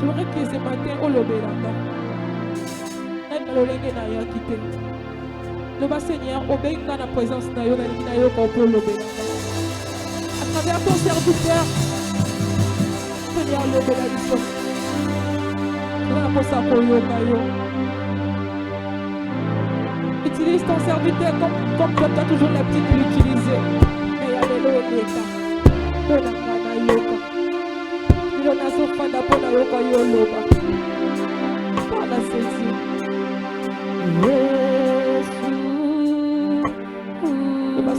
j'aimerais que ce matin, au Lobelanga, le Seigneur, obéis dans la présence de Dieu, à travers ton serviteur, Seigneur, le Belaliso. Utilise ton serviteur comme tu as toujours l'habitude de l'utiliser. Mais alléluia.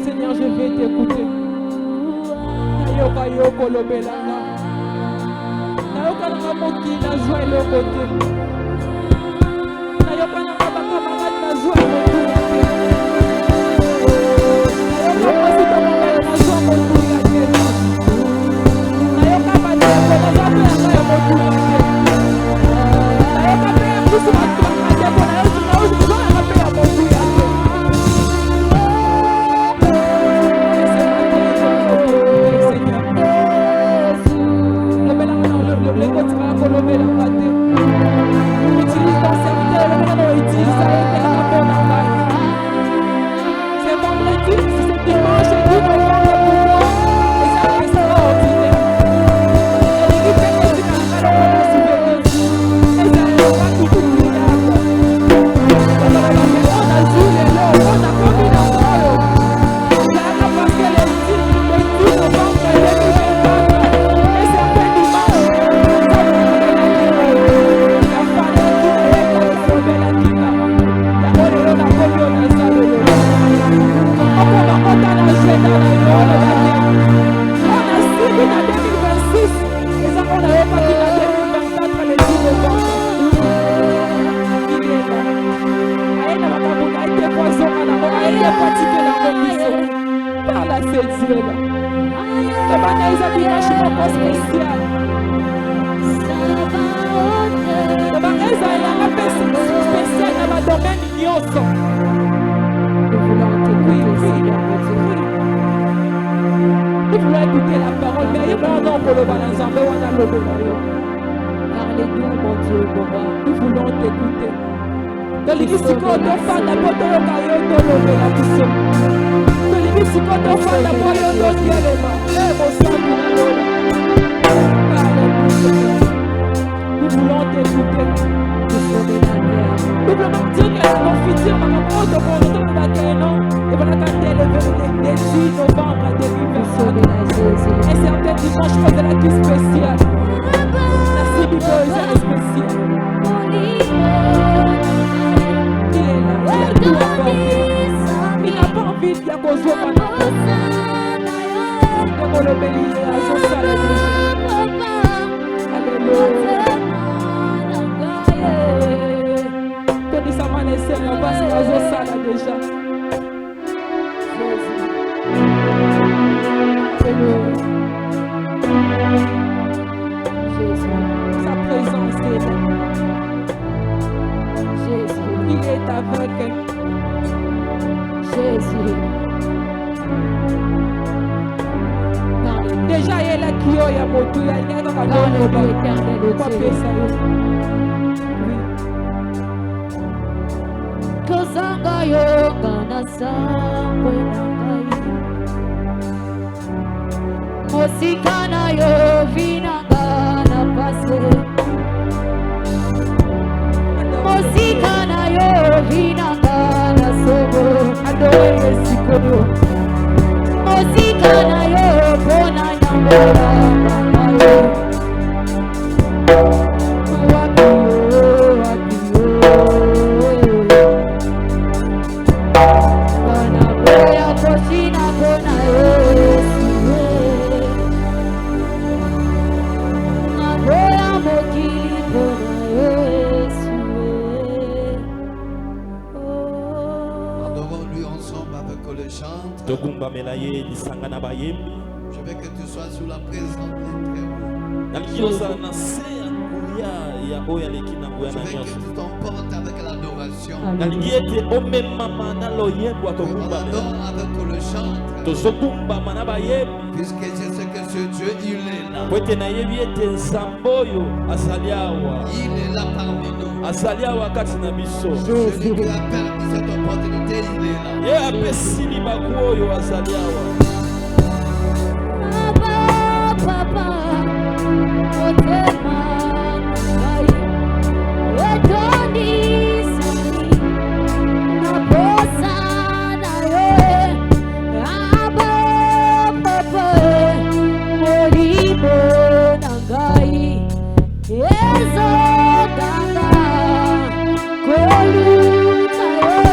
Seigneur, je vais t'écouter. Je veux que tu sois sous la présence de Très-Haut. Je veux que tu t'emportes avec l'adoration. On adore avec le chant. Puisque c'est ce que Dieu, il est là. Poete na yebi ete nzambe oyo azali awa. Il est là parmi nous. Azali awa kati na biso. Celui qui a permis cette opportunité, il est là. Ye apesi libaku oyo azali awa. Papa, otema ngai, etoni sani, naposa na yo. Aba papa, molimo na ngai, ezoganga koluka yo.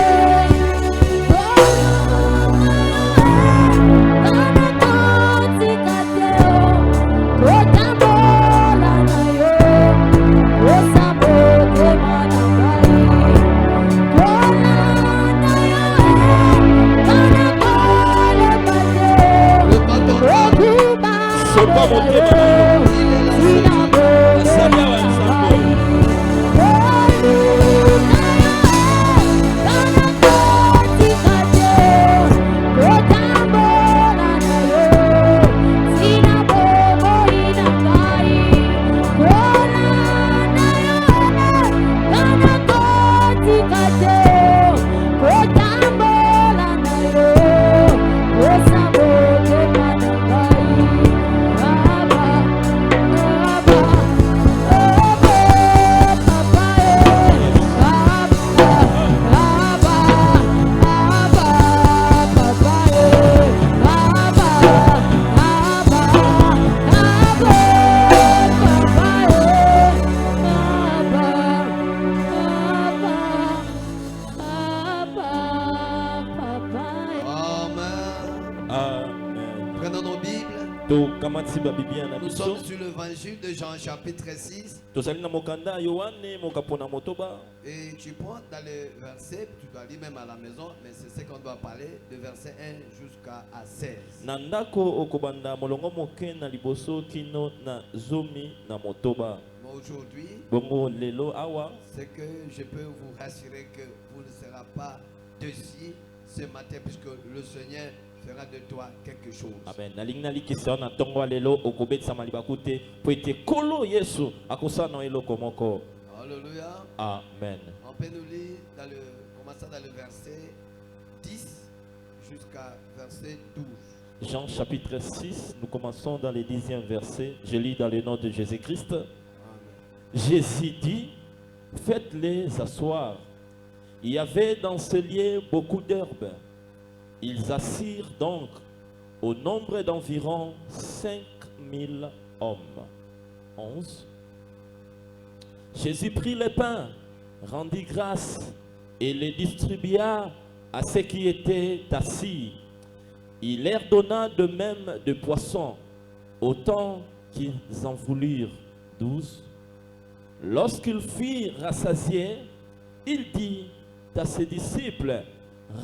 Sopa motema na yo. Azali awa nzambe oyo. Prenons nos Bibles. Nous Nous sommes sur l'évangile de Jean chapitre 6. Et tu prends dans le verset, tu dois lire même à la maison, mais c'est ce qu'on doit parler, de verset 1 jusqu'à 16. Mais aujourd'hui, c'est que je peux vous rassurer que vous ne serez pas déçus ce matin, puisque le Seigneur fera de toi quelque chose. Amen. Alléluia. Amen. On peut nous lire commençant dans le verset 10 jusqu'à verset 12. Jean chapitre 6, nous commençons dans le 10e verset. Je lis dans le nom de Jésus-Christ. Jésus dit, faites-les asseoir. Il y avait dans ce lieu beaucoup d'herbes. Ils assirent donc au nombre d'environ 5000 hommes. 11. Jésus prit le pain, rendit grâce et les distribua à ceux qui étaient assis. Il leur donna de même de poissons, autant qu'ils en voulurent. 12. Lorsqu'ils furent rassasiés, il dit à ses disciples,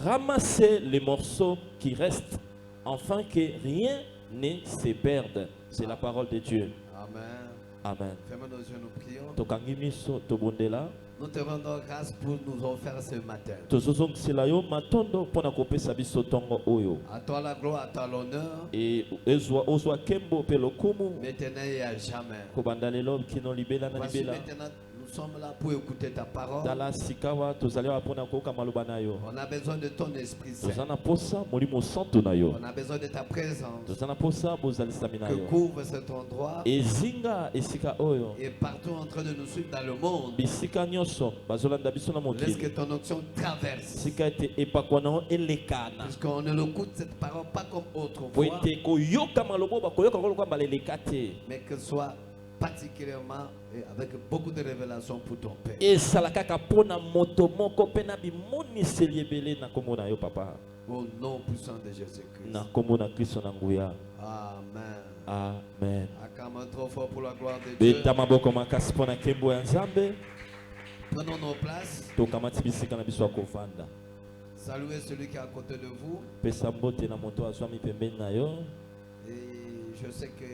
ramassez les morceaux qui restent, afin que rien ne se perde. C'est la parole de Dieu. Amen. Amen. Fermons nos yeux, nous prions. Tokangimiso tobondela. Nous te rendons grâce pour nous offrir ce matin. Tozozongisela yo matondo pona kopesa biso tongo oyo. À toi la gloire, à toi l'honneur. Et ozwa kembo pe lokumu. Maintenant et à jamais. Kobanda lelo kino libela na Voici libela. maintenant, nous sommes là pour écouter ta parole. Dala sikawa tozali wa pona koka maloba na yo. On a besoin de ton Esprit Saint. Tozana posa molimo santo na yo. On a besoin de ta présence. Tozana posa bozali stamina Que yo. couvre cet endroit. Ezinga esika oyo. Et partout en train de nous suivre dans le monde. Bisika nyonso bazolanda biso na Laisse que mokili. ton onction traverse. Sika ete epakwana elekana. Puisqu'on ne l'écoute cette parole pas comme Po autrefois, ete koyoka maloba bakoyoka ngolo kwamba leleka te. mais que soit particulièrement et avec beaucoup de révélations pour ton Père. Ezala kaka pona moto moko pe na bimoniseli ebele na kombo na yo papa. Au nom puissant de Jésus-Christ. Na kombo na Kristo na nguya. Amen. Amen. Acclamons trop fort pour la gloire de Dieu. Beta maboko makasi pona kembo ya Nzambe. Prenons nos places. Tokamati bisika na biso ya kovanda. Saluez celui qui est à côté de vous. Pesa mbote na moto azwami pembeni na yo. Et je sais que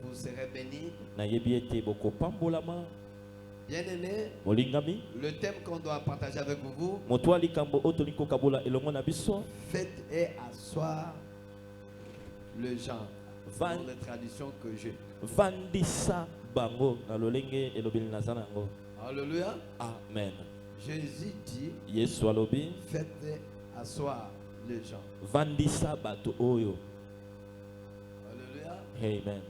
vous serez bénis. Na yebi ete bokopambolama. Bien-aimés, Molingami. le thème qu'on doit partager avec vous, Moto alikambo otoliko kabola elongo na biso. faites et asseoir le genre. dans les traditions que j'ai. Vandisa bango na lolenge elobeli nazana yango. Alléluia. Amen. Jésus dit, Yesu alobi faites asseoir les gens. vandisa bato oyo. Alléluia. Amen.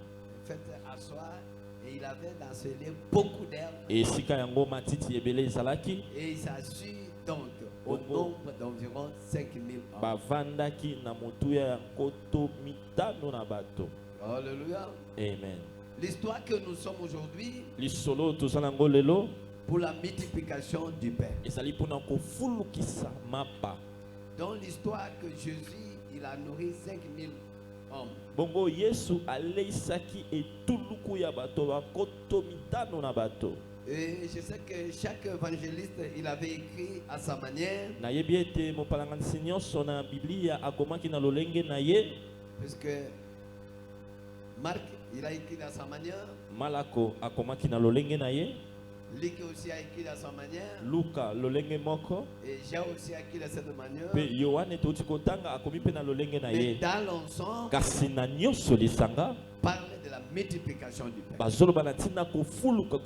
Faites asseoir. Et il avait dans ce lieu beaucoup d'herbes. Et sika yango matiti ebele ezalaki. Et il s'assit donc au nombre d'environ 5000 hommes. Bavandaki na motuya ya koto mitano na bato. Alléluia. Amen. L'histoire que nous sommes aujourd'hui Lisolo tozala yango lelo pour la multiplication du pain. ezali mpona kofulukisa mapa. Dans l'histoire que Jésus, il a nourri 5000 hommes. Bongo Yesu aleisaki etuluku ya bato bakoto mitano na bato. Et je sais que chaque évangéliste, il avait écrit à sa manière. Nayebi ete mopalanganisi nyonso na Biblia akomaki na lolenge na ye. Puisque Marc, il a écrit à sa manière. Malako akomaki na lolenge na ye. Luc aussi a écrit à sa manière. Luka lolenge moko. Et Jean aussi a écrit de cette manière. Pe Yohane touti kotanga akomi pe na lolenge na Mais ye. dans l'ensemble, Kasi na nyonso lisanga parle de la multiplication du pain. bazoloba na ntina kofuluka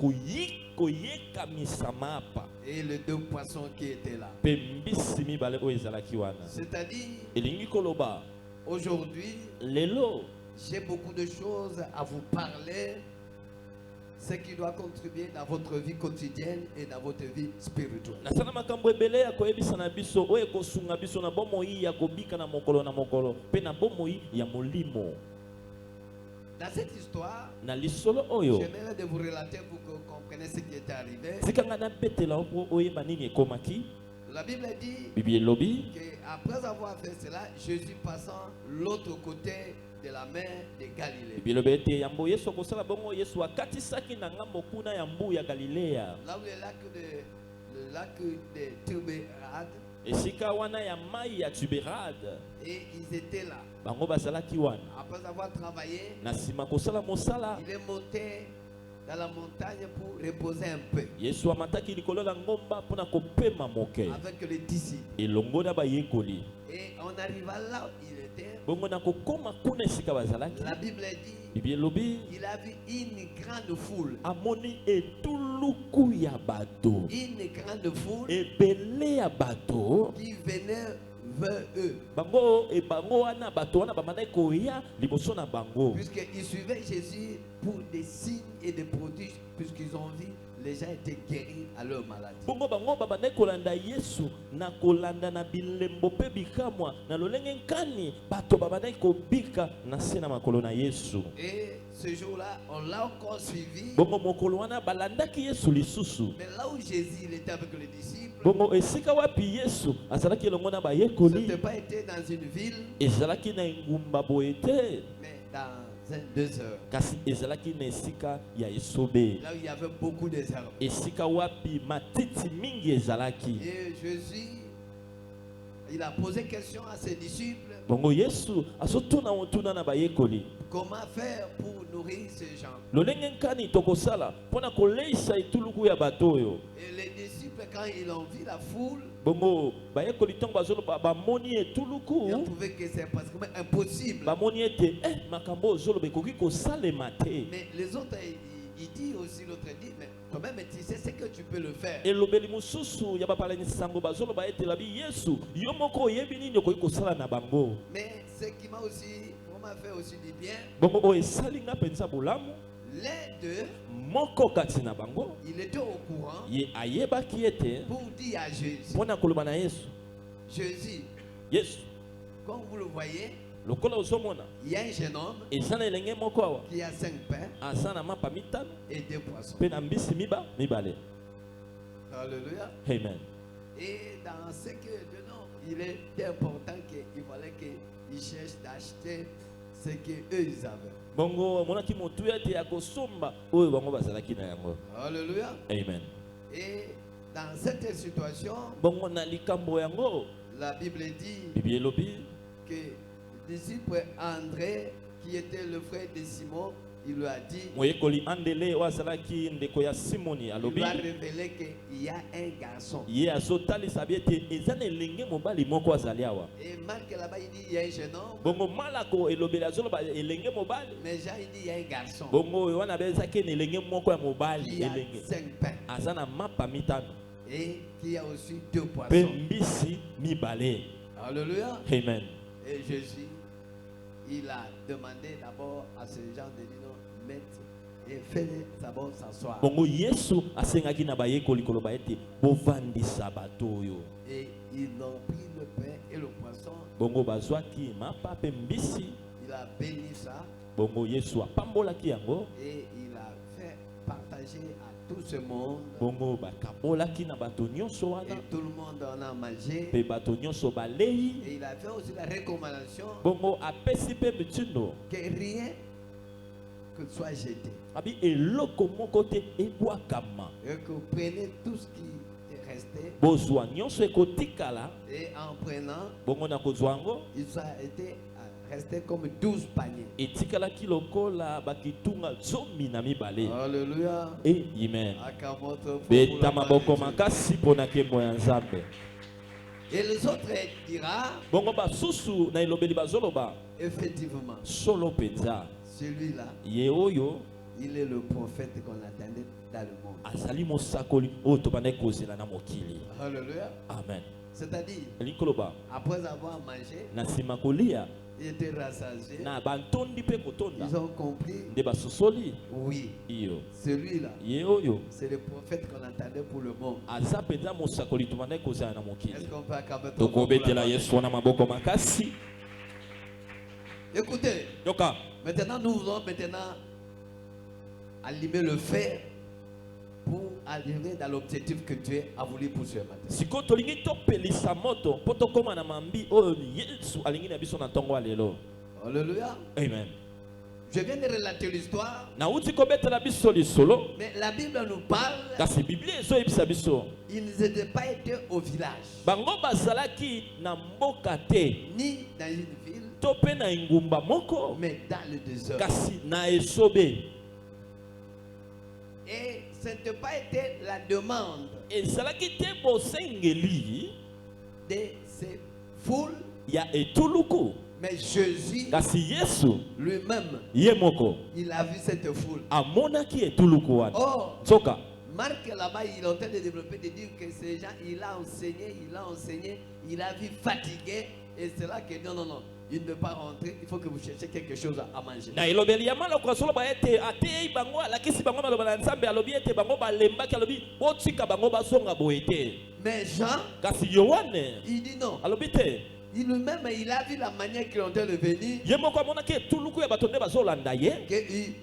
koyekamisa mapa. Et les 2 poissons qui étaient là. Pe mbisi mibale oyo ezalaki wana. C'est-à-dire, Elingi koloba aujourd'hui, lelo j'ai beaucoup de choses à vous parler. Ce qui doit contribuer dans votre vie quotidienne et dans votre vie spirituelle. nasala makambo ebele ya koyebisa na biso oyo ekosunga biso na bomoi ya kobika na mokolo pe na bomoi ya molimo. Dans cette histoire, Na lisolo oyo j'aimerais de vous relater pour que vous compreniez ce qui était arrivé. sikanga na betela po oyeba nini ekomaki. La Bible dit Bibi elobi qu'après avoir fait cela, Jésus passant l'autre côté de la mer de Galilée. Bibi elobi ete yambo Yesu akosala bongo Yesu akatisaki na ngambo kuna ya mbu ya Galilea. Là où le lac de Tibérade, Esika wana ya mai ya Tiberade. et ils étaient là. Bango bazalaki wana. Après avoir travaillé, Na sima kosala mosala il est monté dans la montagne pour reposer un peu Yesu amataki likolo la ngomba pona kopema moke. avec les disciples. Elongo na bayekoli. Et on arriva là où il était. Bongo na kokoma kuna esika bazalaki. La Bible dit Bibi elobi il a vu une grande foule. amoni etuluku ya bato. Une grande foule Ebele ya bato. qui venait vers eux. Bango wana bato wana bamana koya liboso na bango. Puisqu'ils suivaient Jésus pour des signes et des prodiges, puisqu'ils ont vu les gens étaient guéris à leur maladie. Bongo bango babana kolanda Yesu na kolanda na bilembo pe bikamwa na lolenge nkani bato babana kobika na se na makolo na Yesu. Et ce jour-là, on l'a encore suivi. Bongo mokolo wana balandaki Yesu lisusu. Mais là où Jésus il était avec les disciples, Bongo esika wapi Yesu azalaki elongo na ce bayekoli n'était pas été dans une ville, ezalaki na ngumba boyete mais dans un désert. kasi ezalaki na esika ya esobe. Là où il y avait beaucoup de herbes. Esika wapi matiti mingi ezalaki. Et Jésus, il a posé question à ses disciples. Bongo Yesu azotuna otuna na bayekoli. Comment faire pour nourrir ces gens? Lolenge nkani tokosala pona koleisa etuluku ya bato oyo. Et les disciples, quand ils ont vu la foule, Bongo bayekoli ntango bazoloba bamoni ils ont etuluku trouvé que c'est pratiquement impossible. bamoni ete makambo ozoloba ekoki kosalema te. Mais les autres, il dit aussi, l'autre dit, mais quand même, tu sais ce que tu peux le faire. Elobeli mosusu ya bapalani sango bazoloba ete labi Yesu yo moko oyebi nini okoki kosala na bango. Mais ce qui m'a aussi, m'a fait aussi du bien, Bongo oyo esali nga mpenza bolamu les deux, moko kati na bango il était au courant ye ayebaki ete pour dire à Jésus, mpona koloba na Yesu. Jésus, Yesu comme vous le voyez, lokola ozomona il y a un jeune homme eza na elenge moko awa qui a 5 pains aza na mapa mitano et 2 poissons. mpe na mbisi mibale. Alléluia. Amen. Et dans ce que dedans, il est important qu'il fallait qu'ils cherchent d'acheter ce qu'eux ils avaient. Bongo monaki motu ete ya kosomba oyo bango bazalaki na yango. Alléluia. Amen. Et dans cette situation, Bongo na likambo yango la Bible dit Bibi elobi que le disciple André, qui était le frère de Simon, il lui a dit, moyekoli andele wazalaki ndeko ya Simoni il alobi lui a révélé qu'il y a un garçon. ye azotalisa biete ezana elenge mobali moko azali awa. Et Marc là-bas, il dit, il y a un jeune homme. Bongo malako elobeli azoloba elenge mobali. Mais Jean, il dit, il y a un garçon. Bongo wana bezaki na elenge moko ya mobali Il y a elenge 5 pains. azana mapa mitano Et qui a aussi 2 pe poissons. mbisi mibale. Alléluia. Amen. Et Jésus, il a demandé d'abord à ces gens de dire, non, maître, et faites d'abord s'asseoir. Bongo Yesu asengaki na bayekoli koloba ete bovandisa bato oyo. Et ils ont pris le pain et le poisson. Bongo bazwaki mapa pe mbisi. Il a béni ça. Bongo Yesu apambolaki yango. Et il a fait partager à tout ce monde. Bongo bakabolaki na bato nyonso wana. Et tout le monde en a mangé. Pe bato nyonso balei. Et il a fait aussi la recommandation Bongo apesi pe mitindo. que rien que soit jeté. Abi eloko moko te ebwakama. Et que vous prenez tout ce qui est resté. Bozwa nyonso ekotikala. Et en prenant, Bongo na kozwa yango. il a été resté comme 12 paniers. Etikalaki lokola bakitunga zomi na mibale. Alléluia. Amen. Akamoto Beta maboko makasi pona nkembo ya Nzambe. Et les autres dira, Bongo basusu na elobeli bazoloba effectivement, solo penza celui-là, ye oyo il est le prophète qu'on attendait dans le monde. azali mosakoli oyo tobandaki kozela na mokili. Alléluia. Amen. C'est-à-dire, Likoloba après avoir mangé, na nsima kolia ils étaient rassasiés. na bantondi mpe kotonda Ils ont compris, nde basosoli oui, iyo celui-là, ye oyo c'est le prophète qu'on attendait pour le monde. aza mpenza mosakoli tobandaki kozela na mokili. Est-ce qu'on peut acclamer Tokobetela Yesu wana maboko makasi. Écoutez, Yoka maintenant nous voulons maintenant allumer le feu pour arriver dans l'objectif que Dieu a voulu pour ce matin. siko tolingi topelisa moto mpo tokóma na mambi oyo Yesu alingi na biso na ntongo ya lelo. Alléluia. Amen. Je viens de relater l'histoire, Nauti kobetela biso lisolo mais la Bible nous parle, kasi Biblia ezoyebisa biso ils n'étaient pas été au village, bango bazalaki na mboka te ni dans une ville, to mpe na engumba moko mais dans le désert. kasi na esobe. Et ce n'était pas été la demande ezalaki te bosengeli de ces foules, ya etuluku mais Jésus kasi Yesu lui-même, ye moko il a vu cette foule. amonaki etuluku wana. Or, Soka Marc là-bas, il est en train de développer, de dire que ces gens, il a enseigné, il a vu fatigué, et c'est là que non, non, non, il ne peut pas rentrer, il faut que vous cherchiez quelque chose à manger. na elobeli ya malako asoloba ete atei bango alakisi bango maloba na Nzambe alobi ete bango balembaki alobi botika bango bazonga boye te. Mais Jean, Kasi Yohane il dit non. alobi te Il lui-même, il a vu la manière qu'ils ont de venir. ye moko amonaki etuluku ya bato nde bazolanda ye.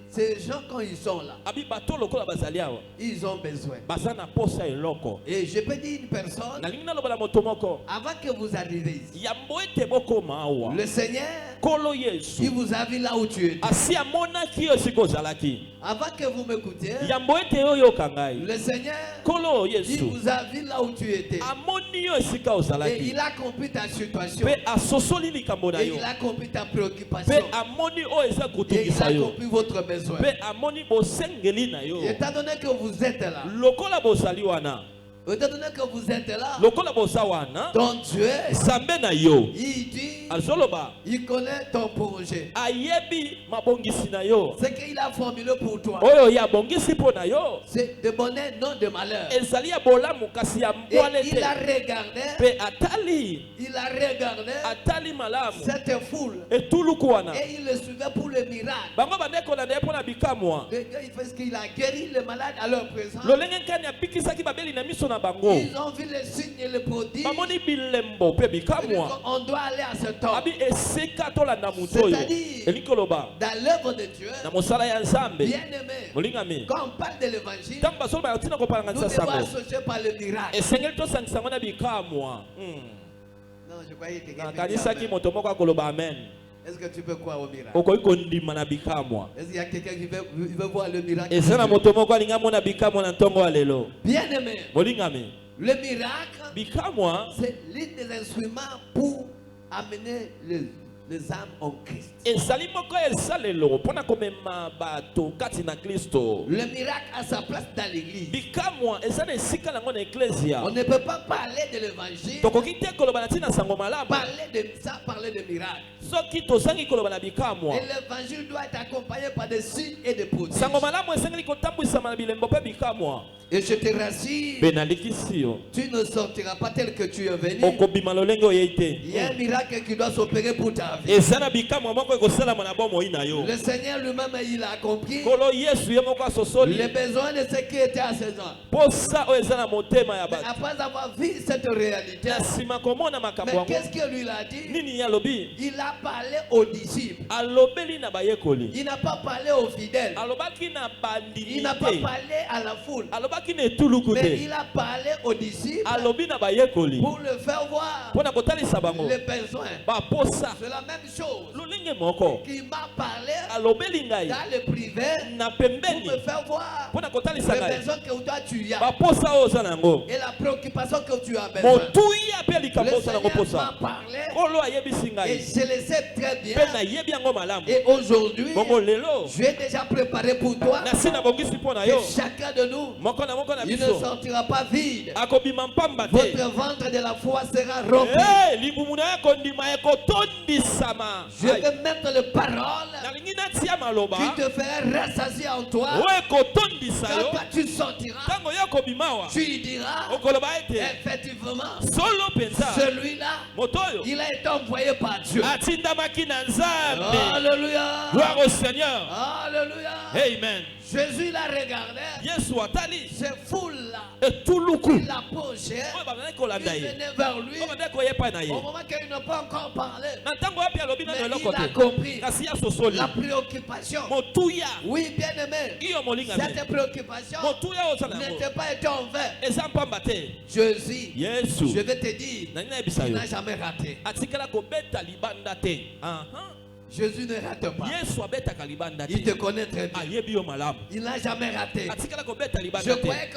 Ces gens, quand ils sont là, Abi bato lokola bazali awa ils ont besoin. baza na posa eloko. Et je peux dire une personne, nalingi naloba na moto moko avant que vous arriviez ici, yambo ete bokoma awa le Seigneur, kolo il Yesu vous a vu là où tu étais. asi amonaki yo esika ozalaki. Avant que vous m'écoutiez, yambo ete oyoka ngai le Seigneur, kolo il Yesu vous a vu là où tu étais. amoni yo esika Et ozalaki il a compris ta situation. mpe asosoli likambo na Et yo il a compris ta préoccupation. mpe amoni oyo eza Et il kotungisa a yo compris votre besoin. mpe amoni bosengeli na yo Et étant donné que vous êtes là, lokola bozali wana étant donné que vous êtes là, lokola boza wana ton Dieu, nzambe na yo il dit, azoloba il connaît ton projet. ayebi mabongisi na yo Ce qu'il a formulé pour toi, oyo ye abongisi mpo na yo c'est de bonheur, non de malheur. ezali ya bolamu kasi ya Et mbwale il a te regardé, mpe atali atali malamu cette foule. etuluku wana Et il le suivait pour le miracle. bango bandekolanda ye mpo na bikamwa Le gars, il fait ce qu'il a guéri les malades à leur présence. lolenge nkani abikisaki babeli na miso na bango Ils ont vu les signes et les prodiges. bamoni bilembo mpe bikamwa On doit aller à cet homme. abi esika tolanda moto oyo C'est-à-dire, elingi koloba dans l'œuvre de Dieu, na mosala ya nzambe bien-aimé, molingami quand on parle de l'évangile, ntango bazoloba ya ntina kopalanga nous devons nsasango associer par le miracle. esengeli tosangisa yango na bikamwa. Non, je croyais que quelqu'un dit nakanisaki amen. moto moko akoloba amen. Est-ce que tu peux croire au miracle? okoki kondima na bikamwa. Est-ce qu'il y a quelqu'un qui veut voir le miracle? eza na moto moko alingi amona bikamwa na ntongo ya lelo Bien-aimé, molingami. le miracle, bikamwa c'est l'un des instruments pour amener les âmes en Christ. ezali moko esalelo mpona komema bato kati na Kristo. Le miracle a sa place dans l'église. bikamwa eza na esika nango na eklesia. On ne peut pas parler de l'évangile, tokoki te koloba na ntina sango malamu parler de ça, parler de miracle. soki tozangi koloba na bikamwa. Et l'évangile doit être accompagné par des signes et des prodiges. sango malamu esengeli kotambwisama na bilembo mpe bikamwa. Et je te rassure, mpe nalikisi yo tu ne sortiras pas tel que tu es venu. okobima lolenge oyei te. Il y a un miracle qui doit s'opérer pour ta vie. eza na bikamwa moko ekosalama na bomoi na yo. Le Seigneur lui-même, il a compris kolo yesu ye moko asosoli les besoins de ceux qui étaient à ses ans. posa oyo eza na motema ya Mais bato. après avoir vu cette réalité, na nsima komona makambo mais yango qu'est-ce qu'il lui a dit? nini ye alobi. Il a parlé aux disciples. alobeli na bayekoli. Il n'a pas parlé aux fidèles. alobaki na Il n'a bandimi pas te. parlé à la foule. alobaki na etuluku Mais te. il a parlé aux disciples alobi na bayekoli pour le faire voir mpona kotalisa bango les besoins. baposa C'est la même chose lolenge moko. qui m'a parlé alobeli ngai dans le privé na pour pembeni me faire voir mpona kotalisa les ngai besoins que toi tu as baposa oyo oza nango. et la préoccupation que tu as besoin. motuya mpe Le likambo oza nango Seigneur posa. m'a parlé kolo ayebisi et ngai je le sais très bien. mpe nayebi yango malamu. Et aujourd'hui, bongo lelo je vais déjà préparer pour toi nasi nabongisi mpo na que yo chacun de nous, moko na il ne biso sortira pas vide. akobima mpamba te. Votre ventre de la foi sera rempli. libumu na ye kondima ekotondisama. Je vais mettre les paroles nalingi natia maloba qui te feront rassasier en toi. oyo ekotondisa Quand yo toi tu sortiras, ntango yo kobima wa tu diras okoloba ete effectivement, solo mpenza celui-là, moto oyo il a été envoyé par Dieu. atindamaki na nzambe. Alléluia. Gloire au Seigneur. Alléluia. Amen. Jésus l'a regardé. yesu atali Ces foules-là, etuluku il l'a posé. oyo babandaki Il kolanda ye venait vers lui oyo bandaki koyepa na ye au moment qu'il n'a pas encore parlé. na ntango wapi alobi Mais nano eloko il a te compris kasi asosoli la préoccupation. motuya Oui, bien aimé. iyo molinga me Cette préoccupation motuya oyo oza na yango n'était pas été en vain. eza mpamba te. Jésus, yesu je vais te dire, nani nayebisa il yo n'a jamais raté. atikala kobeta libanda te. Jésus ne rate pas. yesu abetaka libanda Il te te connaît très bien. ayebi yo malamu. Il n'a jamais raté. atikala kobeta Je libanda te croyais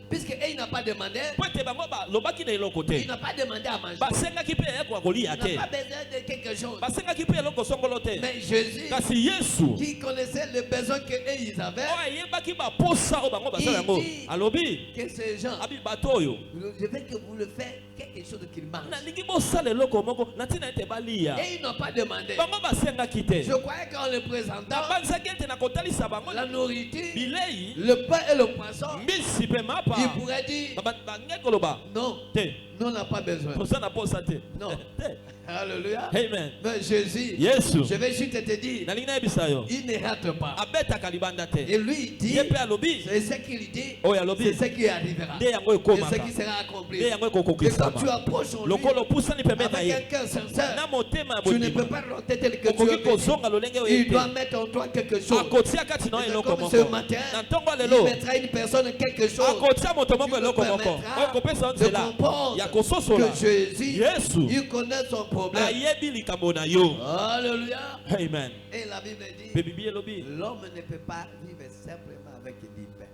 puisqu'il n'a pas demandé, po ete bango balobaki na eloko il te n'a pas demandé à manger. basengaki mpe eloko kolia Il te n'a pas besoin de quelque chose. basengaki mpe eloko songolo te Mais Jésus, kasi yesu qui connaissait les besoins qu'ils avaient, oyo ayebaki baposa oyo bango basala yango Il dit- alobi que ces gens, abi bato oyo je veux que vous le faites quelque chose qu'ils mangent. nalingi bosala eloko moko na ntina ete balia Et ils n'ont pas demandé. bango basengaki te Je croyais qu'en le présentant, nabanzaki ete na kotalisa bango la nourriture, bilei le pain et le poisson, mbisi mpe mapa il pourrait dire bange koloba non, te nous on n'a pas besoin. toza na posa te Non. te. Alléluia. amen Mais Jésus, yesu je vais juste te dire, nalingi nayebisa yo il ne rate pas. abetaka libanda te Et lui, il dit, ye mpe alobi c'est ce qu'il dit, oyo alobi c'est ce qui arrivera. nde yango Et ce ekomaka qui sera accompli. nde yango Et quand tu ekokokisama approches en lui, lokolo opusani pembe na avec ye un cœur sincère, na motema ya tu ne peux bondima pas rater tel que tu okoki es venu. kozonga lolenge oyo Il ete doit mettre en toi quelque chose. akotia kati na yo Et eloko comme ce moko matin, na ntongo il lelo mettra une personne quelque chose akotia moto moko qui me eloko moko permettra oyo kopesa yo de nzela comprendre ya kososola que Jésus, yesu il connaît son problème. ayebi likambo na yo. Alléluia. Amen. Et la Bible mpe dit, bibi elobi l'homme ne peut pas vivre simplement avec du pain.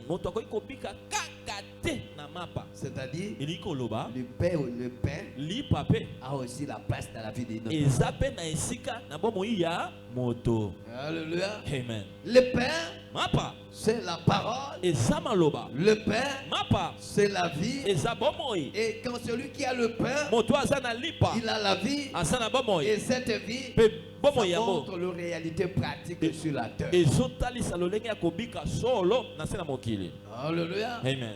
moto akoki kobika kaka te na mapa C'est-à-dire, elingi koloba le pain lipa mpe a aussi la place dans la vie de notre eza mpe na esika na bomoi ya moto. Alléluia. Amen. Le pain, mapa c'est la parole. eza maloba Le pain, mapa c'est la vie. eza bomoi Et quand celui qui a le pain, moto aza na lipa il a la vie. aza na bomoi Et cette vie, mpe ça bomoi yango montre la réalité pratique sur la terre. ezotalisa lolenge ya kobika solo na se na mokili. Alléluia. Amen.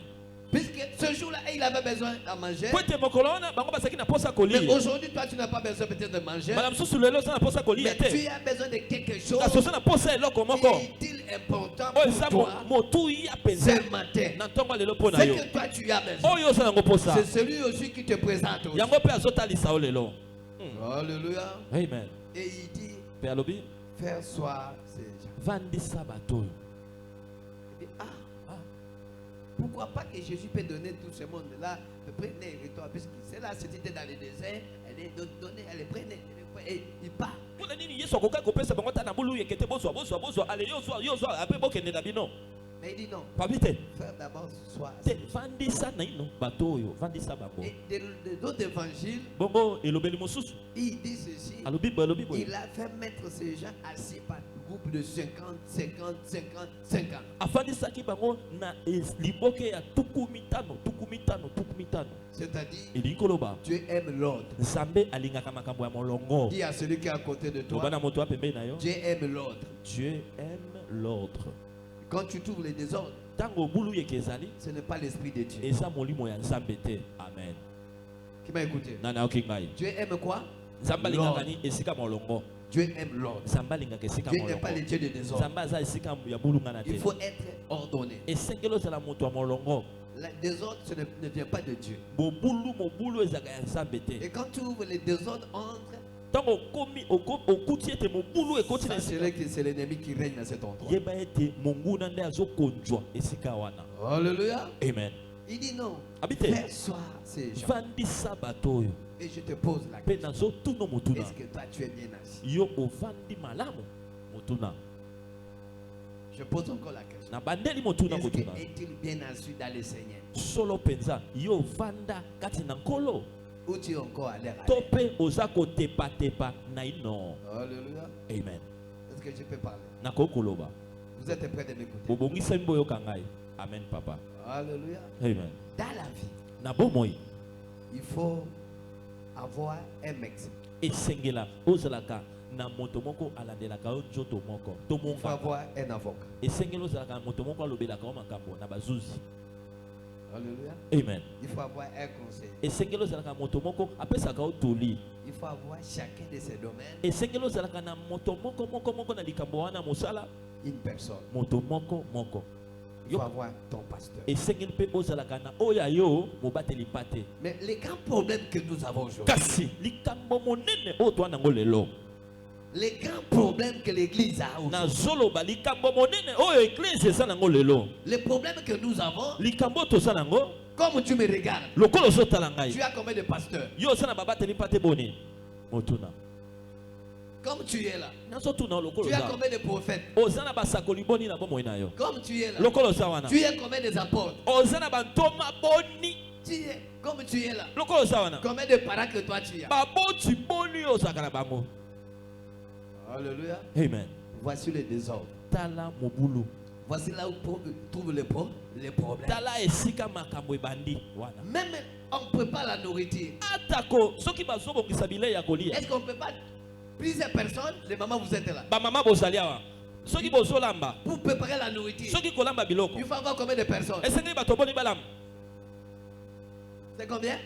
Puisque ce jour-là, il avait besoin de manger. po ete mokolo wana bango bazalaki na posa Mais kolia aujourd'hui, toi, tu n'as pas besoin peut-être de manger. mbala mosusu lelo oza na posa kolia Mais te tu as besoin de quelque chose kasi oza na posa eloko moko qui est important oyo pour eza toi motuya mpenza ce matin. na ntongo ya lelo mpo na Ce yo que toi, tu as besoin. oyo oza nango posa C'est celui aussi qui te présente aussi. yango mpe azotalisa yo lelo. Alléluia. Amen. Et il dit, mpe alobi faire soir ces gens. vandisa bato oyo. Il dit, pourquoi pas que Jésus peut donner tout ce monde-là, prenez et puisque c'est là, c'était dans le désert, elle est donnée, elle est prenée, et il part. mpona nini yesu akokai kopesa bango ata na bulu yeke te bozwa ale yozwa ape bokende na bino. Mais il dit non. Pabite. Faire d'abord soit. Te vandisa na ino batoyo, vandisa bango. Et d'autres évangiles, Bongo elobeli mosusu. il dit ceci. Alobi balobi boy. Il a fait mettre ces gens assis par groupe de 50, 50, 50, 50. Afandisa ki bango na liboke ya tukumitano. C'est-à-dire, Eli koloba. Dieu aime l'ordre. Nzambe alingaka makambo ya molongo. Dis à celui qui est à côté de toi, Lobana moto apembe na yo. Dieu aime l'ordre. Dieu aime l'ordre. Quand tu trouves les désordres, Tango bulu yekezali. ce n'est pas l'esprit de Dieu. Eza molimo ya Nzambe te. Amen. Qui m'a écouté? Nana okingai. Dieu aime quoi? Nzambe alingaka ni esika molongo. Dieu aime l'ordre. Nzambe alingaka esika Dieu molongo. n'est pas le Dieu de désordre. Nzambe aza esika ya bulunga na te. Il faut être ordonné. Esengelo zala moto ya molongo. Le désordre, ce ne vient pas de Dieu. Mobulu ezaka ya Nzambe te. Et quand tu ouvres les désordres, entre, Tango okomi okuti ete mobulu ekoti na esika. sachez que c'est l'ennemi qui règne dans cet endroit. Yeba ete monguna nde azokonjwa esika wana. Alléluia. Amen. Il dit non. Abite. Fais soir ces gens. Vandisa bato oyo. Et je te pose la Pe question. nazotuna motuna. Est-ce que toi tu es bien assis? Yo ovandi malamu motuna. Je pose encore la question. Na bandeli motuna Est-ce motuna. que est-il bien assis dans le Seigneur? Solo penza yo vanda kati na nkolo. Ou tu es encore à l'air? Tope oza kotepa na ino. Alléluia. Amen. Est-ce que je peux parler? Na kokoloba. Vous êtes prêts de m'écouter? Bobongisa mboyo kangai. Amen papa. Alléluia. Amen. Dans la vie, Na bomoi il faut avoir un mix. esengela ozalaka na moto moko alandelaka yo nzoto moko. To Il faut monga. avoir un avocat. Esengela ozalaka na moto moko alobelaka yo makambo na bazuzi. Alléluia. Amen. Il faut avoir un conseil. Esengela ozalaka na moto moko apesaka yo toli. Il faut avoir chacun de ces domaines Esengela ozalaka na moto moko na likambo wana mosala une personne. moto moko. Il faut avoir ton pasteur. Esengeli pe ozalaka na oya yo mobateli pate. Mais les grands problèmes que nous avons aujourd'hui, Kasi likambo monene oyo twana ngo lelo. les grands problèmes que l'église a Na aujourd'hui, zoloba likambo monene oyo eglise eza nango lelo. les problèmes que nous avons, Likambo toza nango comme tu me regardes, lokolo ozotala ngai. tu as combien de pasteurs? Yo oza na babateli pate boni. Motuna. Comme tu es là, Nazotuna lokolo tu as oza. combien de prophètes? Oza na basakoli boni na bomoi na yo. Comme tu es là, Lokolo oza wana. tu es combien de apôtres? Oza na bantoma boni. Tu es, comme tu es là, Lokolo oza wana. combien de parents que toi tu as? Baboti boni ozaka na bango. Alléluia. Amen. Voici le désordre. Tala mobulu. Voici là où trouve les problèmes. Tala esika makambo ebandi wana. Même on ne prépare la nourriture. Atako soki bazobongisa bilei ya kolia. Est-ce qu'on ne peut pas, plusieurs personnes, les mamans vous êtes là, Ba mama bozali awa. Soki bozolamba. pour préparer la nourriture, Soki kolamba biloko. il faut avoir combien de personnes? Esengeli bato boni balamba. C'est combien?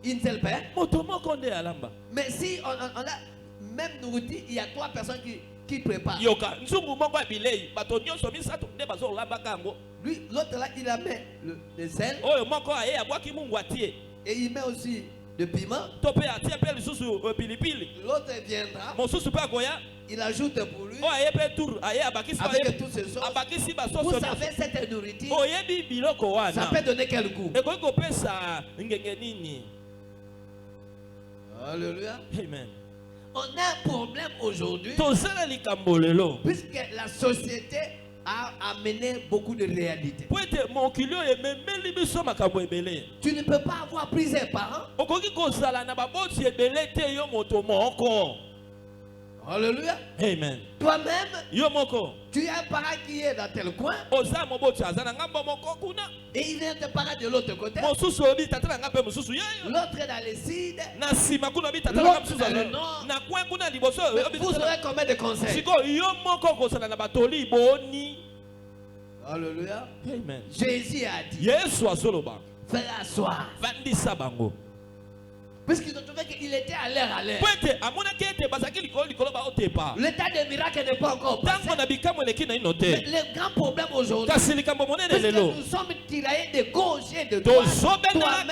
Une seule paire. Moto moko nde alamba. Mais si on a même nourriture, il y a 3 personnes qui préparent. Yoka nzungu moko ya bilei. Bato nyonso misato nde bazolamba kango. Lui, l'autre là, il a mis le sel Oyo moko aye abwaki mungu atie. et il met aussi le piment. To pe atie pe lisusu pilipili. L'autre viendra, Mosusu pe akoya. il ajoute pour lui O aye pe tour aye abakisi avec toutes ces choses. abakisi Vous basoso. savez, cette nourriture, Oyebi biloko wana. ça peut donner quel goût? Ekoki kopesa ngenge nini? Alléluia. Amen. On a un problème aujourd'hui Tozala likambo lelo. puisque la société a amené beaucoup de réalités. Po ete mokili oyo ememeli biso makambo ebele. Tu ne peux pas avoir plusieurs parents. Okoki kozala na baboti ebele te yo moto moko. Alléluia. Amen. Toi-même, Yo moko. tu as un parent qui est dans tel coin Oza moboti aza na ngambo moko kuna. et il vient te parler de l'autre côté. Mosusu obi tata na ngambo mosusu yeyo. L'autre est dans le sud. Na sima kuna obi tata na ngambo mosusu L'autre dans le aza. nord. Na coin kuna liboso Mais obi vous aurez combien de conseils? siko yo moko kozala na batoli boni. Alléluia. Amen. Jésus a dit, Yesu azoloba. fais asseoir. Vandisa bango. Puisqu'ils ont trouvé qu'il était à l'air à l'air. Po ete amonaki ete bazaki likolo baotepa. L'état de miracle n'est pas encore passé. Tango na bikambo eleki na ino Mais te. le grand problème aujourd'hui, Kasi likambo monene puisque lelo. nous sommes tiraillés de gauche et de droite, toi-même,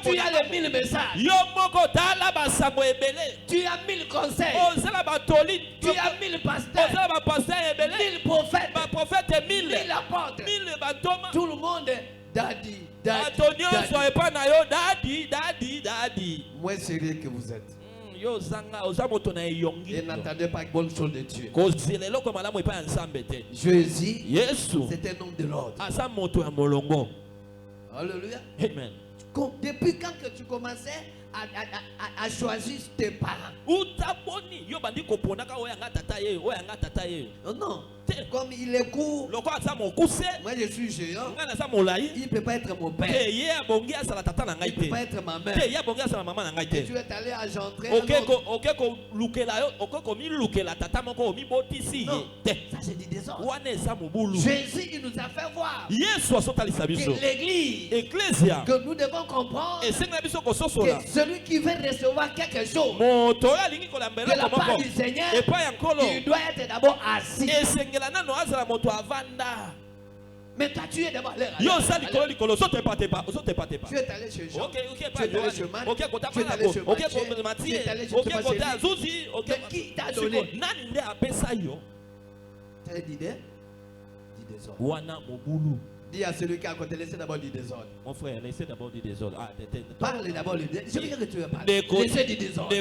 tu as les 1000 messages, Yo moko tala basango ebele. tu as 1000 conseils, Ozala batoli. tu as 1000 pasteurs, Ozala bapasteur ebele. 1000 prophètes, Baprofete 1000 1000. apôtres. 1000 batoma. Tout le monde, daddy, daddy, Bato nyonso daddy. epa na yo dadi. Moins sérieux que vous êtes. Et n'attendez pas de bonne chose de Dieu. Jésus, Jésus, c'est un homme de l'ordre. Alléluia. Amen. Depuis quand que tu commençais à choisir tes parents? Non. Comme il est court, moi je suis géant, il ne peut pas être mon père, il ne peut pas être ma mère. Et tu es allé engendrer un autre. Non, ça c'est du désordre. Jésus, il nous a fait voir que l'église, que nous devons comprendre que celui qui veut recevoir quelque chose de la part du Seigneur, il doit être d'abord assis. Mais toi tu es d'abord là. Tu es allé chez Jean, tu es allé chez Man, tu es allé chez Matthieu, tu es allé chez mais qui t'a donné? Tu as dit du désordre. Dis à celui qui a côté, laissez d'abord du désordre. Mon frère, laissez d'abord du désordre. Parle d'abord du désordre. Je veux dire que tu veux parler. Laissez du désordre.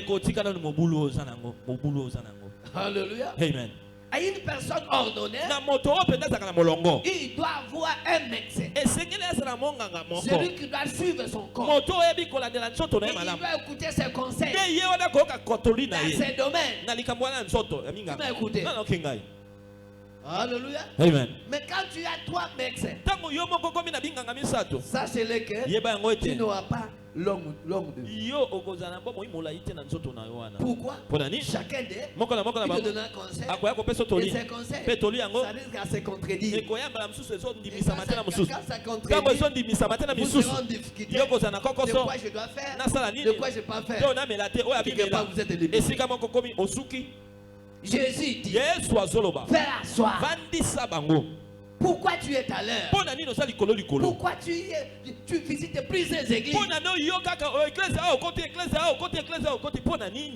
Alléluia. Amen. À une personne ordonnée, il doit avoir un médecin. Celui qui doit suivre son corps. Il doit écouter ses conseils dans ses domaines. Tu m'as écouté. Alléluia. Amen. Mais quand tu as trois médecins, sachez-le que tu n'auras pas l'homme de vie. Pourquoi? Chacun d'eux, il te donne un conseil. Et ces conseils, ça risque à se contredire. Et quand ça contredit, vous serez en difficulté de quoi je dois faire, de quoi je ne peux pas faire. Quelque part, vous êtes éliminé. Jésus dit, fais asseoir. Pourquoi tu es à l'heure? Pourquoi tu visites plusieurs églises?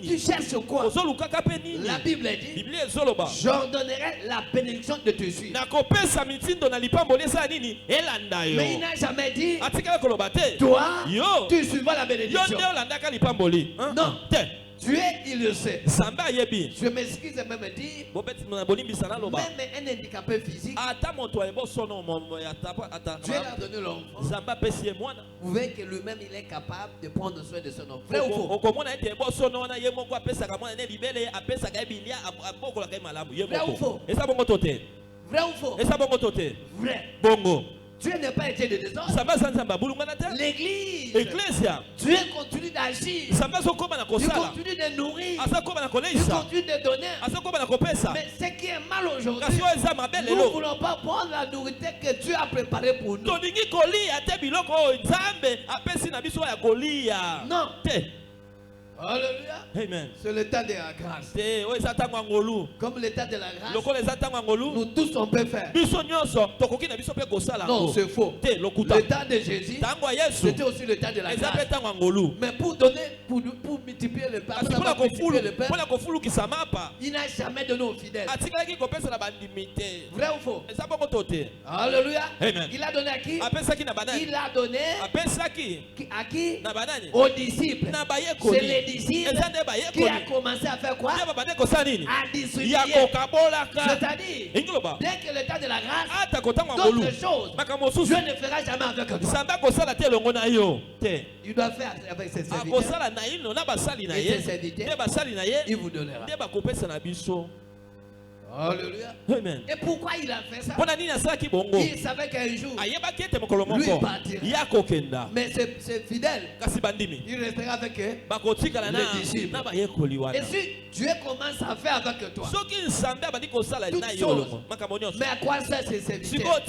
Tu cherches quoi? La Bible dit, j'ordonnerai la bénédiction de te suivre. Mais il n'a jamais dit, toi, tu suivras la bénédiction. Non. Dieu, il le sait. Je m'excuse de même dire, même un handicapé physique, Dieu l'a donné l'enfant. Vous voyez que lui-même, il est capable de prendre soin de son enfant. Vrai ou faux? Vrai ou faux? Vrai ou faux? Vrai. Dieu n'est pas été de désordre. L'église, Dieu continue d'agir. Il continue de nourrir. Il continue de donner. Mais ce qui est mal aujourd'hui, nous ne voulons pas prendre la nourriture que Dieu a préparée pour nous. Non. Alléluia. Amen. C'est le temps de la grâce. Comme l'état de la grâce, nous tous on peut faire. Non, c'est faux. Le temps de Jésus, c'était aussi le temps de la grâce. Mais pour donner, pour multiplier le pain, il n'a jamais donné aux fidèles. Vrai ou faux? Alléluia. Amen. Il a donné à qui? Il a donné à qui? Aux disciples. C'est les disciples qui a commencé à faire quoi? À distribuer. C'est-à-dire, dès que le temps de la grâce, d'autres choses, Dieu ne fera jamais avec toi. Il doit faire avec ses serviteurs. Et ses serviteurs, il vous donnera. Alléluia. Amen. Et pourquoi il a fait ça? Il savait qu'un jour, lui partira. Mais c'est fidèle. Il restera avec eux, les disciples. Et si Dieu commence à faire avec toi toutes choses, mais à quoi sert ses serviteurs?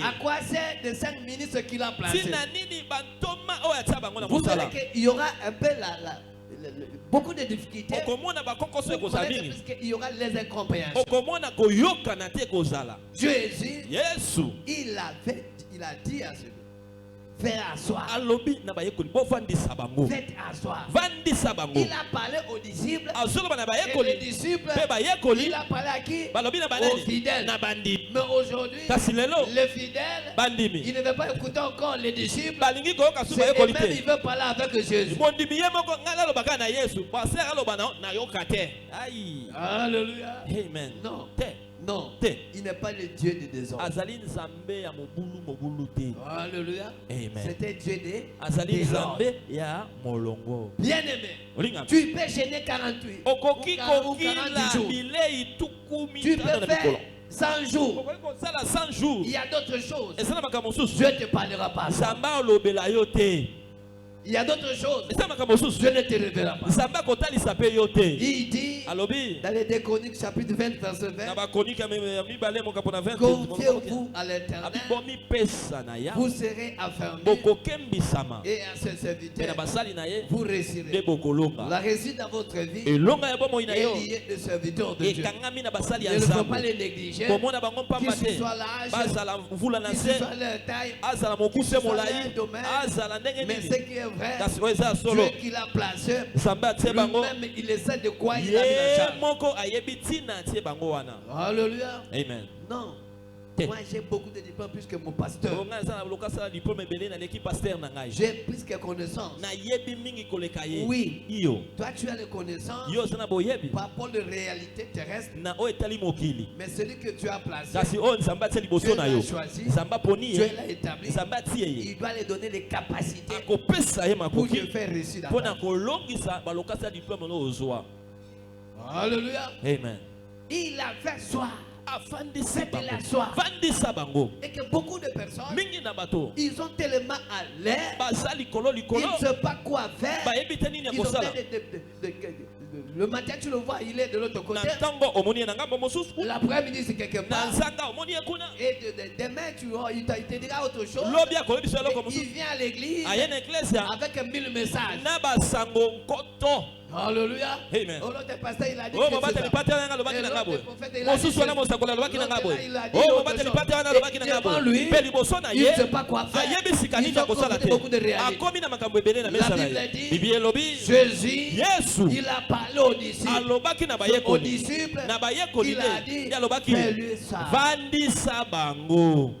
À quoi sert les 5 ministres qu'il a placés? Vous savez qu'il y aura un peu beaucoup de difficultés. Parce qu'il y aura les incompréhensions. Jésus, il a dit à celui, Faites asseoir. alobi na bayekoli bo vandisa bango Faites asseoir. vandisa bango Il a parlé aux disciples. azoloba na Et les bayekoli disciples, pe bayekoli il a parlé à qui? balobi na Aux banani fidèles. na bandimi Mais aujourd'hui, kasi lelo les fidèles, bandimi ils ne veulent pas écouter encore les disciples. balingi koyoka su Et bayekoli même, ils te veulent parler avec Jésus. mondimi ye moko ngai nalobaka na yesu paster aloba na yoka te ai Alléluia. amen Non. te Non. te Il n'est pas le Dieu des désordres. azali nzambe ya mobulu te Alléluia. amen C'était Dieu des azali désordres. nzambe ya molongo Bien-aimé, olinga tu peux gêner 48 okoki ou 40 kokila jours. bilei tuku Tu mitano peux na mikolo faire 100 jours. okoki kosala 100 jours Il y a d'autres choses. eza na makambo mosusu Dieu ne te parlera pas. nzambe alobela yo te Il y a d'autres choses. eza na makambo mosusu Dieu ne te révélera pas. nzambe akotalisa mpe yo te Il dit alobi dans les 2 Chroniques chapitre 20 verset na 20, bakonike ya mibale mokapo na 20 confiez-vous à abi l'Éternel, bomipesa na ya vous serez affermis bokokembisama et à ses mpe na serviteurs, basali na ye vous nde réussirez. bokolonga La réussite dans votre vie elonga ya bomoi na est yo liée de serviteurs de Dieu. ekangami na basali ya Il ne faut pas nzambe les négliger. komona bango Qui mpamba ce te soit l'âge, bazala mvula na qui ce se soit leur taille, azala mokuse soit molai leur domaine, azala ndenge mais ce nini qui est vrai, kasi oyo eza solo Dieu qui l'a placé, nzambe atie bango lui-même, il sait de quoi il a mis en ye charge. moko ayebi ntina atie bango wana Alléluia. amen Non. Te. Moi, j'ai beaucoup de diplômes plus que mon pasteur. oyo ngai eza na lokasala diplome ebele naleki paster na ngai J'ai plus que connaissance. nayebi mingi koleka ye Oui. iyo Toi, tu as les connaissances yo oza na boyebi par rapport aux réalités terrestres, na oyo etali mokili mais celui que tu as placé, kasi oyo nzambe atia liboso Dieu na l'a yo choisi, nzambe aponi Dieu ye l'a établi, nzambe atie ye il doit lui donner les capacités akopesa ye pour makoki te faire réussir dans mpo ta na vie. kolongisa balokasi ya diplome oyo ozwa Alléluia. amen Il a fait soir. afandisi Faites la bango soir. vandisa bango Et que beaucoup de personnes, mingi na bato ils sont tellement à l'air, baza likolo ils likolo ne savent pas quoi faire. bayebi te nini ya Ils ont kosala le matin, tu le vois, il est de l'autre côté. na ntango omoni ye na ngambo mosusu L'après-midi, c'est quelque na part. nzanga omoni ye kuna Et demain, il te dira autre chose. lobi akoyebi biso Et eloko il mosusu vient à l'église aye na eklesia avec 1000 messages. na basango nkoto Alléluia. Amen. Oh, l'autre pasteur, il a dit oyo que mobateli c'est ça. pate wana alobaki na nga boye Il a dit mosusu wana que- mosakola alobaki na nga L'autre boye là, il a dit oyo autre mobateli chose. pate wana alobaki na nga Et devant boye lui, mpe liboso na il ye ne sait pas quoi faire. ayebi sika nini Ils ont ya kosala confronté te beaucoup de réalités. akomi na makambo ebele na La mesa na Bible ye dit, bibi elobi Jésus, yesu il a parlé aux disciples. alobaki na Aux bayekoli disciples, na bayekoli il a te dit, nde alobaki fais-lui ça. vandisa bango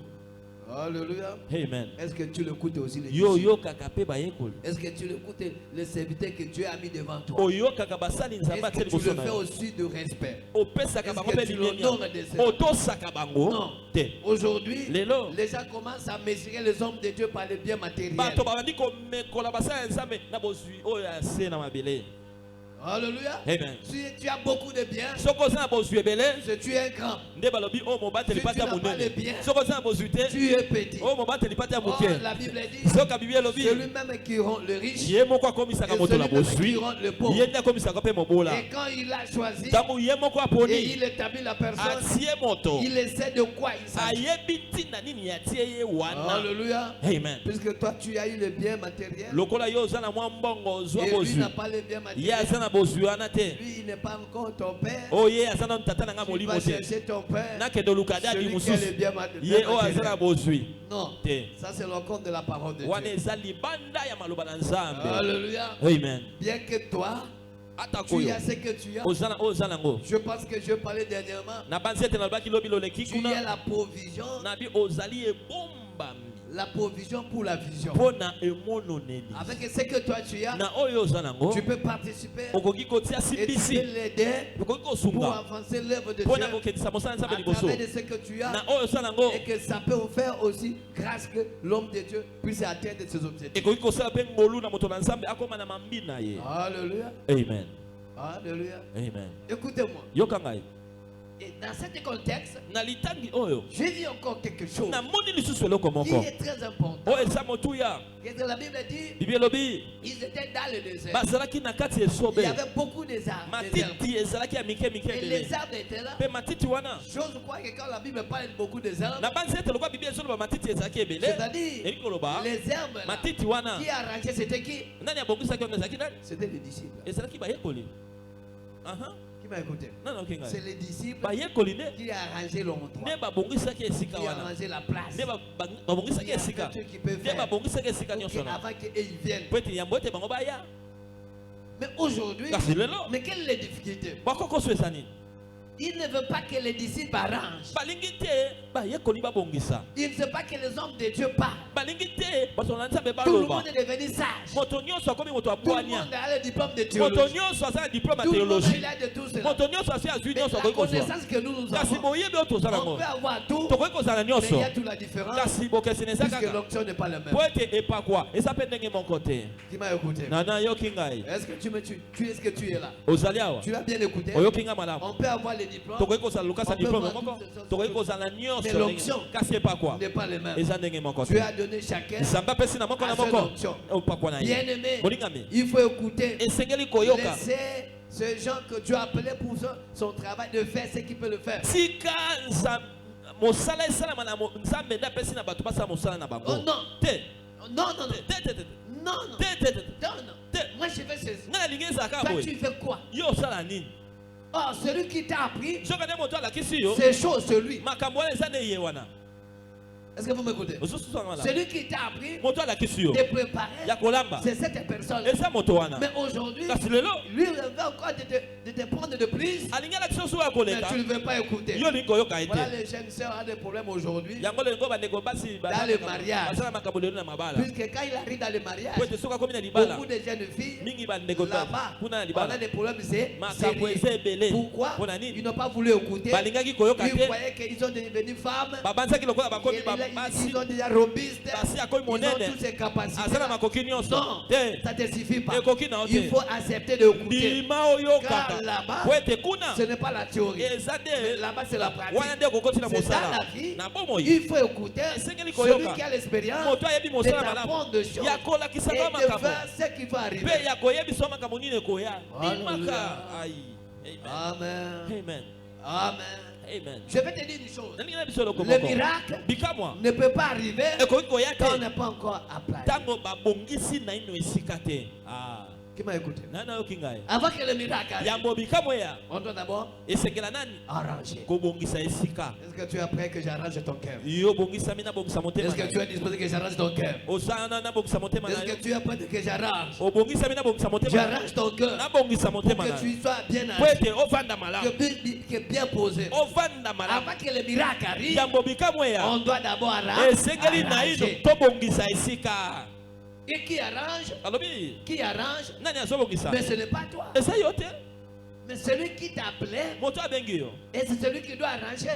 Alléluia. amen Est-ce que tu l'écoutes aussi les yo disciples? oyokaka mpe bayekoli Est-ce que tu l'écoutes les serviteurs que Dieu a mis devant toi? oyokaka basali nzambe Est-ce atie que tu liboso le na fais yo aussi de respect? opesaka Est-ce bango que mpe tu limemia l'honores de cela? otosaka bango Non. te Aujourd'hui, Lelo. les gens commencent à mesurer les hommes de Dieu par les biens matériels. bato babandi komekola basala ya nzambe na bozwi oyo ya se na mabele Alléluia. amen Si tu as beaucoup de biens, soki oza na bozwi ebele si tu es grand, nde balobi oyo mobateli Si pate ya tu n'as pas les monene biens, soki oza na bozwi te tu es petit. oyo mobateli pate ya Oh, moke la Bible dit, soki bibi elobi celui-même qui rend le riche, ye moko akomisaka et moto na celui-même qui bozwi rend le pauvre. ye nde akomisaka mpe mobola Et quand il a choisi ntango ye moko et aponi il établit la personne, atie moto il essaie de quoi il s'agit. ayebi ntina nini atie ye wana Alléluia. amen Puisque toi tu as eu les biens matériels lokola yo oza na mwa mbongo ozwa et lui bozwi n'a pas les biens ye matériels. aza na bozwi wana te Lui il n'est pas encore ton père. oyo ye aza nanu tata na nga Tu molimo vas te chercher ton père. nakende oluka dadi Celui qui a les mosusu biens ye oyo aza na matériels. bozwi Non. te Ça c'est le compte de la parole de wana Dieu. eza libanda ya maloba na nzambe Alléluia. amen Bien que toi, ata tu koyo as ce que tu as. oza na oyo oza nango Je pense que je parlais dernièrement. na banzi ete nalobaki lobi loleki Tu as kuna la provision. nabi ozali ebombami La provision pour la vision. mpo na emononeli Avec ce que toi tu as, na oyo oza nango tu peux participer okoki kotia et tu peux simbisi l'aider okoki pour kosunga avancer l'œuvre de mpo na Dieu kokendisa mosala nzambe à liboso travers de ce que tu as. na oyo oza nango Et que ça peut vous faire aussi grâce que l'homme de Dieu puisse atteindre ses objectifs. ekoki kosala mpe ngolu na moto na nzambe akóma na mambi na ye Alléluia. amen Alléluia. amen Écoutez-moi. yoka ngai Et dans ce contexte, na litangi oyo je dis encore quelque chose namoni lisusu eloko qui moko est très important. oyo eza motuya Et que la Bible dit, bibi elobi ils étaient dans le désert. bazalaki na kati ya Il esobe y avait beaucoup des arbres. Des arbres. matiti ezalaki ya mike mike Et ebele les arbres étaient là. mpe matiti wana J'ose croire que quand la Bible parle de beaucoup des arbres, na banzi ete lokwa bibi ezoloba matiti ezalaki ebele c'est-à-dire elingi koloba les herbes là, matiti wana qui arrangeaient, c'était qui? nani abongisaki yango ezalaki nani C'était les disciples. ezalaki bayekoli aha Qui m'a écouté? C'est les disciples qui a arrangé l'endroit, qui a arrangé la place. Il y a Dieu qui peut faire avant qu'ils viennent. Mais aujourd'hui, mais quelle est la difficulté? Il ne veut pas que les disciples arrangent. Il ne veut pas que les hommes de Dieu parlent. Tout le monde est devenu sage. Tout le monde a le diplôme de théologie. Tout le monde a de tout cela. Mais la connaissance que nous avons, on peut avoir tout, mais il y a toute la différence. Puisque l'onction n'est pas la même. Qui m'a écouté? Est-ce que tu es là? Tu as bien écouté? On peut avoir les diplômes, mais l'onction n'est pas le même. Tu as donné chacun à son onction. Bien-aimé, il faut écouter. Laissez ce gens que Dieu a appelé pour son travail de faire ce qu'il peut le faire. Oh non. Non. Moi je fais ceci. Toi tu fais quoi? Oh, celui qui t'a appris, c'est chaud, celui. Est-ce que vous m'écoutez? Celui qui t'a appris de préparer, c'est cette personne. Mais aujourd'hui, lui veut encore de te prendre de plus. Mais tu ne veux pas écouter. Voilà, les jeunes sœurs ont des problèmes aujourd'hui dans le mariage. Puisque quand il arrive dans le mariage, beaucoup de jeunes filles, là-bas, on a des problèmes sérieux. Pourquoi? Ils n'ont pas voulu écouter. Ils croyaient qu'ils sont devenus femmes. Ils ont déjà robustes. Ils ont toutes ces capacités. Non, ça ne te suffit pas. Il faut accepter d'écouter. Car là-bas, ce n'est pas la théorie. Mais là-bas, c'est la pratique. C'est dans la vie. Il faut écouter celui qui a l'expérience de t'apprendre des choses et de faire ce qui va arriver. Amen. Amen. Amen. Je vais te dire une chose. Le miracle ne peut pas arriver quand on n'est pas encore appelé. Qui m'a écouté? Avant que le miracle arrive, on doit d'abord arranger. Est-ce que tu es prêt que j'arrange ton cœur? Est-ce que tu es disposé que j'arrange ton cœur? Est-ce que tu es prêt que j'arrange? J'arrange ton cœur pour que tu sois bien assis, que bien posé. Avant que le miracle arrive, on doit d'abord arranger. Et qui arrange? Mais ce n'est pas toi. Mais celui qui t'appelait, et c'est celui qui doit arranger.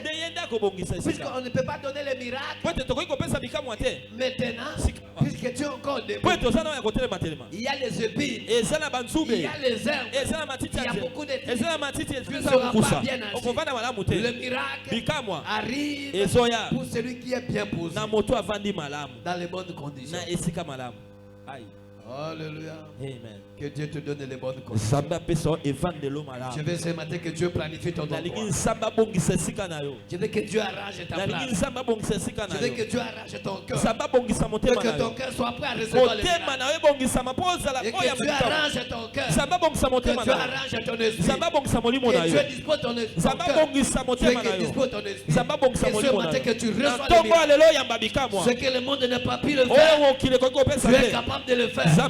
Puisqu'on ne peut pas donner le miracle maintenant, puisque tu es encore debout. Il y a les épines, il y a les herbes, il y a beaucoup de trucs. Tu ne seras pas bien assis. Le miracle arrive pour celui qui est bien posé dans les bonnes conditions. Alléluia. Amen. Que Dieu te donne les bonnes conditions. Je veux ce matin que Dieu planifie ton endroit. Je veux que Dieu arrange ta place. Je veux que Dieu arrange ton cœur. Que ton cœur soit prêt à recevoir le miracle. Et que Dieu arrange ton cœur. Que Dieu arrange ton esprit. Que Dieu dispose ton esprit. Que Dieu dispose ton esprit. Et ce matin que tu reçois le miracle. Ce que le monde n'a pas pu le faire, tu es capable de le faire. Là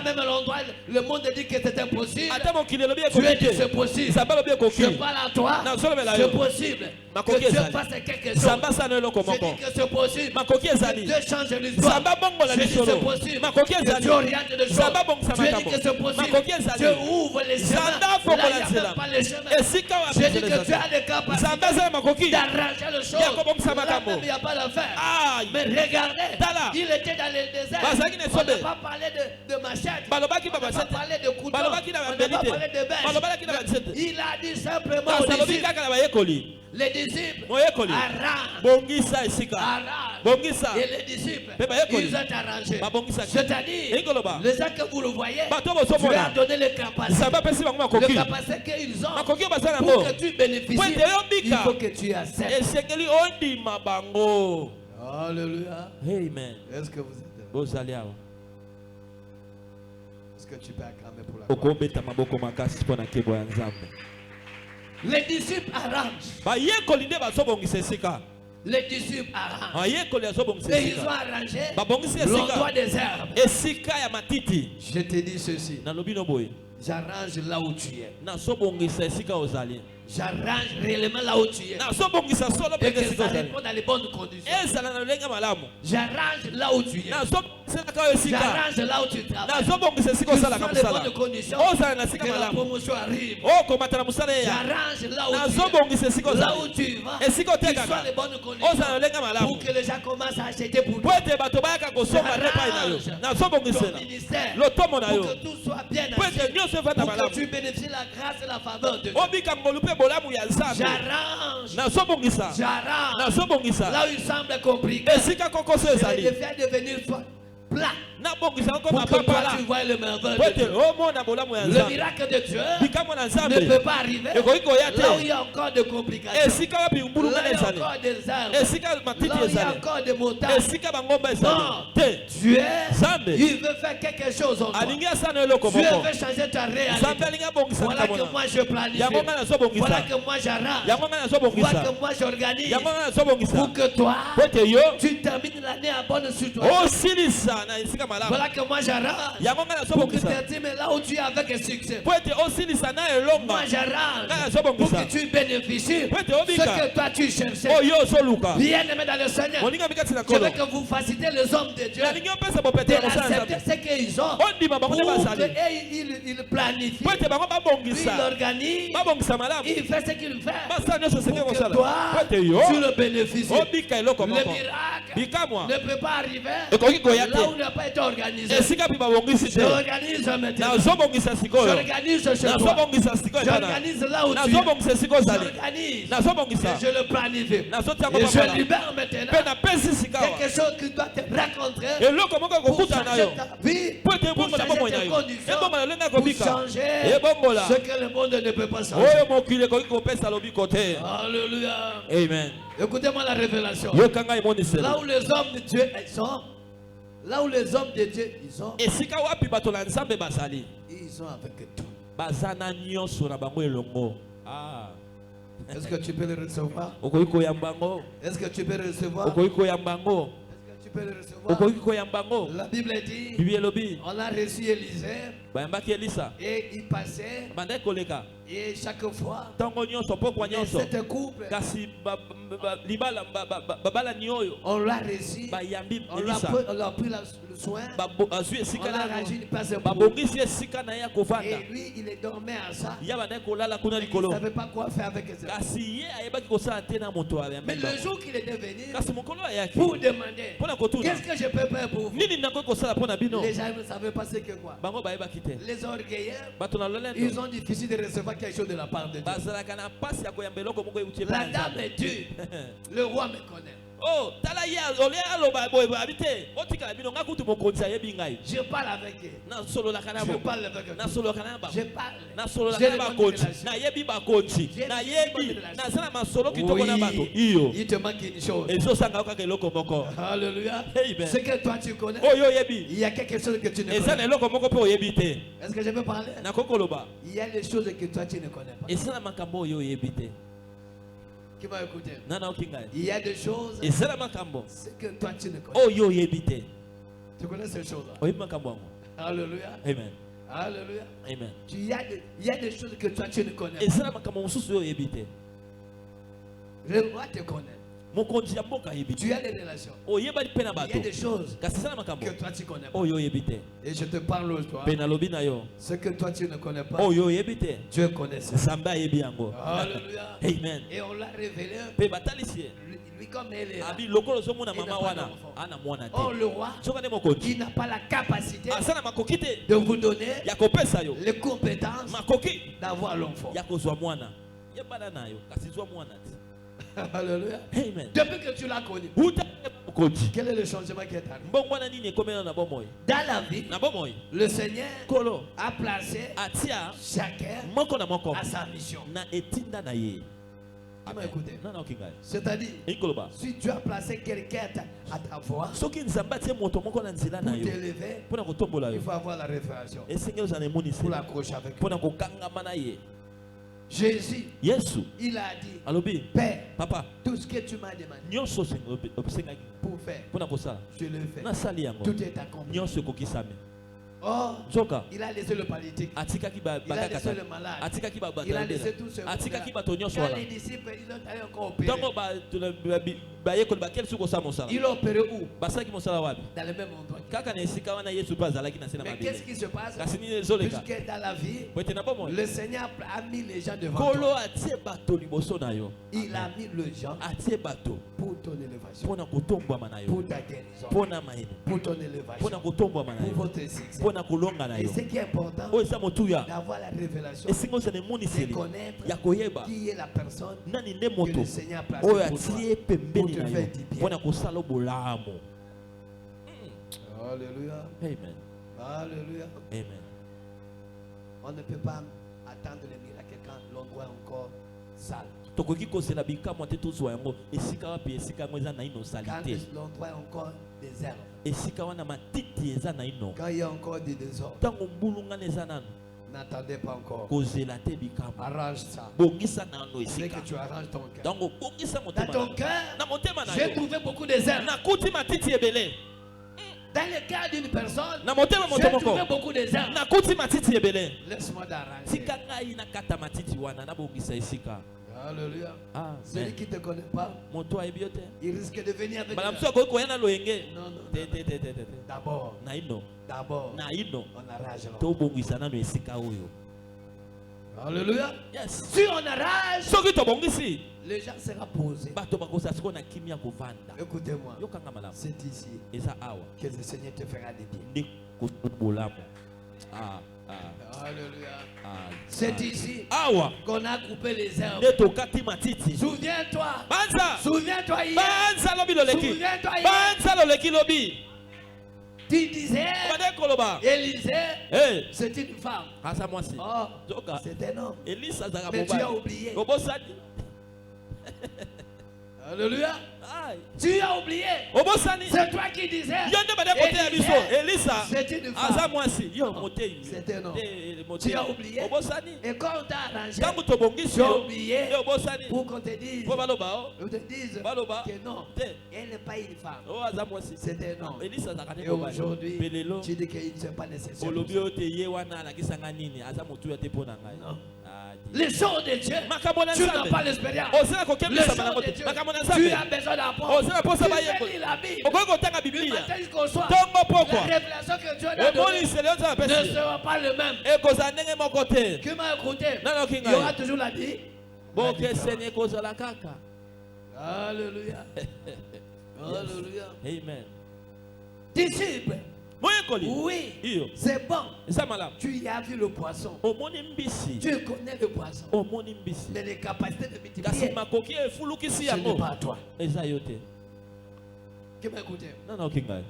même à l'endroit, le monde dit que c'est impossible. Tu es dit c'est possible. Je parle à toi. C'est possible. Que Dieu fasse quelque chose. Je dis que c'est possible. Que Dieu change l'histoire. Je dis que c'est possible. Que Dieu oriente les choses. Je dis que c'est possible. Dieu ouvre les chemins. Là, il n'y a même pas les chemins. Je dis que Dieu a les capacités d'arranger les choses. Là même, il n'y a pas l'affaire. Mais regardez, il était dans le désert. On n'a pas parlé de machette. On n'a pas parlé de couteau. On n'a pas parlé de bêche. Il a dit simplement aux disciples. Les disciples arrangent. Et les disciples, ils ont arrangé. C'est-à-dire, les gens que vous le voyez, tu leur as donné les capacités. Les capacités qu'ils ont pour que tu bénéficies. Il faut que tu acceptes. Alléluia. Amen. Est-ce que vous êtes là? Est-ce que tu peux acclamer pour la gloire? okobeta maboko makasi mpona nkebo ya nzambe. Les disciples arrangent. bayekoli nde bazobongisa esika. Les disciples arrangent. bayekoli azobongisa Et ils ont esika. arrangé babongisi l'endroit esika. des herbes. esika ya matiti. Je te dis ceci. nalobi no boye. J'arrange là où tu es. nazobongisa esika ozali. J'arrange réellement là où tu es. nazobongisa solo Et mpe que esika ça ozali. répond dans les bonnes conditions. ezala na lolenge malamu. J'arrange là où tu es. nazobongisaka oyo esika. J'arrange là où tu travailles. nazobongisa esika Que osalaka ce soit les mosala. bonnes conditions. ozala na esika Que la malamu. promotion arrive. okomata na mosala eya. J'arrange là où tu nazobongisa es. esika Là où ozali. tu vas. esika Que ce soit otekaka. les bonnes conditions. ozala na lolenge malamu. Pour que les gens commencent à acheter pour po toi. ete bato bayaka kosomba nde epai na yo. Ton nazobongisela ministère. lotomo na Pour yo. que tout soit bien po ete assis. nyonso evanda Pour que malamu. tu bénéficies la grâce et la faveur de Dieu. obika ngolu mpe bolamu ya nzambe. J'arrange. nazobongisa. J'arrange. nazobongisa. Là où il semble compliqué. esika kokoso Je vais ezali. le faire devenir soit plat. nabongisa ngo Pour que toi mapapala. tu vois le merveille po de ete Dieu. omona bolamu ya Le nzambe. miracle de Dieu bikamwa na ne nzambe peut pas arriver ekoki koya là où il te. y a encore de complications. esika wapi Là mbulunga où il y a ezali. encore des arbres. esika matiti Là où il y a ezali. encore des montagnes. esika bangomba ezali. Non. te Dieu, Nzambe. il veut faire quelque chose en toi. alingi asana eloko Dieu moko. veut changer ta nzambe réalité. alingi abongisa Voilà que likambo moi na. je planifie. yango nga Voilà nazobongisa. que moi j'arrange. yango nga Voilà nazobongisa. que moi j'organise. yango nga nazobongisa. Pour que toi, po ete yo tu termines l'année en bonne situation. osilisa na esika malamu. Voilà que moi j'arrange. yango nga Pour que tu nazobongisa. termines là où tu es avec un succès. po ete osilisa na elonga. Moi j'arrange. nga Pour nazobongisa. que tu bénéficies Po ete ce obika. que toi tu cherchais. oyo ozoluka. Bien aimé dans le Seigneur. moninga mikati na Je veux kolo. que vous facilitez les hommes de Dieu nalingi opesa bopete ya mosala d'accepter nzambe. ce qu'ils ont. ondima bango nde Pour que bazali. ils planifient. po ete bango Puis babongisa. il organise. babongisa malamu. Il fait ce qu'il fait. basala nyonso esenge Pour que kosala. toi, po ete yo tu le bénéficies. obika eloko Le moko. miracle bikamwa ne peut pas arriver ekoki koya là où te. n'a pas été organisé. esika mpe babongisi te. J'organise maintenant. nazobongisa sikoyo. J'organise chez toi. nazobongisa sikoyo epai na. J'organise là où tu es. nazobongisa esika ozali. J'organise. nazobongisa. Et je le planifie. nazotia yango Et je mabala. libère mpe maintenant napesi sika awa. quelque chose qui doit te rencontrer eloko moko pour ekokutana na changer yo. ta vie, po ete pour ebongola changer bomoi na tes yo. conditions, ebongola lolenge ya pour kobika. changer ebongola ce que le monde ne peut pas changer. oyo mokili ekoki kopesa lobiko te. Alléluia. amen. Écoutez-moi la révélation. yokanga Là emoniselo. où les hommes de Dieu ils sont, là où les hommes de Dieu ils sont esika wapi bato na nzambe bazali. avec tout. baza na nyonso na bango elongo. ah. Est-ce que tu peux le recevoir? okoki koyamba yango. Est-ce que tu peux le recevoir? okoki koyamba yango. Est-ce que tu peux le recevoir? okoki koyamba yango. La Bible dit, bibi elobi on a reçu Élisée bayambaki elisa. et il passait bandaki koleka et chaque fois ntango nyonso pokwa et nyonso. cette couple kasi libala babalani oyo on l'a reçu, bayambi on l'a elisa. pris le soin, azwi on esika l'a na arrangé une place pour babongisi esika na ye ya kovanda. et lui il est dormait à ça. ya bandaki kolala kuna Il ne likolo. savait pas quoi faire avec ses enfants. kasi ye ayebaki kosala te na moto ayambi Mais le bango. jour qu'il était venu kasi mokolo ayaki pour demander mpo na kotuna qu'est-ce que je peux faire pour vous, nini nakoki kosala mpo na bino. les gens ne savaient pas ce que quoi. bango bayebaki te. Les orgueilleux, bato na ils lolendo ont difficile de recevoir quelque chose de la part de Dieu. bazalaka na mpasi ya koyamba eloko moko euti epai La na dame Nzambe. est dure. Le roi me connaît. oh tala ye olia aloba boye abi te otikala bino nga kutu mokonzi ayebi ngai. Je parle avec eux. nasololaka na Je bango. parle avec eux. nasololaka na bango. Je parle. nasololaka J'ai na les bonnes bakonzi relations. nayebi bakonzi J'ai nayebi les bonnes relations. naza na masolo kitoko na bato Oui, iyo il te manque une chose. ezosanga kaka eloko moko. Alléluia. Amen. Ce que toi tu connais, oyo oyebi il y a quelque chose que tu ne eza connais na eloko moko mpe oyebi te. pas. Est-ce que je peux parler? nakoki koloba Il y a des choses que toi tu ne connais pas. eza na makambo oyo oyebi te. Qui va écouter? nana oki ngai Il y a des choses eza na makambo que toi tu ne connais pas. oyo oyebi te. Tu connais ces choses-là? oyebi makambo yango. Alléluia. amen. Alléluia. amen. Il y a des choses que toi tu ne connais pas. eza na makambo mosusu oyo oyebi te. Le roi te connaît. mokonzi ya mboka ayebi te. Tu as des relations. oyebani mpe na Il y a bato des choses kasi eza na makambo que toi tu connais pas. oyo oyebi te. Et je te parle toi. mpe nalobi na yo Ce que toi tu ne connais pas, oyo oyebi te Dieu connaît ça. nzambe ayebi yango. Alléluia. amen. Et on l'a révélé. mpe batalisi ye Lui comme elle est là. abi lokolo ozomona Il n'a mama pas wana d'enfant. ana mwana Or te. le roi soki nde mokonzi qui n'a pas la capacité asa na makoki te de vous donner ya kopesa yo les compétences makoki d'avoir l'enfant. ya kozwa mwana yebana na yo kasi zwa mwana te. Alléluia. amen. Depuis que tu l'as connu, uta mokonzi quel est le changement qui est arrivé? mbongwana nini ekomela na bomoi Dans la vie, na bomoi le Seigneur kolo a placé atia chacun moko na moko à sa mission. na etinda na ye. Tu m'as écouté? nana oki ngai C'est-à-dire, ekoloba si Dieu a placé quelqu'un à ta voix, Soki nzamba tie moto moko na nzela na pour yo. t'élever, Pona kotombola il yo. faut avoir la révélation Et Seigneur za nemoni pour se. l'accrocher avec lui. Pona kokangama na ye. Jésus, Yesu il a dit, alobi Père, papa tout ce que tu m'as demandé nyonso obsengaki pour faire, pona kosala. je le fais. Nasali yango. Tout est accompli. Nyonso kokisame. Oh, Zoka il a laissé le paralytique. atikaki ba Il a laissé bakaka. le malade. Atikaki ba Il a batala. laissé tout ce monde. Atikaki bato nyonso Quand wana. les disciples, ils ont allé encore opérer. Tango ba yekoli ba quel suko sa mosala. Ils ont opéré où? Basaki mosala wapi? Dans le même endroit. Kaka na esika wana Yesu pa azalaki na sena Mais qu'est-ce mabele. qui se passe? Kasi nini ezoleka? Puisque dans la vie, Bote na bomo. le Seigneur a mis les gens devant Kolo toi. atie bato liboso na yo. Il a mis les gens Atie bato pour ton élévation, pona kotombwa na yo. pour ta guérison, Pona maine. pour ton élévation, Pona kotombwa na pour yo. votre succès. Pona kolonga na Et yo. ce qui est important, O esa motuya. d'avoir la révélation, Esingo se ne moni de seli. connaître Ya koyeba. qui est la personne Nani ne que moto. le Seigneur a placée Oyo pour toi. atie pembeni Pour te na yo. faire du bien. Pona kosala bolamu. Alléluia. Amen. Alléluia. Amen. On ne peut pas attendre les miracles quand l'endroit est encore sale. Tokoki kozela bikamwa te tozwa yango esika wapi esika yango eza na ino Quand salite. l'endroit est encore désert. Esika wana matiti eza na ino. Quand il y a encore du désordre. Tango mbulungana eza nano N'attendez pas encore. kozela te bikamwa. Arrange ça. Bongisa nano Dès esika. que tu arranges ton cœur. Tango bongisa Dans motema. ton na- cœur, Na motema na j'ai yo. trouvé beaucoup de désert. Nakuti matiti ebele. Dans le cas d'une personne, Na motema j'ai moto trouvé moko. beaucoup de désert. Nakuti matiti ebele. Laisse-moi d'arranger. Tika ngai nakata matiti wana na bongisa esika. Alléluia. Ah, Celui qui ne te connaît pas, moto ayebi yo te. il risque de venir avec Bala mso ko yana loyenge. Non, non, Te non. te te te te. D'abord, Na ino. d'abord, Na ino. on arrange. là. To bongisa nano esika oyo. Alléluia. Yes. Si on arrange, Soki tobongisi les gens seront posés. bato bakosa siko na kimia kovanda. Écoutez-moi, Yokanga malamu. c'est ici Eza awa. que le Seigneur te fera des biens. Nde kobolamu. Ah ah Alléluia. ah. C'est ici Awa. qu'on a coupé les herbes. Nde tokati matiti. Souviens-toi. Banza. Souviens-toi hier. Banza lobi loleki. Souviens-toi hier. Banza loleki lobi. Tu disais, Bade koloba. Élisée, Eh. c'est une femme. Asa mwasi. Oh, Zoka. c'est un homme. Elisa zaka Mais tu as mobali. oublié. Obosani. Alléluia. Ai. Tu as oublié. Obosani. C'est toi qui disais. Yonde bade kote ya biso. Elisa. C'est une Asa femme. mwasi. Yo Non, mote. c'est un homme. Mote. Tu as oublié. Obosani. Et quand on t'a arrangé, Tangu tobongisi tu as yo. oublié Yo obosani. pour qu'on te dise, Po baloba o. on te dise Baloba. que non, Te. elle n'est pas une femme. Oh aza mwasi. C'est un homme. Elisa zaka te Et mobali. aujourd'hui, Pelelo. tu dis qu'il ne sont pas nécessaire. Olobi oyo te ye wana alakisanga nini aza motu ya te mpo na ngai. Non. Ah, di. Les choses de Dieu, Makambo na tu n'as Nzambe. pas l'expérience. Ozela Les kokebisa choses bango de te. Dieu, Makambo na tu Nzambe. as besoin d'apprendre. Ozela posa Tu bayeko. fais lire la Bible. Okoki kotanga Du Biblia. matin jusqu'au soir. Ntongo pokwa. La révélation que Dieu t'a donnée Emoniseli oyo nzambe ne apesi. sera pas le même. Ekozala ndenge moko te. Qui m'a écouté? Nani oyoki Il y aura ngai. toujours la vie. Bokeseni ekozala kaka. Alléluia. Alléluia. Amen. Disciple, Moyekoli. oui, Iyo. c'est bon. Eza malamu. Tu y as vu le poisson. Omoni mbisi. Tu connais le poisson. Omoni mbisi. Mais les capacités de Kasi multiplier, makoki efulukisi ce n'est yango. pas à toi. Eza yo te. Qui m'a écouté? Nani oyoki ngai.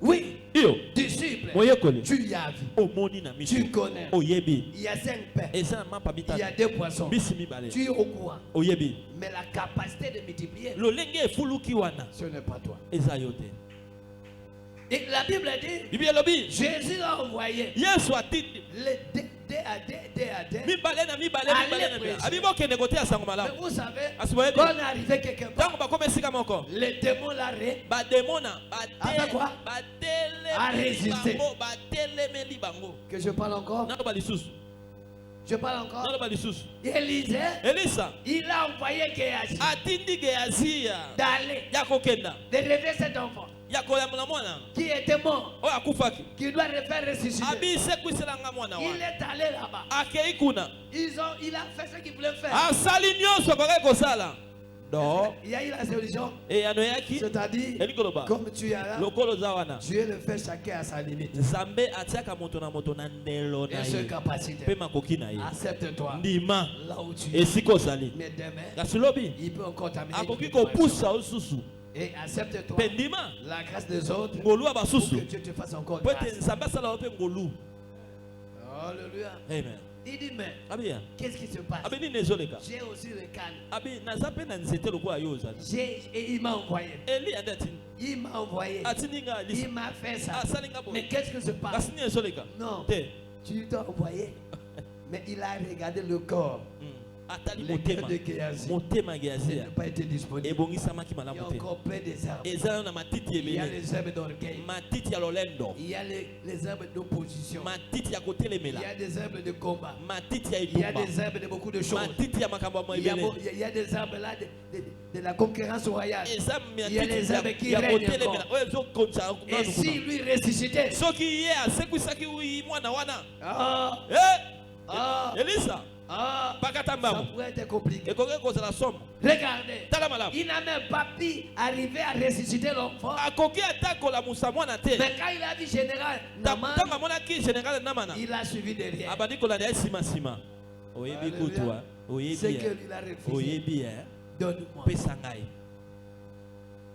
Oui, Iyo. disciple, Moyekoli. tu y as vu. Omoni na miso. Tu connais. Oyebi. Il y a 5 pains. Eza na mapa Il y mitano. a 2 poissons. Mbisi mibale. Tu es au courant. Oyebi. Mais la capacité de multiplier, Lolenge efuluki wana. ce n'est pas toi. Eza yo te. Et la Bible dit, Bibi elobi. Jésus a envoyé Yesu atindi. les dés à dés. Mibale na mibale Allez, mibale na mibale. prêcher. Abi bokende kote ya sango Mais malamu. vous savez, Asiboyebi. quand on est arrivé quelque part, Tango bakoma esika moko. les démons l'arrêtent. Bademona. Avec quoi? À résister. Bango. Batelemeli bango. Que je parle encore? Nano balisusu. Je parle encore? Nano balisusu. Élisée, Elisa. il a envoyé Géasi Atindi Gehazi. d'aller, Ya kokenda. de relever cet enfant Ya koyamula mwana. qui était mort, Oyo akufaki. qui doit le faire ressusciter. Abi sekwiselanga mwana Il wana. est allé là-bas. Akei kuna. Il a fait ce qu'il voulait faire. Asali nyonso akoki kosala. Do. Il y a eu la solution. Eyano eyaki. C'est-à-dire, Elikoloba. comme tu es là, Lokolo za wana. Dieu le fait chacun à sa limite. Nzambe atiaka moto na ndelo na Et ce ye. capacité. Mpe makoki na ye. Accepte-toi Ndima. là où tu es. Esika ozali. Mais demain, Kasi lobi. il peut encore t'amener. Akoki une dimension. kopusa osusu. Et accepte-toi Mpe ndima. la grâce des autres Ngolu ya pour basusu. que Dieu te fasse encore Po ete grâce. nzambe asala yo mpe ngolu. Alléluia. Amen. Il dit, mais Abia. qu'est-ce qui se passe? Abeni nezoleka. J'ai aussi le canne. Abi nazape na nzete lokwa yoza. Et il m'a envoyé. Eli andati. Il m'a envoyé. Atininga Il lisa. m'a fait ça. Asalinga bo. Mais qu'est-ce qui se passe? Kasini nezoleka. Non. Te. Tu t'as envoyé. Mais il a regardé le corps. Atali Le cœur motema. de Géasi. Motema Il Géasi. n'a pas été disponible. Ebongisamaki Il y a malamu te. encore plein des arbres. Ezala na matiti Il y a ebele. les herbes d'orgueil. Matiti ya lolendo. Il y a les herbes d'opposition. Matiti ya Il kotelemela. y a des herbes de combat. Matiti ya Il y a itumba. des herbes de beaucoup de choses. Matiti ya makambo ya Il y a, ebele. il y a des herbes là de la concurrence royale. Eza Il y a les herbes qui ya règnent kotelemela. encore. Oyo ezokonza Et nanu si kuna. lui ressuscitait, Soki ye asekwisaki mwana wana. ah, Eh, Elisa. Pakata ça mbamu. pourrait être compliqué. Ekoki kozala somme. Regardez, Tala malamu. il n'a même pas pu arriver à ressusciter l'enfant. Akoki ata kolamusa mwana te. Mais quand il a vu général Naman, Ntango amonaki général Namana. il a suivi derrière. Abandi kolanda ye nsima. Oyebi Alléluia. kutwa. Ce Oyebi. que lui a refusé, Oyebi. donne-moi. Pesa ngai.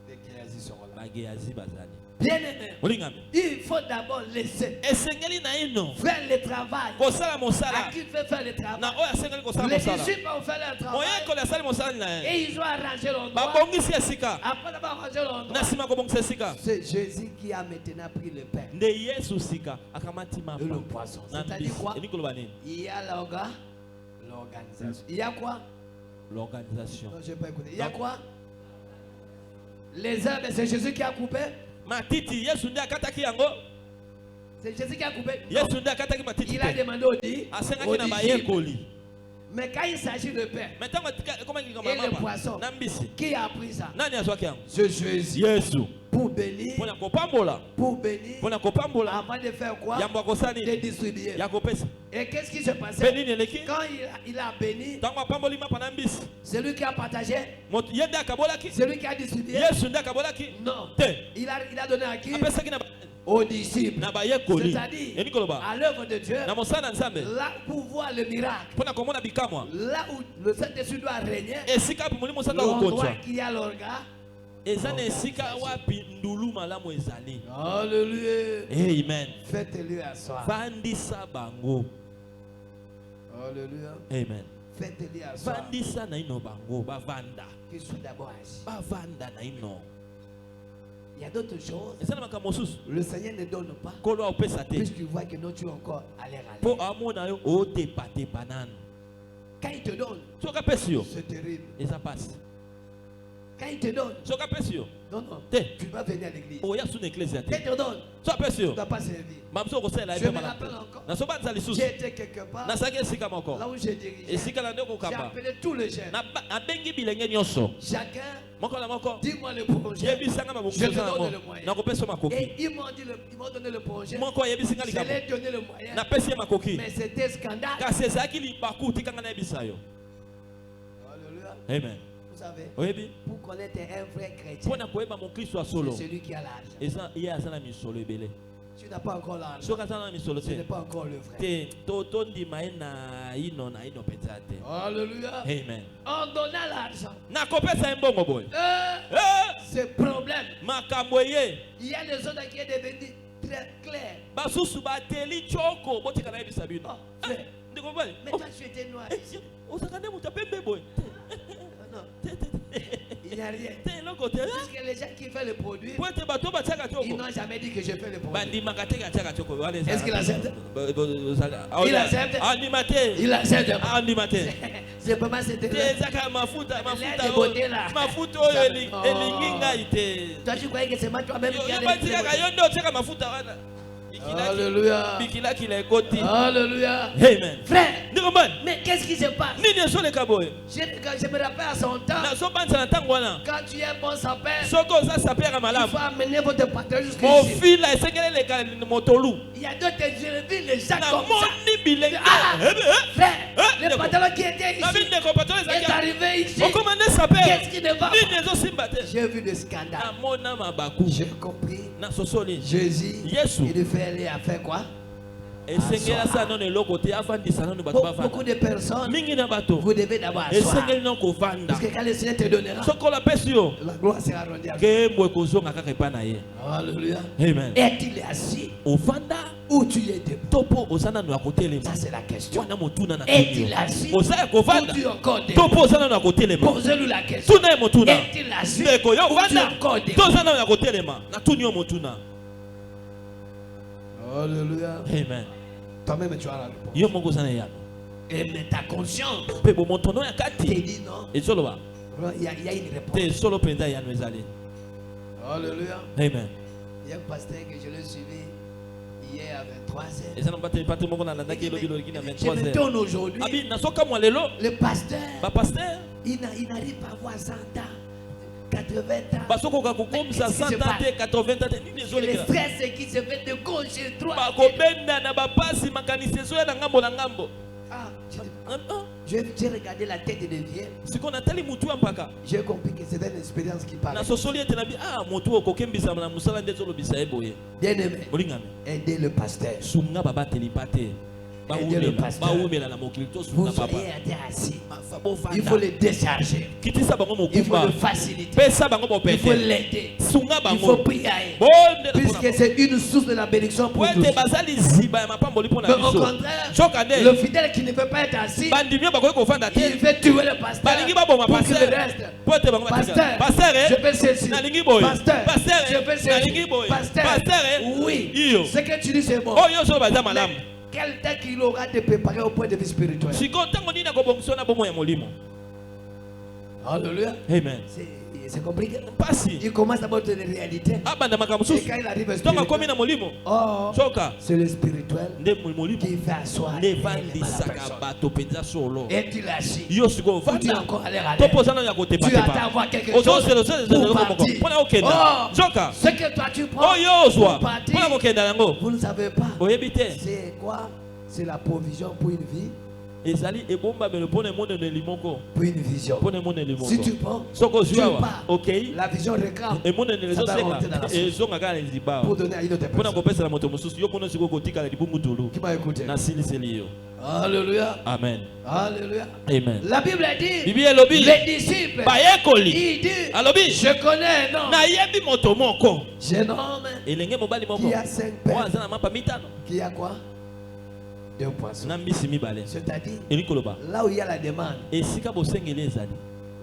Les Géasis sont là. Bageazi bazali. Bien aimé, Olingami. il faut d'abord laisser Esengeli na ino. faire le travail. Kosala À mosala. qui fait faire le travail? Na oyo asengeli kosala Les mosala. disciples ont fait leur travail Moye kola asali mosala na ye. et ils ont arrangé l'endroit. Babongisi esika. Après avoir arrangé l'endroit, Na sima kobongisa esika. c'est Jésus qui a maintenant pris le pain Nde Yesu sika akamati et mapa. le poisson. Na C'est-à-dire quoi? mbisi. Eni koloba nini? Il y a l'organisation. Il y a quoi? L'organisation. Non, je n'ai pas écouté. Il y a quoi? Les herbes, c'est Jésus qui a coupé. Matiti Yesu nde akataki yango. C'est Jésus qui a coupé. Non. Yesu nde akataki matiti. Il a demandé aux Asengaki na disciples. bayekoli. Mais quand il s'agit de pain, Mais ntango ekomaki et le poisson, na mbisi. qui a pris ça? Nani azwaki yango? C'est Jésus. Yesu. Pour bénir, Mpona kopambola. pour bénir, Mpona kopambola. avant de faire quoi? Yambo akosani. De distribuer. Ya kopesa. Et qu'est-ce qui se Mpe passait? nini eleki? Quand il a béni, Ntango apamboli mapa na mbisi. c'est lui qui a partagé, Ye nde akabolaki. c'est lui qui a distribué. Yesu nde akabolaki. Non. Te. Il a donné à qui? Apesaki Aux disciples. na bayekoli. C'est-à-dire, Eni koloba. à l'œuvre de Dieu, Na mosala na Nzambe. là pour voir le miracle, Mpona komona bikamwa. là où le Saint-Esprit doit régner, Esika apo molimo osaka l'endroit kokonza. qui a l'orga. Eza na esika wapi ndulu malamu ezali. Alléluia. Amen. Faites-le asseoir. Vandisa bango. Alléluia. Amen. Faites-le asseoir. Vandisa na ino bango bavanda. Qu'ils soient d'abord assis. Bavanda na ino. Il y a d'autres choses. Eza na makambo mosusu. Le Seigneur ne donne pas. Kolo opesa te. Puisqu'il voit que non, tu es encore à l'air à Po l'air. amona yo otepatepa nanu. Quand il te donne, Soki apesi yo c'est terrible. eza pasi. Quand il te donne, Soki apesi yo non, non, te tu vas venir à l'église. oya su na eklezia Quand il te. te donne, So apesi tu ne yo dois pas servir. mamuso okosalela Je ye me mpe rappelle malamu. encore. Na so banza lisusu J'ai été quelque part, nazalaki esika moko là où j'ai dirigé. esika na nde J'ai okokamba appelé tous les jeunes. nabengi bilenge nyonso Chacun, moko na moko dis-moi le projet. yebisanga Je mabongiso te eza donne le nango moyen. nakopesa yo makoki Et ils m'ont donné le projet. moko ayebisinga Je likambo leur ai donné le moyen. napesi ye makoki Mais c'était scandale. kasi ezalaki libaku tikanga nayebisa yo. Alléluia. Amen. Vous savez, oyebi pour connaître un vrai chrétien, mpona koyeba mokristo ya solo c'est celui qui a l'argent. eza ye aza na misolo ebele Tu n'as pas encore l'argent. soki aza na misolo Ce n'est te pas encore le vrai. te tondima ye na ino mpenza te. Alléluia. Amen. En donnant l'argent, nakopesa ye mbongo boye ce problème, makambo eye il y a des autres qui est devenu très clair. basusu bateli tioko botika nayebisa bino. Oh, frère, ndeko mobali mais toi tu étais noir ici. ozaka nde moto apembe boye Non, Te, te, te. il n'y a rien. te eloko te Parce que les gens qui font le produit, po ete bato batiaka ils tioko n'ont jamais dit que je fais le produit. bandimaka te atiaka tioko wana ezala- Est-ce qu'il accepte? Il accepte? andima te Il accepte. andima te C'est pas mal, c'était te là. ezaka mafuta L'air de beauté, là. mafuta oyo Oh. elingi ngai te Toi, tu croyais que c'est moi toi-même qui yo allais batikaka yo nde otiaka mafuta wana Alléluia. bikilakila ekoti. Alléluia. Amen. Frère, ndeko mbani mais qu'est-ce qui se passe? nini ezoleka boye Je me rappelle à son temps, nazobanisa na ntango wana quand tu es bon sapin, soki oza sapere il malamu faut amener votre patron jusqu'ici. mofila esengeli eleka motolu Il y a d'autres, je vis les gens comme ça. namoni bilenge Ah, frère, le ndeko. pantalon qui était nabi ici ndeko patolo est ezalaki arrivé ici. okoma nde sapere Qu'est-ce qui ne va pas? nini ezosimba te J'ai vu le scandale. namona mabaku J'ai compris. nasosoli Jésus, Yesu. il fait aller à faire quoi? esengeli asa nano eloko te afandisa nano bato Beaucoup de bavanda personnes, mingi na bato vous devez d'abord asseoir. esengeli nano kovanda Parce que quand le Seigneur te donnera, soki olapesi yo la gloire sera rendue à lui. kembo ekozonga kaka epai na ye. Alléluia. Amen. Est-il assis ovanda Où tu es debout? Topo osana no akotelema. Ça c'est la question. Wana motuna na Est-il assis? Osaya kovanda. Ou tu es encore debout? Topo osana no akotelema. Posez-lui la question. Tuna motuna. Est-il assis? Ndeko yo Ou tu es vanda. encore debout? Tozana no akotelema. Na tuni yo motuna. Alléluia. Amen. Toi-même tu as la réponse. Yo moko sana ya. Et mais ta conscience Pe bo montono ya te kati. dit non. Et solo ba. Il y a une réponse. Te solo penza ya no ezali. Alléluia. Amen. Il y a un pasteur que je l'ai suivi hier à 23h. Et ça n'a pas été pas moko na ndaki lobi lobi na Je me 23h. donne aujourd'hui. Abi na soka mo lelo. Le pasteur, Ba pasteur. il n'arrive pas à avoir 100 ans, 80 ans. Basoko ka kokomisa 100 ans te 80 ans te ni Le désolé. stress qui se fait de gauche et de droite. Bakobenda na bapasi makanisi so ya na ngambo na ngambo. Ah, Ah, j'ai regardé la tête des vieux. siko natali mutu ya mpaka J'ai compris que c'était une expérience qui parle. na sosoli ete na bi motu okokembisa na mosala nde ezolobisa ye boye Bien aimé, molingami aidez le pasteur. sunga babateli pa te bawumela na mokili to Vous sunga baba soyez assis. Mafa bovanda. Il faut le décharger. kitisa bango Il faut mokumba le faciliter. pesa bango Il faut mopete l'aider. sunga Il faut bango prier. bondela Puisque c'est une source de la bénédiction pour po tous. ete bazali ziba ya mapamboli mpo Mais na au biso contraire, soka nde le fidèle qui ne veut pas être assis, bandimi oyo bakoki kofanda il te veut tuer le pasteur balingi baboma pour qu'il paster reste. po ete bango Pasteur, paster je fais ceci. nalingi boye Pasteur, paster je fais nalingi ceci. boye Pasteur, paster oui. iyo Ce que tu dis, c'est bon. oyo so baza malamu Mais quel temps qu'il aura de préparer au point de vue spirituel. sikoyo ntango nini akobongiso na bomoi ya molimo Alléluia. amen C'est compliqué. mpasi Il commence d'abord de la réalité. abanda makambo Et mosusu quand il arrive au ntango akomi spirituel, na molimo oh, soka c'est le spirituel nde molimo qui fait asseoir nde les règles à la evandisaka personne. bato mpenza solo Est-il assis? yo sikoyo Ou tu es vanda encore à l'air à to l'air? mpoza nano ya Tu attends kotepatepa voir quelque chose ozoselo pour moko partir. mpona kokenda Oh, soka ce que toi tu prends oyo ozwa pour partir, mpona kokenda yango vous ne savez pas. oyebi te C'est quoi? C'est la provision pour une vie, ezali ebombamelo mpona emoneneli moko pour une vision. mpona emoneli Si moko tu prends, soki ozwi tu awa pars. okei La vision réclame emoneneli Ça va ezosenga remonter dans la source. ezonga kaka na liziba pour donner à une autre mpona personne. kopesela moto mosusu yo mpona sikoyo kotikala libungutulu Qui m'a écouté? nasiliseli yo Alléluia. amen Alléluia. amen La Bible dit, bibi elobi les disciples, bayekoli il dit, alobi je connais un homme, nayebi moto moko jeune homme, elenge mobali moko qui a 5 oyo pains, aza na mapa mitano qui a quoi? 2 poissons. na mbisi mibale C'est-à-dire, elingi koloba là où il y a la demande, esika bosengeli ezali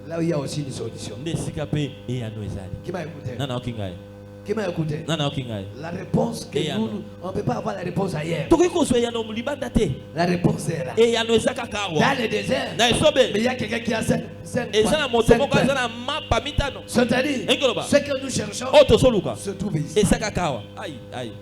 là où il y a aussi une solution. nde esika mpe eyano ezali Qui m'a écouté? nana oki ngai Qui m'a écouté? nana oki ngai La réponse que Et nous, alors? on ne peut pas avoir la réponse ailleurs. tokoki kozwa eyano libanda te La réponse est là. eyano eza kaka awa Dans le désert, na esobe mais il y a quelqu'un qui a 5 eza na moto moko aza na mapa mitano C'est-à-dire, Elingi koloba. ce que nous cherchons oyo tosoluka se trouve ici. eza kaka awa ai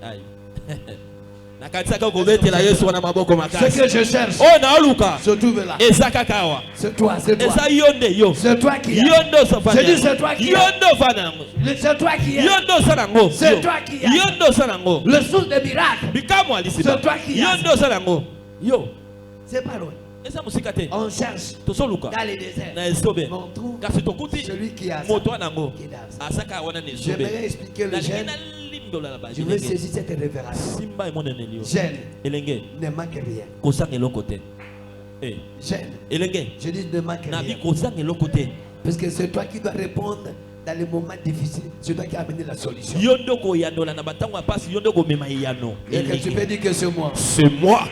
nakanisaka kobetela yesu wana maboko Ce makasi que je cherche oyo naoluka se trouve là. eza kaka awa C'est toi, c'est toi. eza yo nde yo C'est toi qui yo as. nde osafana Je dis c'est toi qui yo as. nde ofana yango C'est toi qui as. yo nde osala yango C'est Yo. toi qui as. yo nde osala yango Le source des miracles. bikamwa lisiba C'est toi qui yo as. nde osala yango yo C'est pas loin. eza mosika te On cherche tosoluka dans les déserts. na esobe Mais on trouve kasi tokuti celui qui a ça. moto wana yango Qui a ça. asaka wana na esobe J'aimerais expliquer le nalingi jeune. nalimbola na Je veux bajelenge saisir cette révélation. simba emoneneli yo Jeune, elenge ne manque rien. kozanga eloko te Eh, Jeune, elenge je dis ne manque nabi rien. kozanga eloko te Parce que c'est toi qui dois répondre dans les moments difficiles. C'est toi qui as amené la solution. yo nde koyandola na batango ya pasi yo nde komema eyano Est-ce que tu peux elenge dire que c'est moi? c'est moi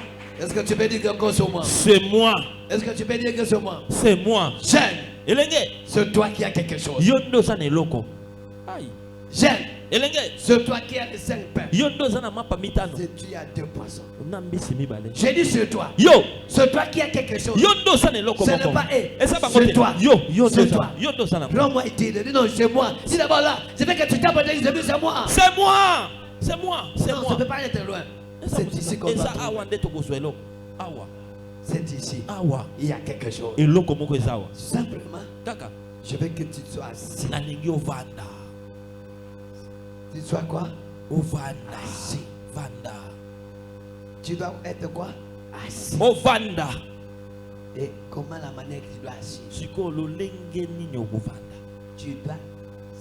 Est-ce que tu peux dire que encore c'est moi? c'est moi Est-ce que tu peux dire que c'est moi? c'est moi Jeune, elenge c'est toi qui as quelque chose. yo nde oza na eloko ai Jeune, elenge c'est toi qui as les 5 pains. yo nde oza na mapa mitano C'est tu as 2 poissons. na mbisi mibale J'ai dit c'est toi. yo C'est toi qui as quelque chose. yo nde oza na eloko Ce n'est moko pas eux. eza bango C'est te toi. yo yo nde C'est oza toi. yo nde oza na Prends-moi et dis, non, c'est moi. Si d'abord là, c'est fait que tu tapes et dis, c'est moi. c'est moi c'est moi c'est Non, ça ne peut moi pas être loin. C'est ici qu'on doit eza trouver. awa nde tokozwa eloko awa C'est ici. awa Il y a quelque chose. eloko moko eza awa Simplement, kaka je veux que tu sois assis. nalingi ovanda Tu sois quoi? ovanda Assis. vanda Tu dois être quoi? Assis. ovanda Et comment la manière que tu dois assis? sikoyo lolenge nini okovanda Tu dois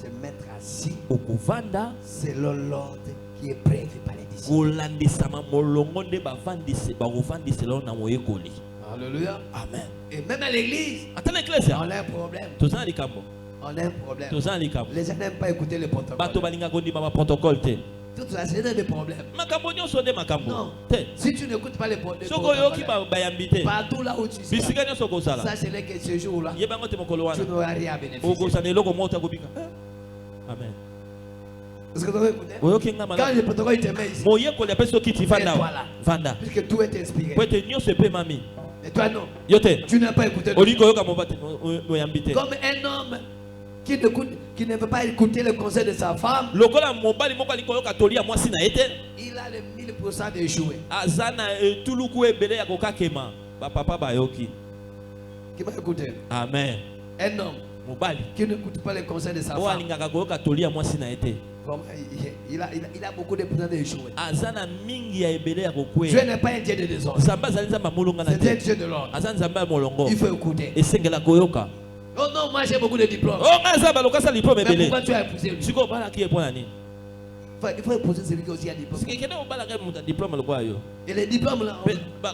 se mettre assis okovanda selon l'ordre qui est prévu par les disciples. kolandisama molongo nde bakovandisela na moyekoli Alléluia. amen Et même à l'église, ata na eklesia on a un problème. toza na likambo On a un problème. toza na likambo Les gens n'aiment pas écouter le bato protocole. balingaka kondima baprotocole te Tout ça, c'est des problèmes. Non. Si tu n'écoutes pas les problèmes, partout là où tu seras, sache que ce jour-là, tu n'auras rien à bénéficier. Amen. Parce que quand le protocole te met ici, voilà. Puisque tout est inspiré. Et toi non, tu n'as pas écouté. Comme un homme qui ne veut pas écouter le conseil de sa femme, il a le 1000% d'échouer. Qui va écouter? Amen. Un homme qui n'écoute pas le conseil de sa femme, il a beaucoup de chances d'échouer. Dieu n'est pas un Dieu de désordre. C'est un Dieu de l'ordre. Il faut écouter. Oh non, moi j'ai beaucoup de diplômes. Mais pourquoi tu as épousé lui? Il faut épouser celui qui aussi a diplôme. Et les diplômes là,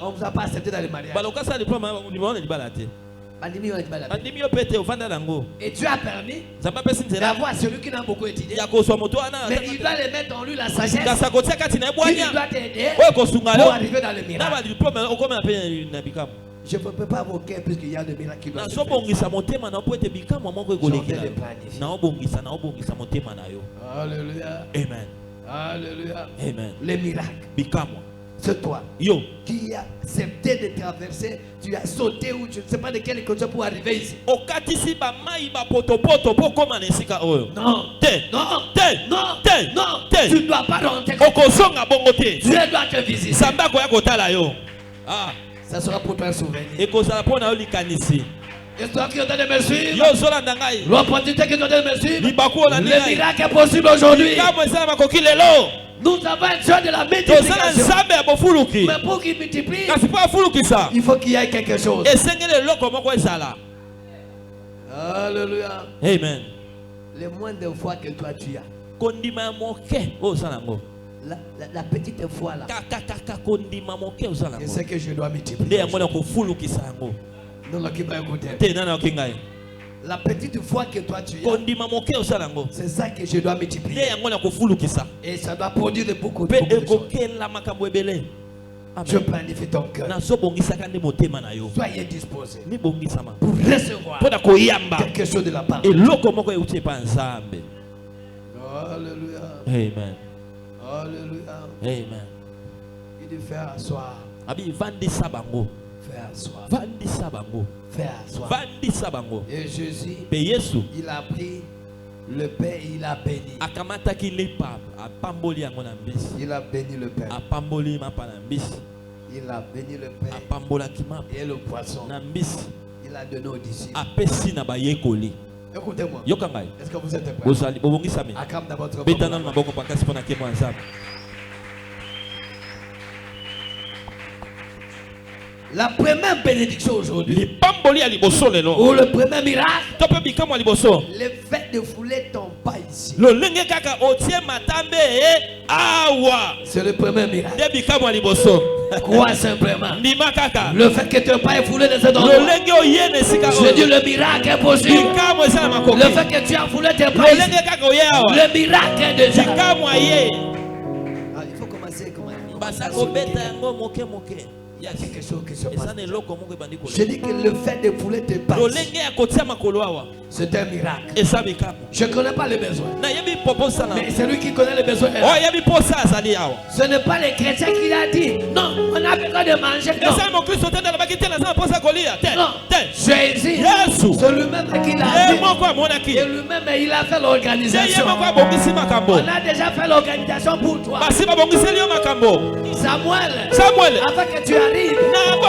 on ne vous a pas accepté dans les mariages. Et tu as permis d'avoir celui qui n'a beaucoup étudié. Mais il doit les mettre en lui la sagesse. Il doit t'aider pour arriver dans le miracle. Je ne peux pas vous quitter puisqu'il y a des miracles qui doivent se faire. Alléluia. Amen. Alléluia. Amen. Les miracles. C'est toi qui as accepté de traverser, tu as sauté ou je ne sais pas de quelle condition pour arriver ici. Non, tu ne dois pas rentrer. Dieu doit te visiter. Ça sera pour toi un souvenir. Et toi qui es en train de me suivre, l'opportunité qui est en train de me suivre, le miracle est possible aujourd'hui. Nous avons un Dieu de la multiplication. Mais pour qu'il multiplie, il faut qu'il y ait quelque chose. Alléluia. Amen. Les moins de foi que toi tu as, la petite foi là, c'est ce que je dois multiplier. Non, qui va écouter. La petite foi que toi tu as, c'est ça que je dois multiplier. Et ça doit produire beaucoup de choses. Je planifie ton cœur. Soyez disposés pour recevoir quelque chose de la part. Alléluia. Amen. Alléluia. Amen. Il dit faire asseoir. Faire asseoir. Faire asseoir. Et Jésus, il a pris le pain et il a béni. Il a béni le pain. Il a béni le pain et le poisson. Il a donné aux disciples. Écoutez-moi. Est-ce que vous êtes prêts? Acclame dans votre main. La première bénédiction aujourd'hui, ou le premier miracle, le fait de fouler ton pas ici, c'est le premier miracle. Crois simplement. Le fait que ton pas est foulé de cet endroit, je dis le miracle est possible. Le fait que tu as foulé tes pas ici, le miracle est déjà. Il faut commencer comme il y a quelque chose qui se passe. Je dis que le fait de fouler tes pas, c'est un miracle. Je ne connais pas les besoins, mais c'est lui qui connaît les besoins. Ce n'est pas les chrétiens qui l'a dit. Non, on a besoin de manger. Non, Jésus, c'est lui-même qui l'a dit. Et lui-même, il a fait l'organisation. On a déjà fait l'organisation pour toi. Samuel, avant que tu arrives, on a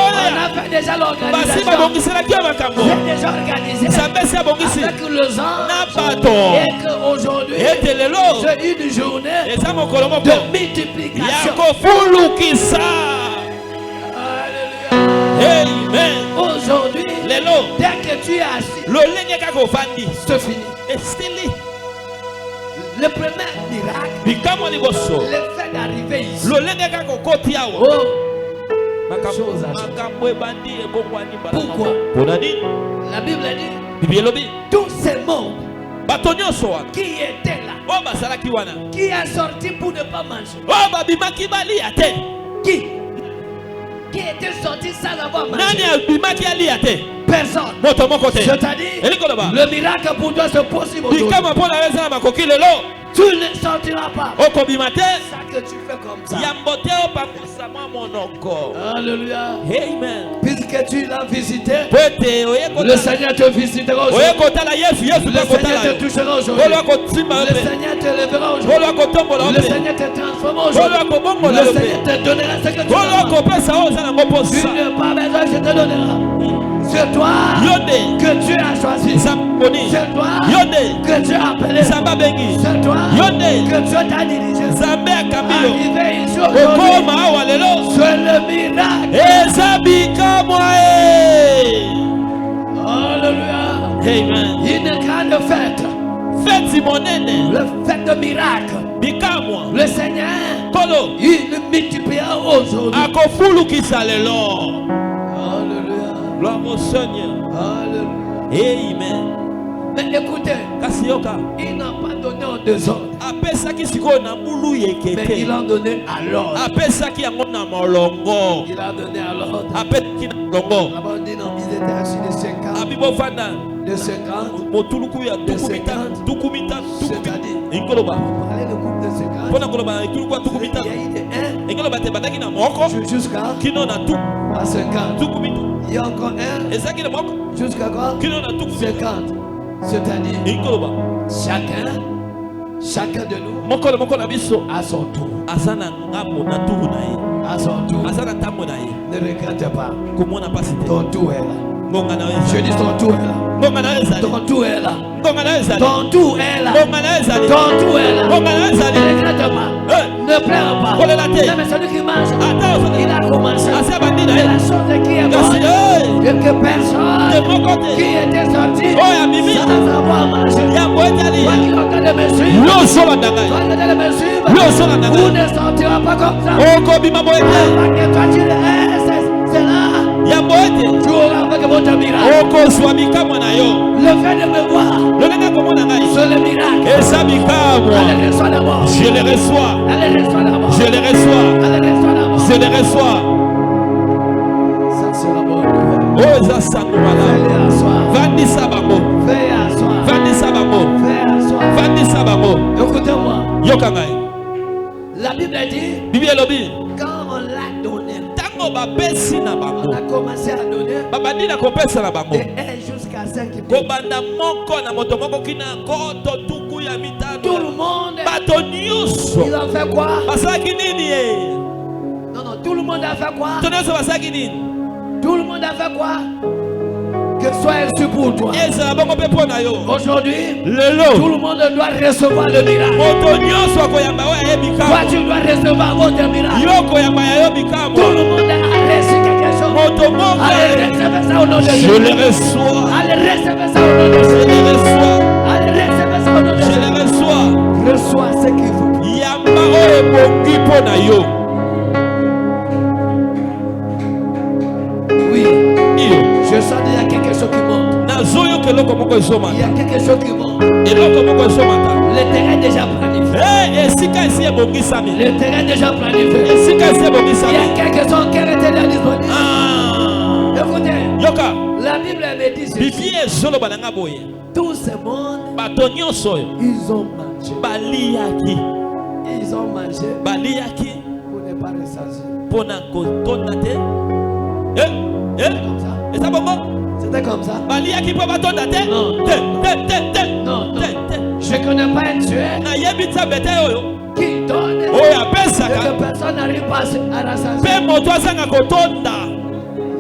fait déjà l'organisation. J'ai déjà organisé avec le sang. Et qu'aujourd'hui, c'est une journée de multiplication. Amen. Aujourd'hui, dès que tu es assis, c'est fini. Le premier miracle, le fait d'arriver ici. Chose à chose. Pourquoi? La Bible dit tous ces mots qui était là, qui a sorti pour ne pas manger, qui était sorti sans avoir mangé. Personne. C'est-à-dire, le miracle pour toi c'est possible aujourd'hui. Tu ne sortiras pas. Ça que tu fais comme ça. Alléluia. Amen. Puisque tu l'as visité, le Seigneur te visitera aujourd'hui. Le Seigneur te touchera aujourd'hui. Le Seigneur te lèvera aujourd'hui. Le Seigneur te transformera aujourd'hui. Le Seigneur te donnera ce que tu as. Tu n'as pas besoin, je te donnerai. C'est toi que tu as choisi. C'est toi que tu as appelé. C'est toi que tu as dirigé. Arrivé ici aujourd'hui, c'est le miracle. Alléluia. Amen. Une grande fête. Le fête de miracle. Le Seigneur, il multipliera aujourd'hui. Alléluia. Gloire au Seigneur. Alléluia. Amen. Mais écoutez, il n'a pas donné en désordre, mais il a donné à l'ordre. Il a donné à l'ordre. Là-bas on dit non, ils étaient assis de 50. De 50. De 50. C'est-à-dire, on parlait de groupe de 50. Il y a eu de 1 jusqu'à 50. Il y a encore un jusqu'à quoi? 50. C'est-à-dire, chacun de nous à son tour. À son tour. Ne regrette pas. Ton tour est là. Je dis ton tour est là. Ton tour est là. Ton tour est là. Ton tour est là. Ne regrette pas. Ne pleure pas. Non, mais celui qui marche, il a commencé. Et la chose qui est bonne, c'est que personne qui était sorti sans avoir marché. Toi qui regardes me suivre, vous ne sortirez pas comme ça. Avant que toi tu le restes, c'est là. Tu auras avec votre miracle. Le fait de me voir, c'est le miracle. Allez, reçois d'abord. Je les reçois. Allez, reçois d'abord. Je les reçois. Allez, reçois d'abord. Je les reçois. Ça c'est la bonne nouvelle. Oh, ça Fais-les asseoir. Vandi Sabamo. Fais asseoir. Vandi Sabamo. Fais asseoir. Vandi Sabamo. Écoutez-moi. Yokangai. La Bible dit, Bibi Elobi. quand on l'a donné, Tango babesi na on bango. a commencé à donner Babadi na kopesa na bango. de 1 jusqu'à 5 000. Kobanda moko na moto moko kina koto tuku ya mitano. Tout le monde, Bato nyuso. ils ont fait quoi? Basaki nini ye? Non, non, tout le monde a fait quoi? Tonoso basaki nini? Tout le monde a fait quoi? Que soit reçu pour toi. Eza bongo pepo na yo. Aujourd'hui, tout Lelo. le monde doit recevoir le miracle. Moto nyuso koyamba wa ye Toi, bikamo. tu dois recevoir votre miracle. Yo koyamba ya yo bikamo. Tout le monde a reçu quelque chose. Moto moko. Allez, recevez ça au nom de Je Jésus. les reçois. Allez, recevez ça au nom de Je Jésus. les reçois. Allez, recevez ça au nom de Je Jésus. les reçois. Reçois ce qu'il faut. Yamba oyo bongi po na yo. Oui, Iyo. je sens qu'il y a quelque chose qui monte. Nazoyo keloko moko Il y esomata. a quelque chose qui monte. Eloko moko esomata. Le terrain est déjà planifié. Esika esi ebongisami. Le terrain est déjà planifié. Esika esi Il y ebongisami. a quelque chose qui est déjà disponible. Ah. Écoutez, Yoka. la Bible me dit ceci. Bibi ezoloba na nga boye. Tout ce monde, Bato nyonso oyo ils ont mangé. baliaki. Ils ont mangé Baliaki pour ne pas ressasser. mpona kotonda te. C'était comme ça. Eza bongo? C'était comme ça. Baliaki mpo batonda te? Non. Te. Non, non. Te. Je ne connais pas un tueur Nayebi nzambe te oyo. qui donne Oyo et apesaka. que personne n'arrive pas à rassasier. Mpe moto azanga kotonda.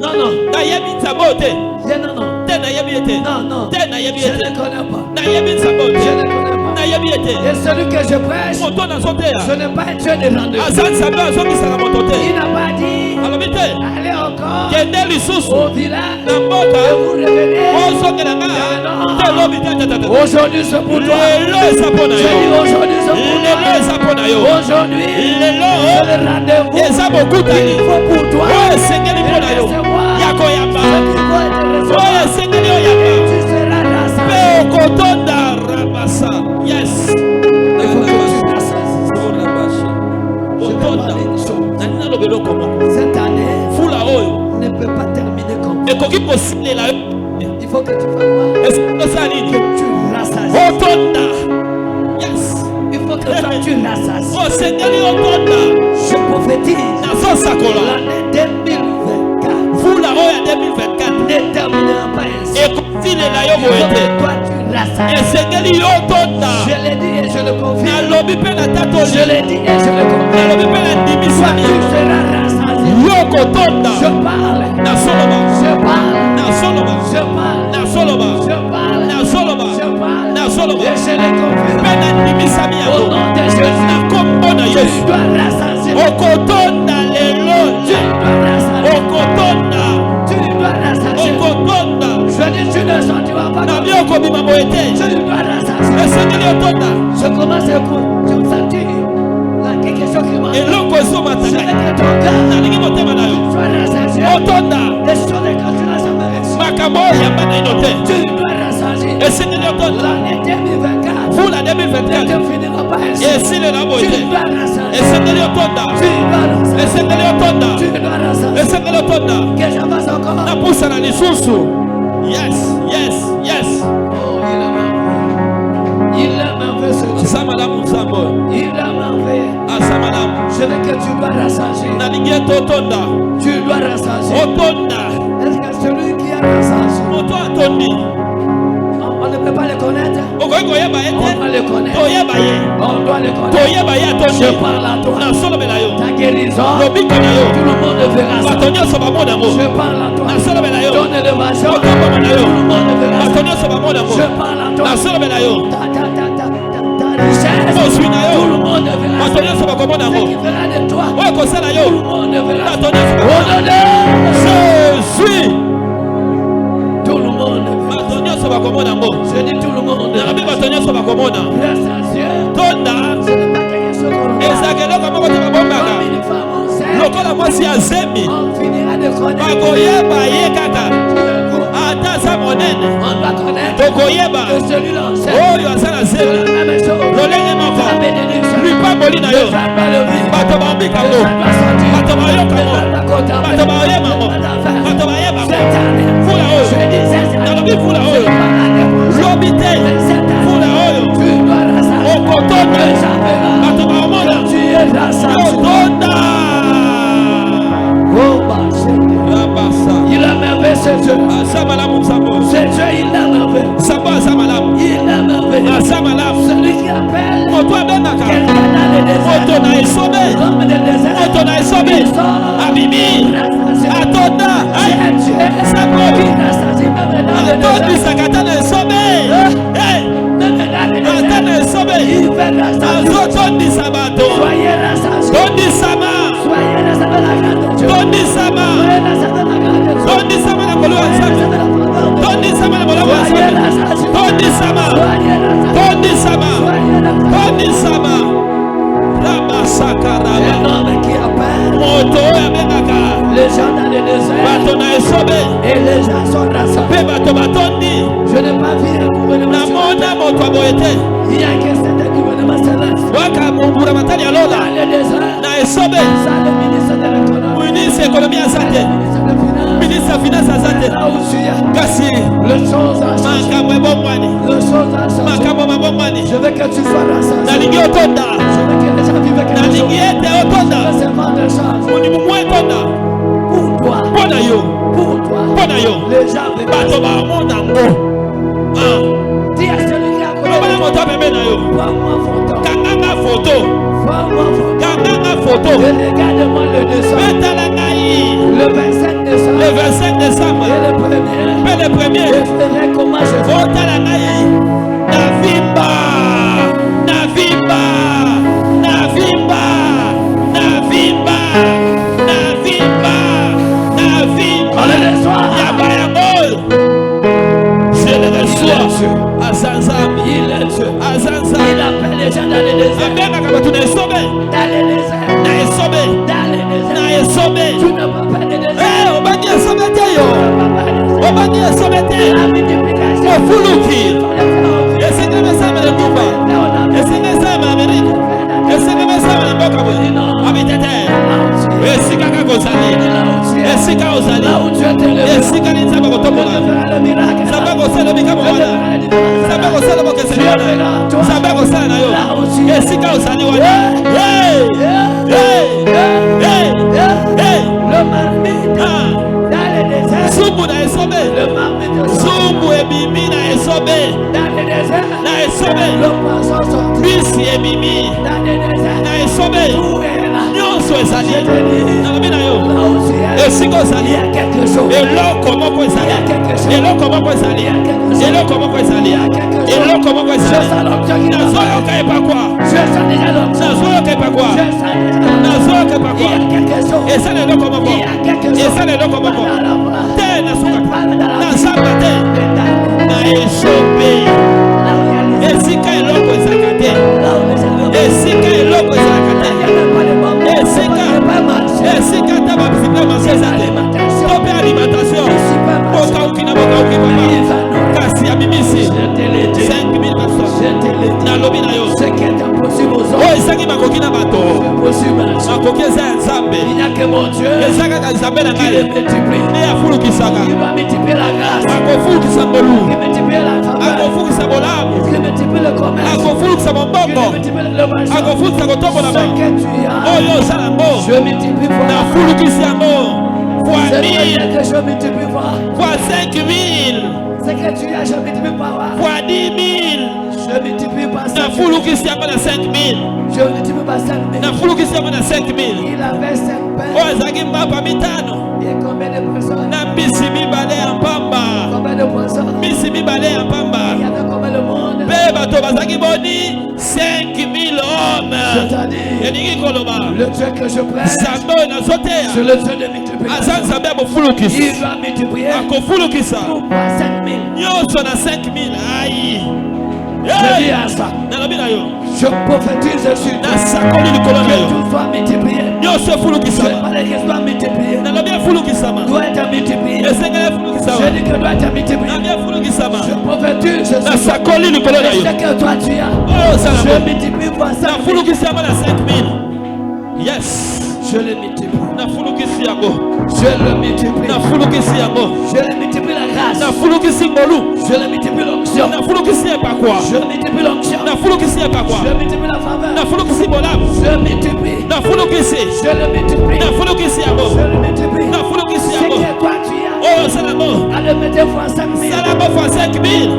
Non, non. Nayebi nzambe oyo te. Non, non. Te nayebi ye te. Non, non. Te nayebi Je ye ne te. connais pas. Nayebi nzambe oyo Je te. ne connais pas. Nayebi ye te. Et celui que je prêche, Moto nazoteya. ce n'est pas un Dieu de rendez-vous. Aza nzambe azongisaka moto Il te. n'a pas dit, Alobi te. allez encore Kende lisusu. au village Na et mboka. vous revenez. Ozongela nga. Te lobi te. Aujourd'hui, c'est pour toi. Lelo eza mpo na Je dis yo. aujourd'hui, c'est pour Lelo toi. eza mpo na yo. Aujourd'hui, Lelo c'est le rendez-vous. eza bokutani. Il faut pour toi. Oyo esengeli mpo na yo. Ya koyamba. Ce qui faut être Oyo recevoir. esengeli oyamba. Tu seras Mpe rassemblé. okotonda Il faut que tu fasses quoi? Que tu rassasies. Yes. Il faut que toi tu rassasies. Oh Seigneur, Je prophétise l'année 2024. vous la roya 2024 Ne terminera pas ainsi. et continue la Il faut yobo que toi tu et rassasies. Seigneur yotonda Je l'ai dit et je le confirme. nalobi pe na tato Je l'ai dit et je le confirme. nalobi pe na Toi ndimisani tu seras rassasié. yokotonda Je parle. na soloba Je parle. na soloba Je parle. na soloba Je parle. na soloba Je parle. na soloba Et je le confirme. pe na ndimisami Au yango nom de Jésus. na kombo na Tu Yesu dois rassasier. okotonda lelo Tu dois rassasier. okotonda Tu dois rassasier. okotonda Je dis tu ne sentiras pas. na biokobima boye te Tu dois rassasier. esengeli otonda Je commence à sentir là quelque chose qui m'a. eloko Je ezomataka veux que ton cœur nalingi motema na yo soit rassasié. otonda Les choses que tu n'as jamais reçues. makambo oyamba naino te Tu dois rassasier. esengeli otonda L'année 2024 vula ne 2024 te finira pas ainsi. esilela boye Tu te dois rassasier. esengeli otonda Tu dois rassasier. esengeli otonda Tu dois rassasier. esengeli otonda Que j'avance encore. napusana lisusu yes yes yes Oh, il est merveilleux. Il est merveilleux ce Dieu. aza malamu nzambe oyo Il est merveilleux. aza malamu Je veux que tu dois rassasier. nalingi ete otonda Tu dois rassasier. otonda Est-ce que celui qui a rassasié, moto atondi on ne peut pas le connaître? okoki koyeba ye On te doit le connaître. toyeba ye On doit le connaître. toyeba ye atondi Je parle à toi. nasolobela yo Ta guérison, lobiko na yo tout le monde verra ça. bato nyonso bamona yango Je parle à toi. nasolobela yo Ton élévation, tout okombama na yo le monde verra bato ça. nyonso bamona yango Je parle à toi. nasolobela yo Ta richesse, moswi na tout le yo monde verra bato ça. nyonso bakomona Ce yango qui fera de toi, oyo kosala tout yo le monde verra ça. bato nyonso Au nom de jésus tout le monde verra bato nyonso bakomona yango ça. Je dis tout le monde. nalobi bato nyonso bakomona Rassasié, tonda ce n'est pas quelque chose qu'on va. ezalaka eloko moko te babombaka Comme une femme enceinte, lokola mwasi ya zemi on finira de connaître. bakoyeba ye kaka Dieu. ata aza monene On doit connaître tokoyeba que celui-là enceinte. oyo aza na C'est zemi la même chose. lolenge moko La bénédiction. lipamboli na yo Ça doit le vivre. bato baombikango Ça doit sortir. bato bayokango Ça doit contempler. bato bayebango Ça doit faire. bato bayebango Cette année, fula je oyo dis cette année, nalobi fula je oyo parle à des prochains. lobi te Cette année, fula oyo tu dois rassasier. okotonda Les gens verront bato baomona que tu es rassasié. otonda Oh, ma chérie. yabasa Il a merveilleux ce Dieu. aza malamu nzambo Ce Dieu, il a merveilleux. nzambo aza malamu Il a merveilleux. aza malamu Celui qui appelle moto abengaka quelqu'un dans le désert. moto na esobe L'homme des déserts. moto na esobe Il sort. abimi Rassasié. atonda C'est un Dieu Sako. qui rassasie même dans le désert. atondisaka ata na esobe Même dans le ata désert. na esobe Il fait rassasier. azotondisa bato Soyez rassasiés. tondisama Soyez rassasiés dans la grâce de Dieu. tondisama Soyez rassasiés dans la grâce de Dieu. tondisama na kolo ya Soyez rassasiés nzambe dans la grandeur de Dieu. tondisama na molamo ya Soyez nzambe rassasiés. tondisama Soyez rassasiés. tondisama Soyez rassasiés. tondisama Un rabasakaraba homme qui appelle moto oyo abengaka les gens dans le désert bato na esobe et les gens sont rassemblés. mpe bato batondi Je n'ai pas vu un gouvernement namona céleste. moto aboye te Il y a que c'est un gouvernement céleste. waka mobula matali ya Dans lola le désert, na esobe ça le ministre de l'économie, ministre ekonomi aza te le ministre de finance, ministre ya finance aza te là où tu es, kasi les choses ont changé. makambo ebongwani Les choses ont changé. makambo mabongwani Je veux que tu sois rassasié. nalingi otonda Je veux que les gens vivent quelque chose. nalingi ete Je otonda veux seulement des choses monimu mwa etonda pour toi. mpo na yo Pour toi. mpo na yo Les gens vivent. bato bamona ngo Dis à celui qui est à côté loba de na toi, moto apembe na yo prends-moi photo. kanganga foto Prends-moi photo. kanganga foto Et regarde-moi le décembre. betala ngai Le 25 décembre. le 25 décembre Et le premier. mpe le premier Je ferai comment je fais. otala ngai navimba navimba navimba navimba navimba navimba Allez le soir. yaba yango je le reçois aza nzambe Il est Dieu. aza Il nzambe appelle les gens dans le désert. abengaka bato na esobe Dans le désert. na esobe Dans le désert. na esobe Tu ne peux pas le désert. obangi esobe te yo Tu ne peux pas le désert. obangi esobe te La multiplication. ofuluki Il faut le faire au fil. esenge mesama na ngumba Là, on a esenge esama na amerika esenge mesama na mboka boye abite te esika kaka kozali. Esika ozali. Esika ni nzamba kotombola. Nzamba kosala bikamo wana. Nzamba kosala bokeseli wana. Nzamba kosala na yo. Esika ozali wana. Hey! Hey! Hey! Hey! Le marmite dans le désert. Zumbu na esobe. Le marmite Zumbu ebimi na esobe. dans le désert. Na esobe. Le poisson sorti Bisi ebimi. dans le désert. Na esobe. Tout est là. Nyonso ezali. Je te dis, Nalobi na yo. là aussi, Esika il ozali. y a quelque chose. Eloko moko ezali. Eloko moko ezali. Eloko moko ezali. Eloko moko Je ezali. sens l'objet qui Nazoyoka epakwa. Je sens déjà l'objet. Nazoyoka epakwa. Je sens déjà Nazoyoka il y epakwa. a quelque chose. Eza na eloko moko. Il y a quelque chose. Eza na eloko moko. Dans la voix. Te nasukaka. Dans la Nazamba te. Na esobe. Là où il y a les Esika eloko ezalaka te. là où les élèves. Esika eloko ezalaka Il n'y te. avait pas de bombe. Esika. Il n'y avait pas de marché. Esika te bapesika marché eza te. To mpe alimentation. Bokauki na bokauki papa. Kasi abimisi. 5000 personnes. Nalobi na yo. Ce qui est impossible aux hommes Oyo ezangi makoki na bato. est possible. Makoki eza ya nzambe. Il n'y a que mon Dieu Eza kaka nzambe na qui le ngai. multiplie. Nde afulukisaka. Il va multiplier la grâce. Akofulukisa ngolu. Il multiplie la faveur. Akofulukisa bolamu. Il multiplie le commerce. Akofulukisa Il mombongo. multiplie le marché. Akofulukisa kotombola Ce ba. que tu as, Oyo osala yango. je multiplie fois. Nafulukisi yango. Fois C'est 1000. vrai que je multiplie fois. Fois 5000. Ce que tu as, je multiplie par fois. Fois 10 000. Je multiplie par 5 000. Nafulukisi yango na 5000. Je multiplie par 5 000. Nafulukisi yango na 5000. Il avait 5 pains. Oyo ezalaki mbapa mitano. Et combien de personnes? Na mbisi mibale ya mpamba. Combien de personnes? Mbisi mibale ya Il y mpamba. avait combien de monde? Mpe bato bazalaki boni 5000 hommes. Je t'ai dit, Elingi koloba. le Dieu que je prêche, Nzambe oyo nazoteya. c'est le Dieu de multiplication. Aza nzambe ya bofulukisi. Il va multiplier Akofulukisa. pour 5 000. Nyonso na 5000. Ayi. Je dis à ça, Nalobi na yo. je prophétise sur toi Nasakoli likolo na que yo. tout soit multiplié. Nyonso Je efulukisama. parle que soit multiplié. Nalobi efulukisama. Doit être multiplié. Esengeli Je efulukisama. dis que doit être multiplié. Nalobi efulukisama. Je prophétise sur toi. Nasakoli likolo na yo. Ce que toi tu as, Oyo osala je ngo. multiplie par 5 000. Nafulukisi yango na 5000. Yes. Je le multiplie. Nafulukisi yango. Je le multiplie. Nafulukisi yango. Je le multiplie la grâce. Nafulukisi ngolu. Je le multiplie l'onction. Nafulukisi epakwa. Je multiplie l'onction. Nafulukisi epakwa. Je multiplie la faveur. Nafulukisi bolamu. Je multiplie. Nafulukisi. Je le multiplie. Nafulukisi yango. Je le multiplie. Nafulukisi Ce yango. que toi tu as, Oyo osala ngo. à le mettre fois 5 000. Salama fois 5000.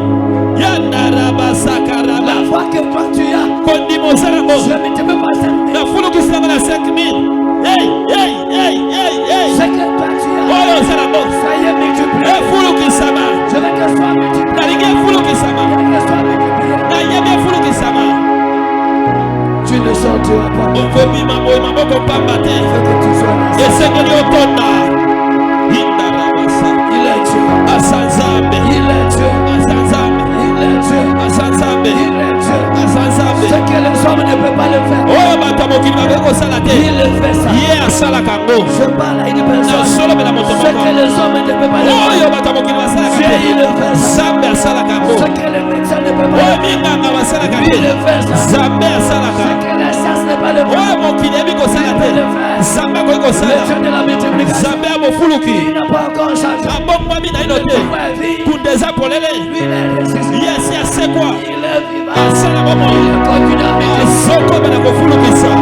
Yandaraba La sakaraba. foi que toi tu as, Kondimo osala ngo. je multiplie par 5 000. Nafulukisi yango na 5000. Hey, hey, hey, hey, hey. Ce que toi tu as, Oyo osala ngo. soyez multiplié. Efulukisama. Je veux que soit multiplié. Nalingi efulukisama. Je veux que soit multiplié. Nayebi efulukisama. Tu ne sortiras pas. Okobima boye maboko pamba te. Il faut que tu sois là. Esengeli otonda. Indarabasa. Il est Dieu. Asanzambe. Il est Dieu. Asanzambe. Il est Dieu. Asanzambe. Il est Dieu. Asanzambe. Ce que les hommes ne peuvent pas le faire. Oyo bato ya mokili bakoki kosala te. Il le fait ça. Ye asalaka yango. Je parle à une personne. Nasolobela moto Ce que moko. les hommes ne peuvent pas le faire. Oyo bato ya mokili basalaka Dieu, il te. le fait ça. Nzambe asalaka yango. Ce que les médecins ne peuvent pas Oyo le faire. minganga basalaka Il le te. fait ça. Nzambe asalaka. Ce que la science ne peut pas le Oyo faire. mokili yebi kosala te. Nzambe akoki Le kosala. Dieu de la multiplication. Nzambe ya bofuluki. Il n'a pas encore changé. Abongwami na ino te. Ouais, vie. Kunde eza polele. Lui, il est ressuscité. Yesi asekwa. Il est vivant. Asala bomoi. Il continue à multiplier. Azokobela kofulukisa.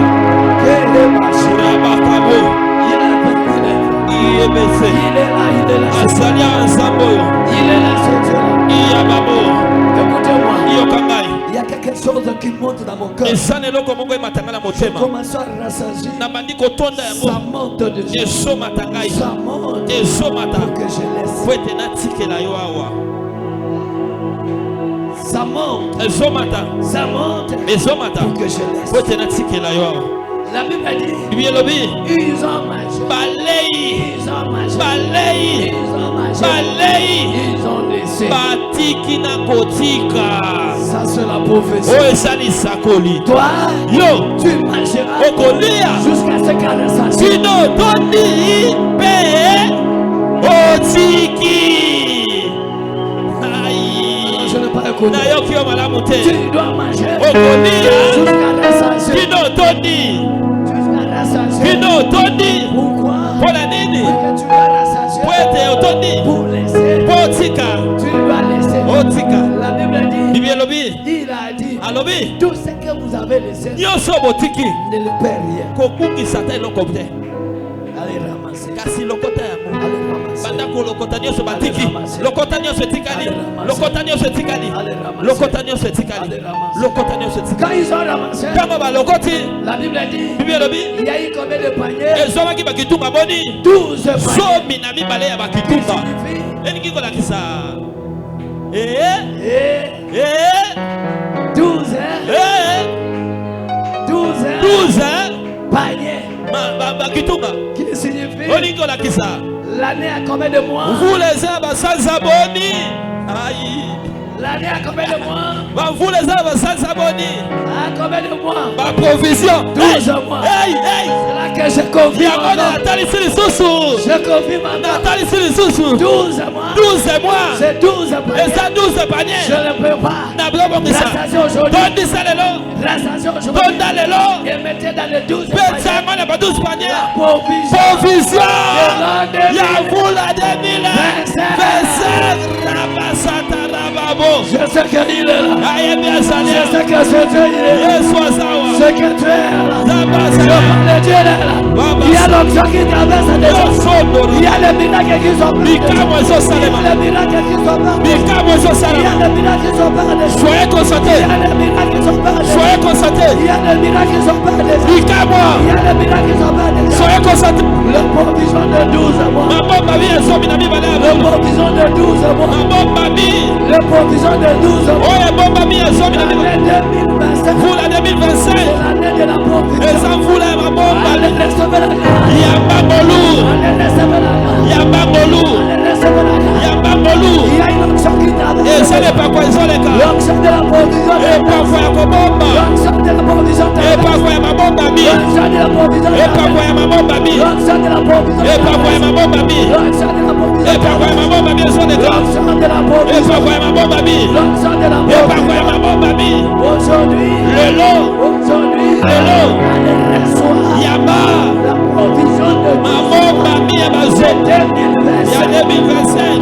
Il est marché. Rabakabo. Il est venu. Iyebese. Il est là, il est là. Azali ya nzambe oyo. Il est là, ce Dieu là. Iyababo. Écoutez-moi. Iyoka ngai. Il y a quelque chose qui monte dans mon cœur. Eza na eloko moko ematanga na motema. Commence à rassasier. Nabandi kotonda Ça yango. monte de Dieu. Ezomata ngai. Ça monte Ezomata. pour que je laisse. Po ete natikela yo awa. Ça monte. Ezomata. Ça monte Ezomata. pour que je laisse. Po ete natikela yo awa. La Bible dit, Bibi elobi. ils ont mangé. Balei. Ils ont mangé. Balei. Ils ont mangé. Balei. Ils ont laissé. Batiki na kotika. Ça c'est la prophétie. Oyo esali sakoli. Toi, Yo. tu mangeras Okolia. jusqu'à ce qu'elle rassasié. Sino tondi pe otiki. Aïe. Je n'ai pas écouté. Nayoki yo malamu te. Tu dois manger Okolia. jusqu'à rassasié. Sino tondi. Jusqu'à rassasié. Sino tondi. Pourquoi? Po avez laissé, Nyonso botiki. ne le paie rien. Kokungi sata eloko te. Allez ramasser. Kasi lokota yango. Allez ramasser. Banda ko lokota nyonso batiki. Lokota nyonso etikali. Lokota nyonso etikali. Allez ramasser. Lokota nyonso etikali. Allez ramasser. Lokota nyonso etikali. Quand ils ont ramassé, Kama ba lokoti. la Bible dit, Bibi elobi. il y a eu combien de paniers? Ezomaki bakitunga boni. 12 paniers. Zomi na mibale ya Qui bakitunga. signifie, Elingi kolakisa. et 12 12 paniers. bakitunga. Qui signifie, Olingi kolakisa. l'année a combien de mois? Mvuleza basanza boni. Ayi. L'année a combien de mois? Bamvuleza basanza boni. A combien de mois? Ba provision. 12 mois. Hey, hey. C'est là que je confirme. Yango na atalisi lisusu. Je confirme Na maintenant. atalisi lisusu. 12 mois. 12 mois. C'est 12 paniers. Eza 12 paniers. Je ne peux pas. Na bilobongisa. Rassasier aujourd'hui. Tondisa lelo. Rassasier aujourd'hui. Tonda lelo. Et mettez dans les 12 Pesa paniers yango na ba 12 paniers. la provision. Provision. De Ya l'an vula 2025. Rabasata rababo. Je sais qu'il est là. Ayebi Je asalia. sais que ce Dieu il est là. Yesu asawa. Ce que tu es là. Zabasaya. Le Dieu est là. Il y a l'onction qui traverse des gens. Yosondoro. Il y a les miracles qui sont faits. Bikamwe Il y ezosalema. a les miracles qui sont faits. Bikamwe Il y a ezosalema. les miracles qui sont faits. Soyez Il constatés. y a les miracles qui sont faits. Soyez constatés. Il y a les miracles qui sont faits. Bikamwe. Il y a les miracles qui sont faits. Soyez constatés. La provision de 12 mois. Mabomba bi ezomi na mibale ya La bomo. provision de 12 mois. Mabomba bi. La provision de 12 mois. Oyo ebomba bi ezomi na mibale. L'année 2025. Mvula 2025. C'est l'année de la provision. Eza mvula ya mabomba. Allez recevoir la grâce. Yamba molu. Allez recevoir la grâce. Yamba molu. Allez recevoir la grâce. Yamba molu. Il y a une onction qui traverse. Ezala epakwa ezoleka. L'onction de la provision. Epakwa ya kobomba. L'onction de la provision. Epakwa ya mabomba bi. L'onction de la provision. Epakwa ya mabomba bi. L'onction de la provision. Epakwa ya mabomba bi. L'onction de la provision. Epakwa ya mabomba bi ezoleka. L'onction de la provision. Epakwa ya mabomba bi. L'onction de la Epakwa ya provision. mabomba bi. Aujourd'hui. Aujourd'hui. Lelo. Allez recevoir Yamba. la provision de Mabomba bi ya bazote. Ya 2025.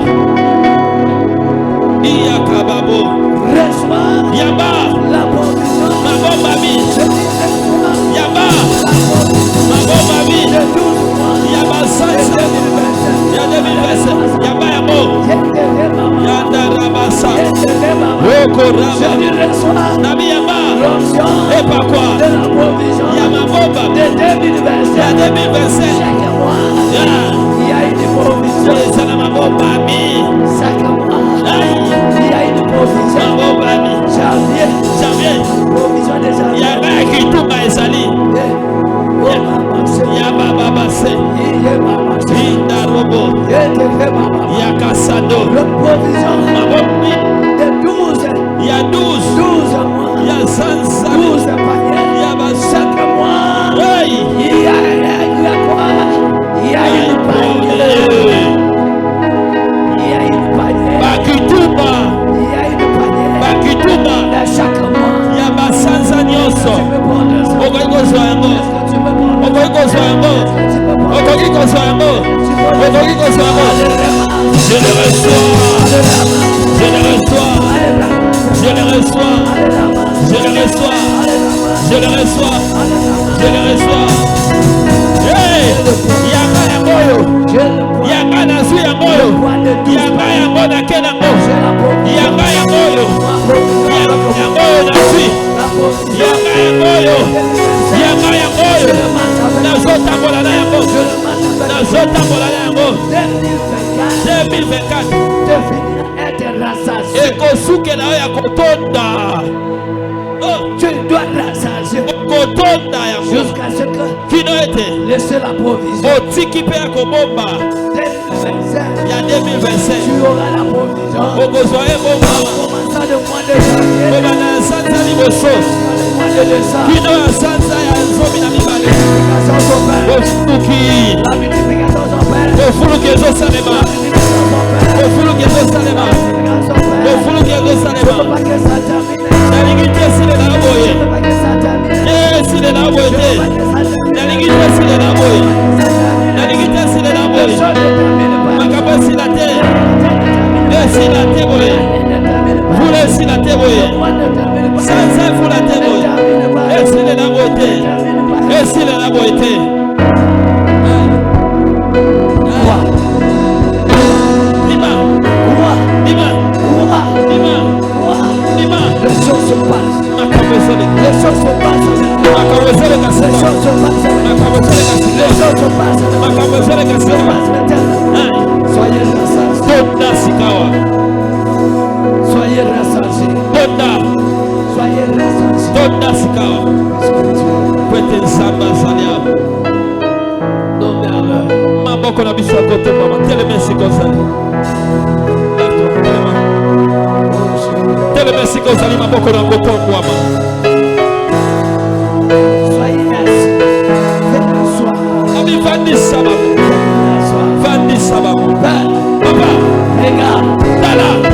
2025. Iya kababo. Reçois Yamba. la provision Mabomba bi. Yamba. Mabomba bi. de 12 mois. Yaba sansa. Ya 2025. Yamba yabo. Yanda rabasa. Yoko raba. Je reçois Nabi yamba. l'onction Epakwa. de la provision Ya mabomba. de 2025. Ya 2025. Chaque mois, Ya. il y a une provision. Ezala mabomba bi. Chaque mois, Ay. il y a une provision. Mabomba bi. Janvier, Janvier. provision de janvier. Yaba ya kitunga ezali. Ya baba base. Inda robo. Ya kasado. La provision Mabombi. de 12, Ya 12. 12 mois, Ya sansa. 12 paniers. Ya basa. Chaque mois, Hey. il y a quoi? Il y a une panier. Il y a une panier. Bakituba. Il y a une panier. Bakituba. Dans chaque mois. Ya basanza nyonso. Tu peux prendre ça. Okoki kozwa yango. Est-ce que tu peux prendre ça? Okoki kozwa yango. Est-ce que tu peux prendre ça? Okoki kozwa yango. Okoki kozwa yango. Je le reçois. Je le reçois. Je le reçois. Je le reçois. Je le reçois. Je le reçois. Hey! Yanga yangoyo. Yanga nazwi yangoyo. Yanga yango nake nango. Yanga yangoyo. Yanga yangoyo nazwi. Yanga yangoyo. Yanga yangoyo. Nazotambola na yango. Nazotambola na yango. 2024. Ekosukela oyo ya kotonda. Oh, Tu dois rassasier kotonda yango. jusqu'à ce que Kino ete. laissez la provision. Otiki mpe ya kobomba 2025, ya 2025. tu auras la provision. Okozwa ye En bomba. commençant le mois de janvier, Kobanda ya sanza liboso. le mois de décembre, Kino ya sanza ya zomi na mibale. multiplication s'opère. Ofuluki. La multiplication s'opère. Ofuluki ezosalema. Ofuluki ezosalema. Ofuluki Je ezosalema. veux pas que ça termine. Nalingi te esilela Je boye. veux pas que ça termine. Te esilela boye Je te. veux pas que ça termine. Nalingi te esilela boye. Nalingi te esilela Les boye. choses ne terminent pas. Makambo esila te. Les Esila te boye. ne terminent pas. Vula esila te boye. Le mois ne termine pas. Sanza efula te Ne boye. termine pas. autorité. Les choses se passent. Les choses se passent. Soyez rassasiés. Soyez rassasiés. Soyez rassasiés. Nommez à l'heure. Soyez assis. Faites le soir. Papa, regarde.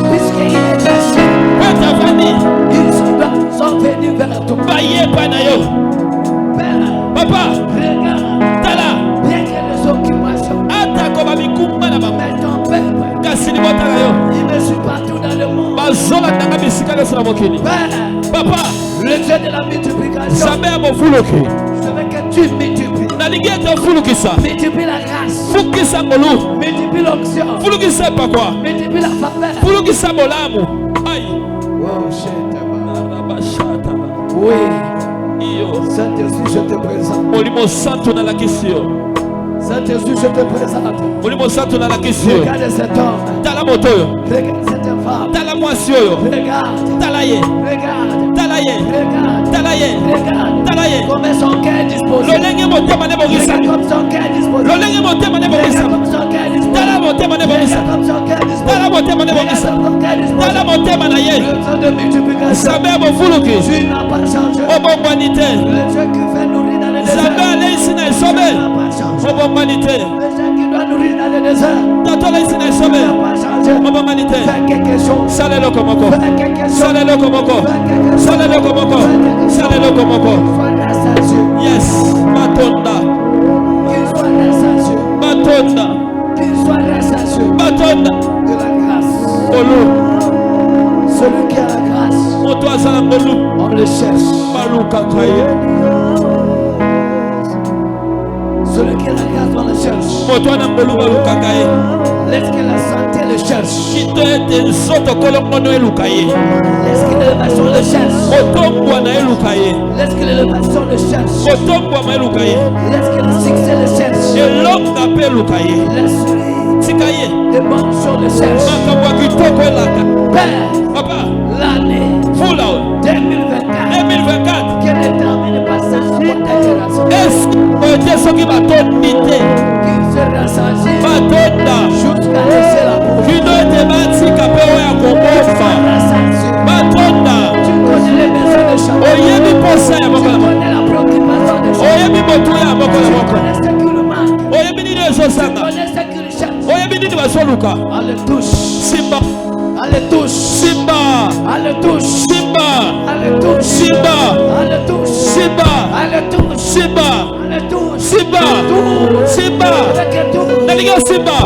Puisqu'il est assis, ils sont venus vers toi. Père, Papa, regarde. Bien que les occupations, mais ton peuple, il me suit partout dans le monde. Père, Papa, le Dieu de la multiplication, jamais à mon fouloké. je veux que tu multiplies. Naligeta fulukisa. Multiplie la grâce, Fukisa ngolu. multiplie l'onction, Fulukisa pakwa. multiplie la faveur. Fulukisa molamu. Aïe. Oh, Shetaba. Arabashata. Oui, Iyo. Saint-Esprit, je te présente. Molimo santo na la kisio. Saint-Esprit, je te présente. Molimo santo na la kisio. Regarde cet homme. Tala motoyo. Regarde cette femme. Tala mwasioyo. Regarde. Talaye. Regarde. Talaye. Regarde. Talaye. Regarde. Talaye. Comment son cœur est disposé. Lolenge motema ne bogisa. Regarde comme son cœur est disposé. Lolenge motema ne bogisa. Regarde comme son cœur est disposé. Tala motema ne bogisa. Regarde comme son cœur est disposé. Tala motema ne Regarde bogisa. comme son cœur est disposé. Tala motema na ye. Le Dieu de multiplication. Sabe abo fuluki. Tu n'as pas changé. Obombanite. Le Dieu qui fait nourrir dans le désert. Sabe alaisi na Tu isobe. n'as pas changé. Obombanite. Le Dieu qui doit nourrir dans le désert. Tato alaisi na Tu isobe. n'as pas changé. Obombanite. Fais quelque chose. Salelo komoko. Fais quelque chose. Salelo komoko. Fais quelque chose. Salelo komoko. Salelo komoko. Sois rassasié. Yes. Batonda. Qu'il soit rassasié. Batonda. Qu'il soit rassasié Batonda. de la grâce. Olu. Celui qui a la grâce, Moto azala ngolu. on le cherche. Baluka kaye. Celui qui a la grâce, on le cherche. Moto ana ngolu baluka kaye. Laisse que la santé le cherche. Kito ete nsoto kolongono eluka ye. Laisse que l'élévation le cherche. Otombwa na eluka ye. Laisse que l'élévation le cherche. Otombwa ma eluka ye. Laisse que le succès le cherche. Elonga pe eluka ye. Laisse-lui Tika ye. les bonnes choses le cherche. Makambo ya kitoko elaka. Père, Papa, l'année fula o. 2024, 2024. que le temps ne passe pas sur ta génération. Esi oete soki batondi te. Qu'il se rassasie Batonda. jusqu'à laisser la boue. Kino ete batika pe oyo ya kobofa. Rassasié. Batonda. Tu connais les besoins de chacun. Oyebi posa ya Tu moko na moko. connais la préoccupation de chacun. Oyebi motu ya moko na Tu moko. connais ce qui lui manque. Oyebi nini Tu ezosanga. connais ce qui lui cherche. Oyebi nini bazoluka. On le touche. Simba. On le touche. Simba. On le touche. Simba. On le touche. Simba. On le touche. Simba. On le touche. Simba. On le touche. Simba. Touche. Simba. Avec le touche. Nalinga Simba.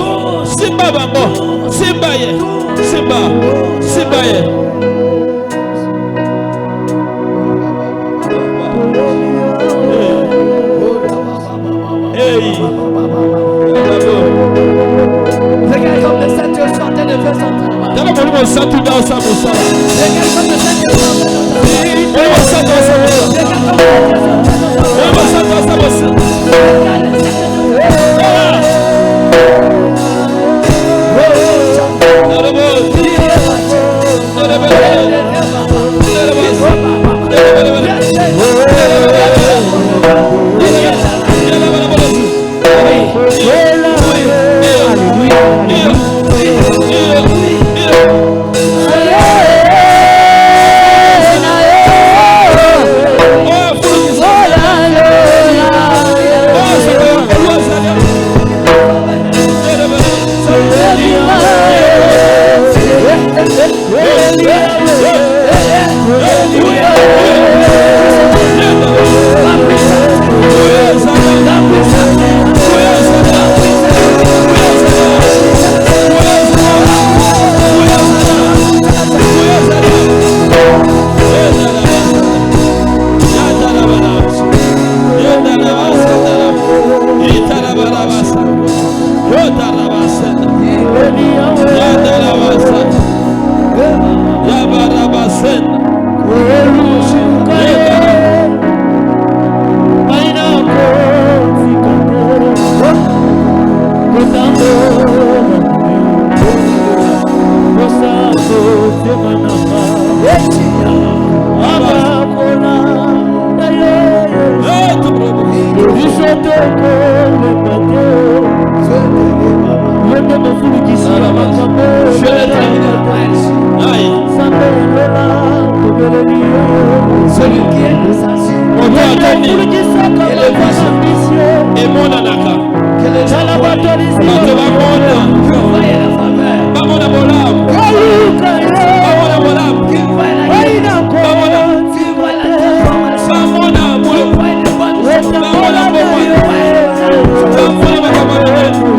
Simba bango. Simba ye. Simba. Simba ye. Hey. Regarde comme le Saint-Dieu est en train de faire son travail. Tala molimo santu da osa musa. Regarde comme le Saint-Dieu est en train de faire son travail. Molimo santu osa musa. Regarde comme le Saint-Dieu est en train de faire son travail. Molimo santu osa musa. Regarde le Saint-Dieu est en train de faire son travail. Oh, Celui qui est insensé. moto atoni emonanaka Que les gens voient. bato bamona Que voient la faveur. bamona bolamu bamona bolamu Qu'ils voient la guérison. bamona Qu'ils voient la transformation. bamona Qu'ils bolo voient de bonnes choses. bamona Qu'ils bomona voient la transformation. bamona bakamana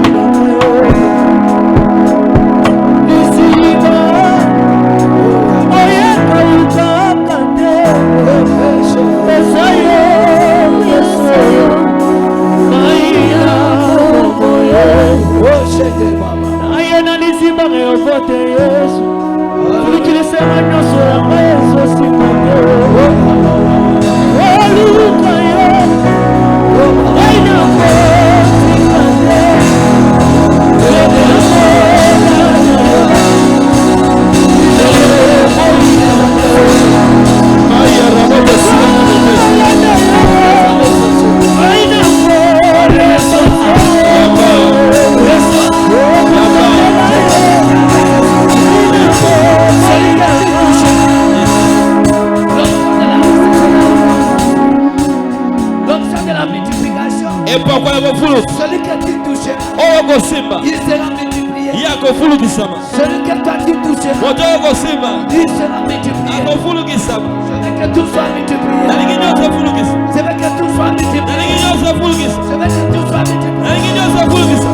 Celui que tu touches, okosimba il sera multiplié. yakofulukisama Celui que toi tu touches, moto okosimba il sera multiplié. akofulukisama Je veux que tout soit multiplié. nalingi nyonso efulukisa Je veux que tout soit multiplié. nalingi nyonso efulukisa Je veux que tout soit multiplié. nalingi nyonso efulukisa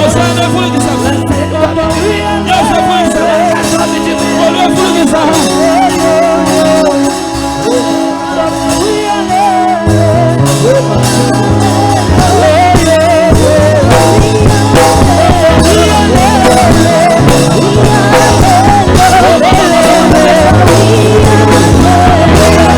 osana efulukisama nyonso efulukisama olu efulukisa Yeah.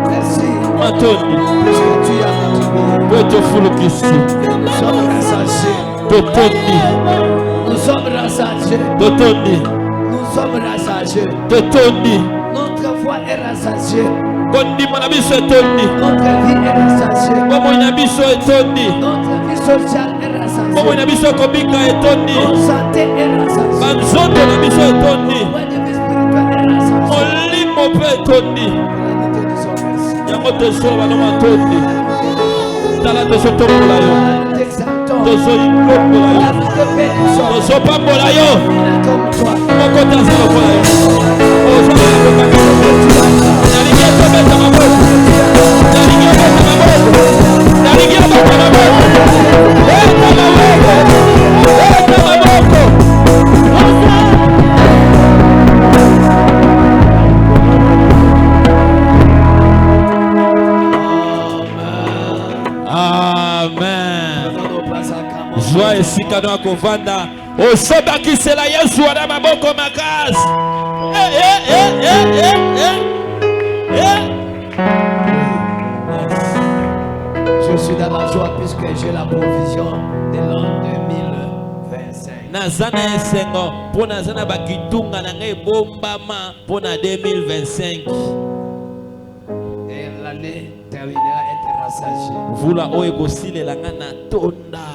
Merci. Matondi. Puisque tu as contribué. Poto fulukisi. Nous sommes rassasiés. Totondi. Nous sommes rassasiés. Totondi. Nous sommes rassasiés. Totondi. Notre foi est rassasiée. Kondi mwana biso etondi. Notre vie est rassasiée. Bomoi na biso etondi. Notre vie sociale est rassasiée. Bomoi na biso kobika etondi. Notre santé est rassasiée. Banzoto na biso etondi. Notre vie spirituelle est rassasiée. Molimo mpe etondi. Nous te disons merci. Yango tosolo bano matondi. Tala tozotombola yo. Nous t'exaltons. Tozoyikombola yo. Nous te bénissons. Tozopambola yo. Comme toi. Moko taza lokola yo. Ozala kokaka. Nalingi ekobeta maboko. Nalingi obeta maboko. Nalingi obeta maboko. Beta maboko. Beta maboko. Amen. Joie esika no akovanda osobakisela Yesu wana maboko makasi. Je suis dans la joie puisque j'ai la provision de l'an 2025. Nazana esengo po nazana bakitunga na ngai bombama po na 2025. Et l'année terminera être rassasiée. Vula oyo kosilela nga na tonda.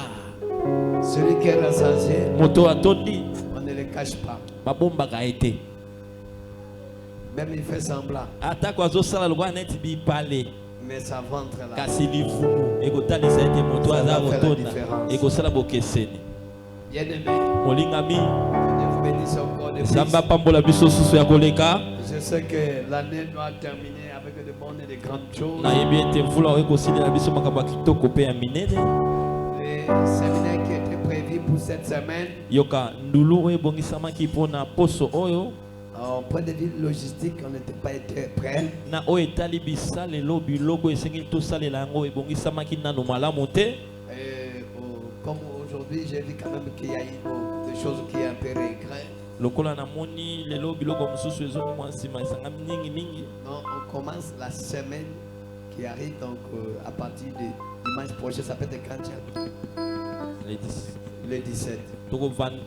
Celui qui est rassasié, Moto atondi on ne le cache pas. babombaka ete. Même il fait semblant, Atako azosala lokwa neti bipale. mais sa ventre là. Kasi livumu ekotalisa ete moto aza kotonda ekosala bokeseni. Bien aimé, Molingami je vous bénisse encore de Zamba plus. pambola biso susu ya koleka. Je sais que l'année doit terminer avec de bonnes et de grandes choses. Nayebi ete mvula oyo ekosilela biso makambo ya kitoko mpe ya minene. Les séminaires qui étaient prévus pour cette semaine, Yoka ndulu oyo ebongisamaki mpona poso oyo en point de vue logistique, on n'était pas été prêts. na oyo etali bisalelo biloko esengeli tosalela yango ebongisamaki nano malamu te. Et comme aujourd'hui, j'ai vu quand même qu'il y a eu des choses qui est un peu regret. Lokola namoni lelo biloko mosusu ezomwa nsima esangami mingi. Donc, on commence la semaine qui arrive, donc à partir de dimanche prochain, ça peut être quand tiens? Le 17.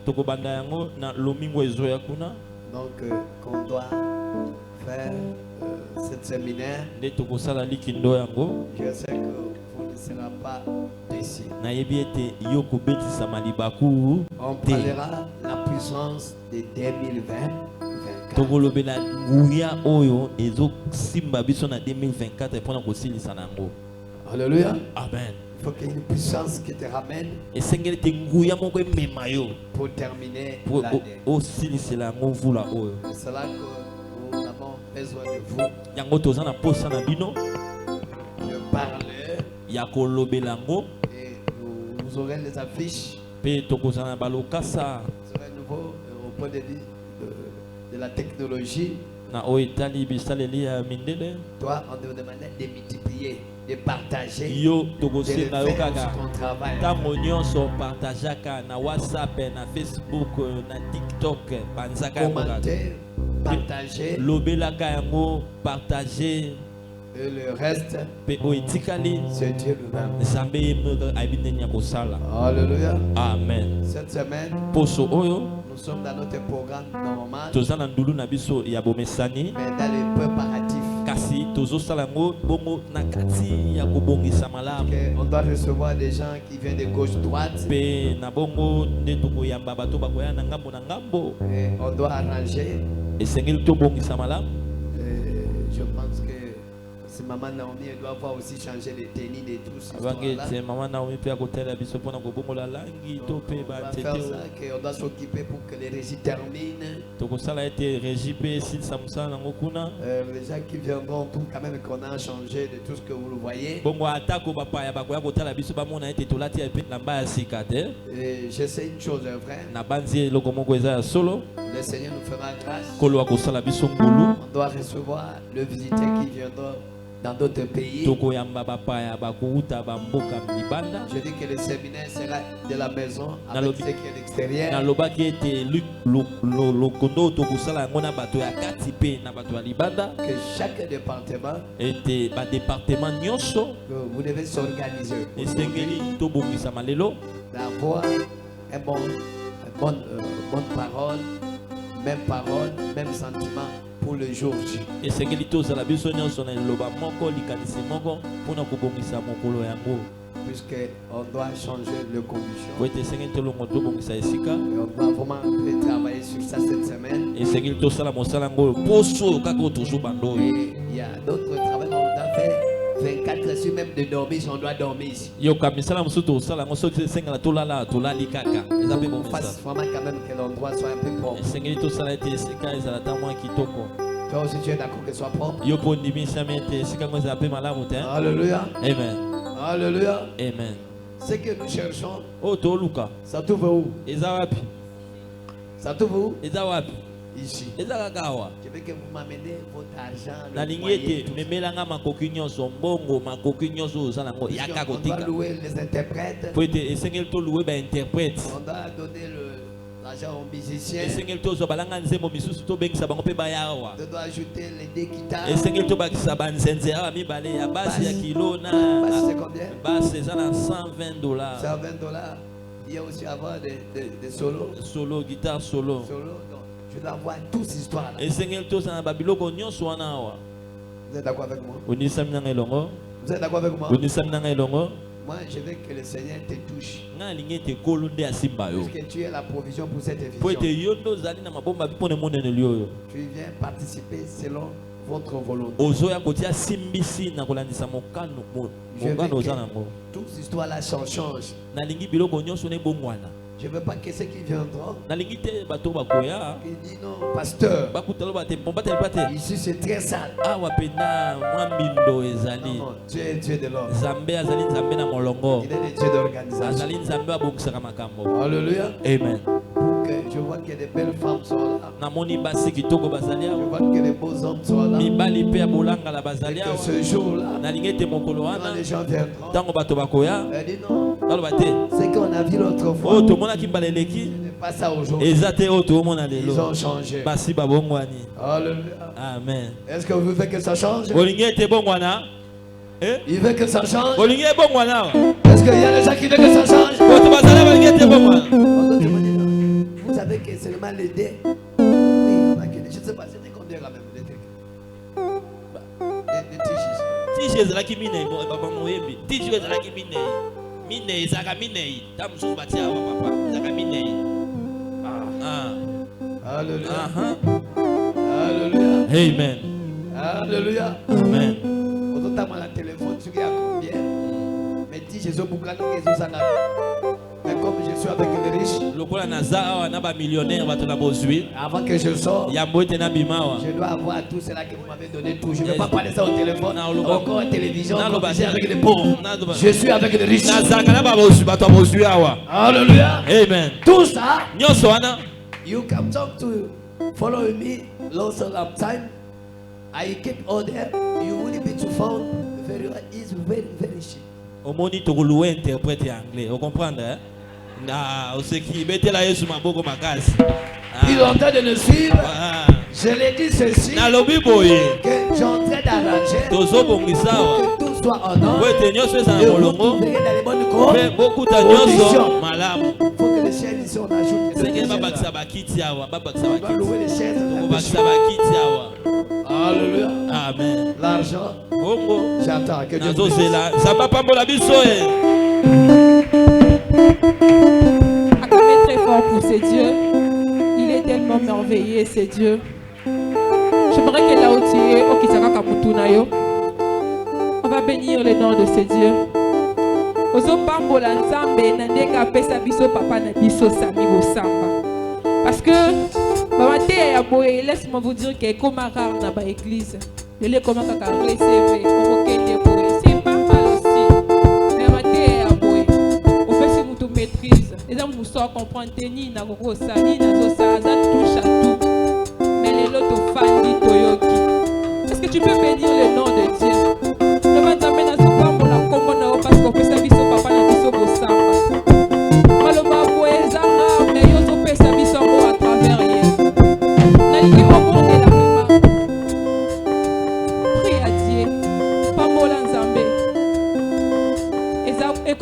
Tokobanda yango na lomingo ezoya kuna Donc, qu'on doit faire cette séminaire. nde tokosala likindo yango. Je sais que vous ne serez pas déçus. Nayebi ete yo kobetisama libaku On te. parlera la puissance de 2020. Tokolobela nguya oyo ezosimba biso na 2024 mpona kosilisa nango. Alléluia. Amen. Il faut qu'il y ait une puissance qui te ramène Esengeli ete nguya moko emema yo pour terminer po l'année. osilisela yango mvula oyo. C'est là que nous avons besoin de vous, Yango toza na posa na bino de parler. ya kolobela yango Et vous aurez les affiches. mpe tokozala na balokasa Vous aurez nouveau au point de vue de la technologie. na oyo etali bisaleli ya mindele. Toi, on te demandait de multiplier, de partager, Yo de tokosenga le yo faire kaka sur ton travail. ntango nyonso partageaka na whatsapp na facebook na tiktok banzaka yango kaka. Commenter, partager, Lobelaka yango partager et le reste, mpe oyo etikali c'est Dieu lui-même. nzambe ye moko ayebi ndenge ya kosala. Alléluia. Amen. Cette semaine, Poso oyo nous sommes dans notre programme normal, toza na ndulu na biso ya bomesani mais dans le préparatif. kasi tozosala yango bongo na kati ya kobongisa malamu On doit recevoir des gens qui viennent de gauche-droite. mpe na bongo nde tokoyamba bato bakoya na ngambo na ngambo. Et on doit arranger. Esengeli tobongisa malamu. Je pense que si maman Naomi elle doit avoir aussi changer les tenues de tout ce Abangi là. ete mama Naomi mpe akotala biso mpona kobongola langi to mpe On va banzete faire oyo. ça, qu'on doit s'occuper pour que les régies terminent. Tokosala ete régie mpe esilisa mosala nango kuna. Les gens qui viendront pour quand même qu'on a changé de tout ce que vous le voyez. Bongo atako bapaya bakoya kotala biso bamona ete tolati ya lamba ya sika te. Et je sais une chose, vrai. Na banzi eloko moko eza ya solo Le Seigneur nous fera grâce. kolo akosala biso ngulu. On doit recevoir le visiteur qui viendra dans d'autres pays. Je dis que le séminaire sera de la maison avec ce qui est l'extérieur. Que chaque département, vous devez s'organiser d'avoir une bonne parole, même sentiment pour le jour J. Puisqu'on doit changer de condition. Et on doit vraiment travailler sur ça cette semaine. Et il y a d'autres travaux qu'on doit faire 24 heures sur même de dormir si on doit dormir ici. Il faut qu'on fasse vraiment quand même que l'endroit soit un peu propre. Toi aussi tu es d'accord que ce soit propre. Alléluia. Amen. Alléluia. Amen. Ce que nous cherchons, ça trouve où? Ça trouve où? Ici. Je veux que vous m'amenez votre argent. On doit louer les interprètes. On doit donner l'argent aux musiciens. On doit ajouter les deux guitares. Basse, c'est combien? C'est $120. Il y a aussi avoir des solos. Solo, guitare solo. Donc, je dois avoir toutes ces histoires là. Vous êtes d'accord avec moi? Vous êtes d'accord avec moi? Moi, je veux que le Seigneur te touche. Parce que tu es la provision pour cette vision. Tu viens participer selon votre volonté. Je veux que toute cette histoire-là change. Je ne veux pas que ceux qui viendront qui disent non, pasteur, ici c'est très sale. Non, tu es Dieu de l'homme. Il est le Dieu d'organisation. Alléluia. Amen. Je vois que des belles femmes sont là. Je vois que des beaux hommes sont là. Et que ce jour-là, quand les gens viendront, elle dit non. C'est qu'on a vu l'autre fois. Ce n'est pas ça aujourd'hui. Ils ont changé. Alléluia. Amen. Est-ce que vous voulez que ça change? Il veut que ça change. Est-ce qu'il y a des gens qui veulent que ça change? Vous savez que c'est seulement les dés. Oui, je ne sais pas, c'était combien quand même les trucs? Des tiges. Alléluia. Alléluia. Amen. Alléluia. Amen. Autant la téléphone, tu as combien? Mais dis Jésus Boukano, mais comme je suis avec les riches, avant que je sorte, je dois avoir tout cela que vous m'avez donné. Tout. Je ne vais pas parler ça au téléphone, encore à la télévision. Je suis avec les pauvres. Je suis avec les riches. Alléluia. Amen. Tout ça, you come talk to follow me lots of time. I keep order. You will be to found very cheap. Au moni to louer interprète anglais, vous comprenez hein? Ah, on sait qui mettez la Yesu maboko makasi. Il est en train de nous suivre. Je l'ai dit ceci. Que j'ai en train d'arranger. Que tout soit en ordre. Et vous trouverez dans les bonnes conditions. Il faut que les chaînes ici on ajoute. On doit louer les chaînes. Alléluia. Amen. L'argent. J'attends que Dieu Acclamez très fort pour ce Dieu. Il est tellement merveilleux, ce Dieu. J'aimerais que là où tu es, on va bénir le nom de ce Dieu. Parce que laisse-moi vous dire que comme un rare dans l'église, il est comme un recevé. C'est pas mal aussi. Mais on maîtrise. Les hommes nous sortent comprendre ni na rosa ni na zosa ça touche à tout. Mais les lots fandi toyoki. Est-ce que tu peux bénir le nom de Dieu?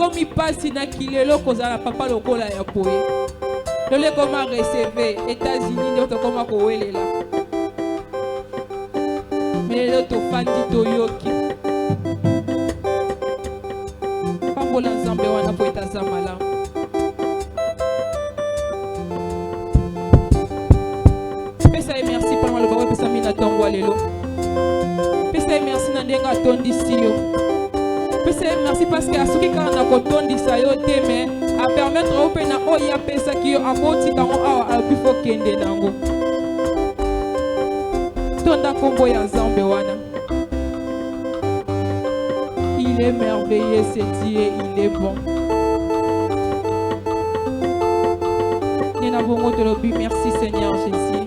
comme pasi na kilelo kozala papa lokola ya poye. Lole koma recevoir États-Unis ndoto koma kowelela. Mais l'autre fandi toyoki. Pambola nzambe wana po etazamala. Pesa merci pour le baba pesa mina tongwa lelo. Pesa merci na ndenga tondisi yo. Pesa merci parce que asuki kana ko tondisa yo te mais a permettre au pena oya pesa ki yo aboti kango awa abifo kende nango. Tonda kombo ya nzambe wana. Il est merveilleux, c'est Dieu, il est bon. Nous avons de l'objet, merci Seigneur Jésus.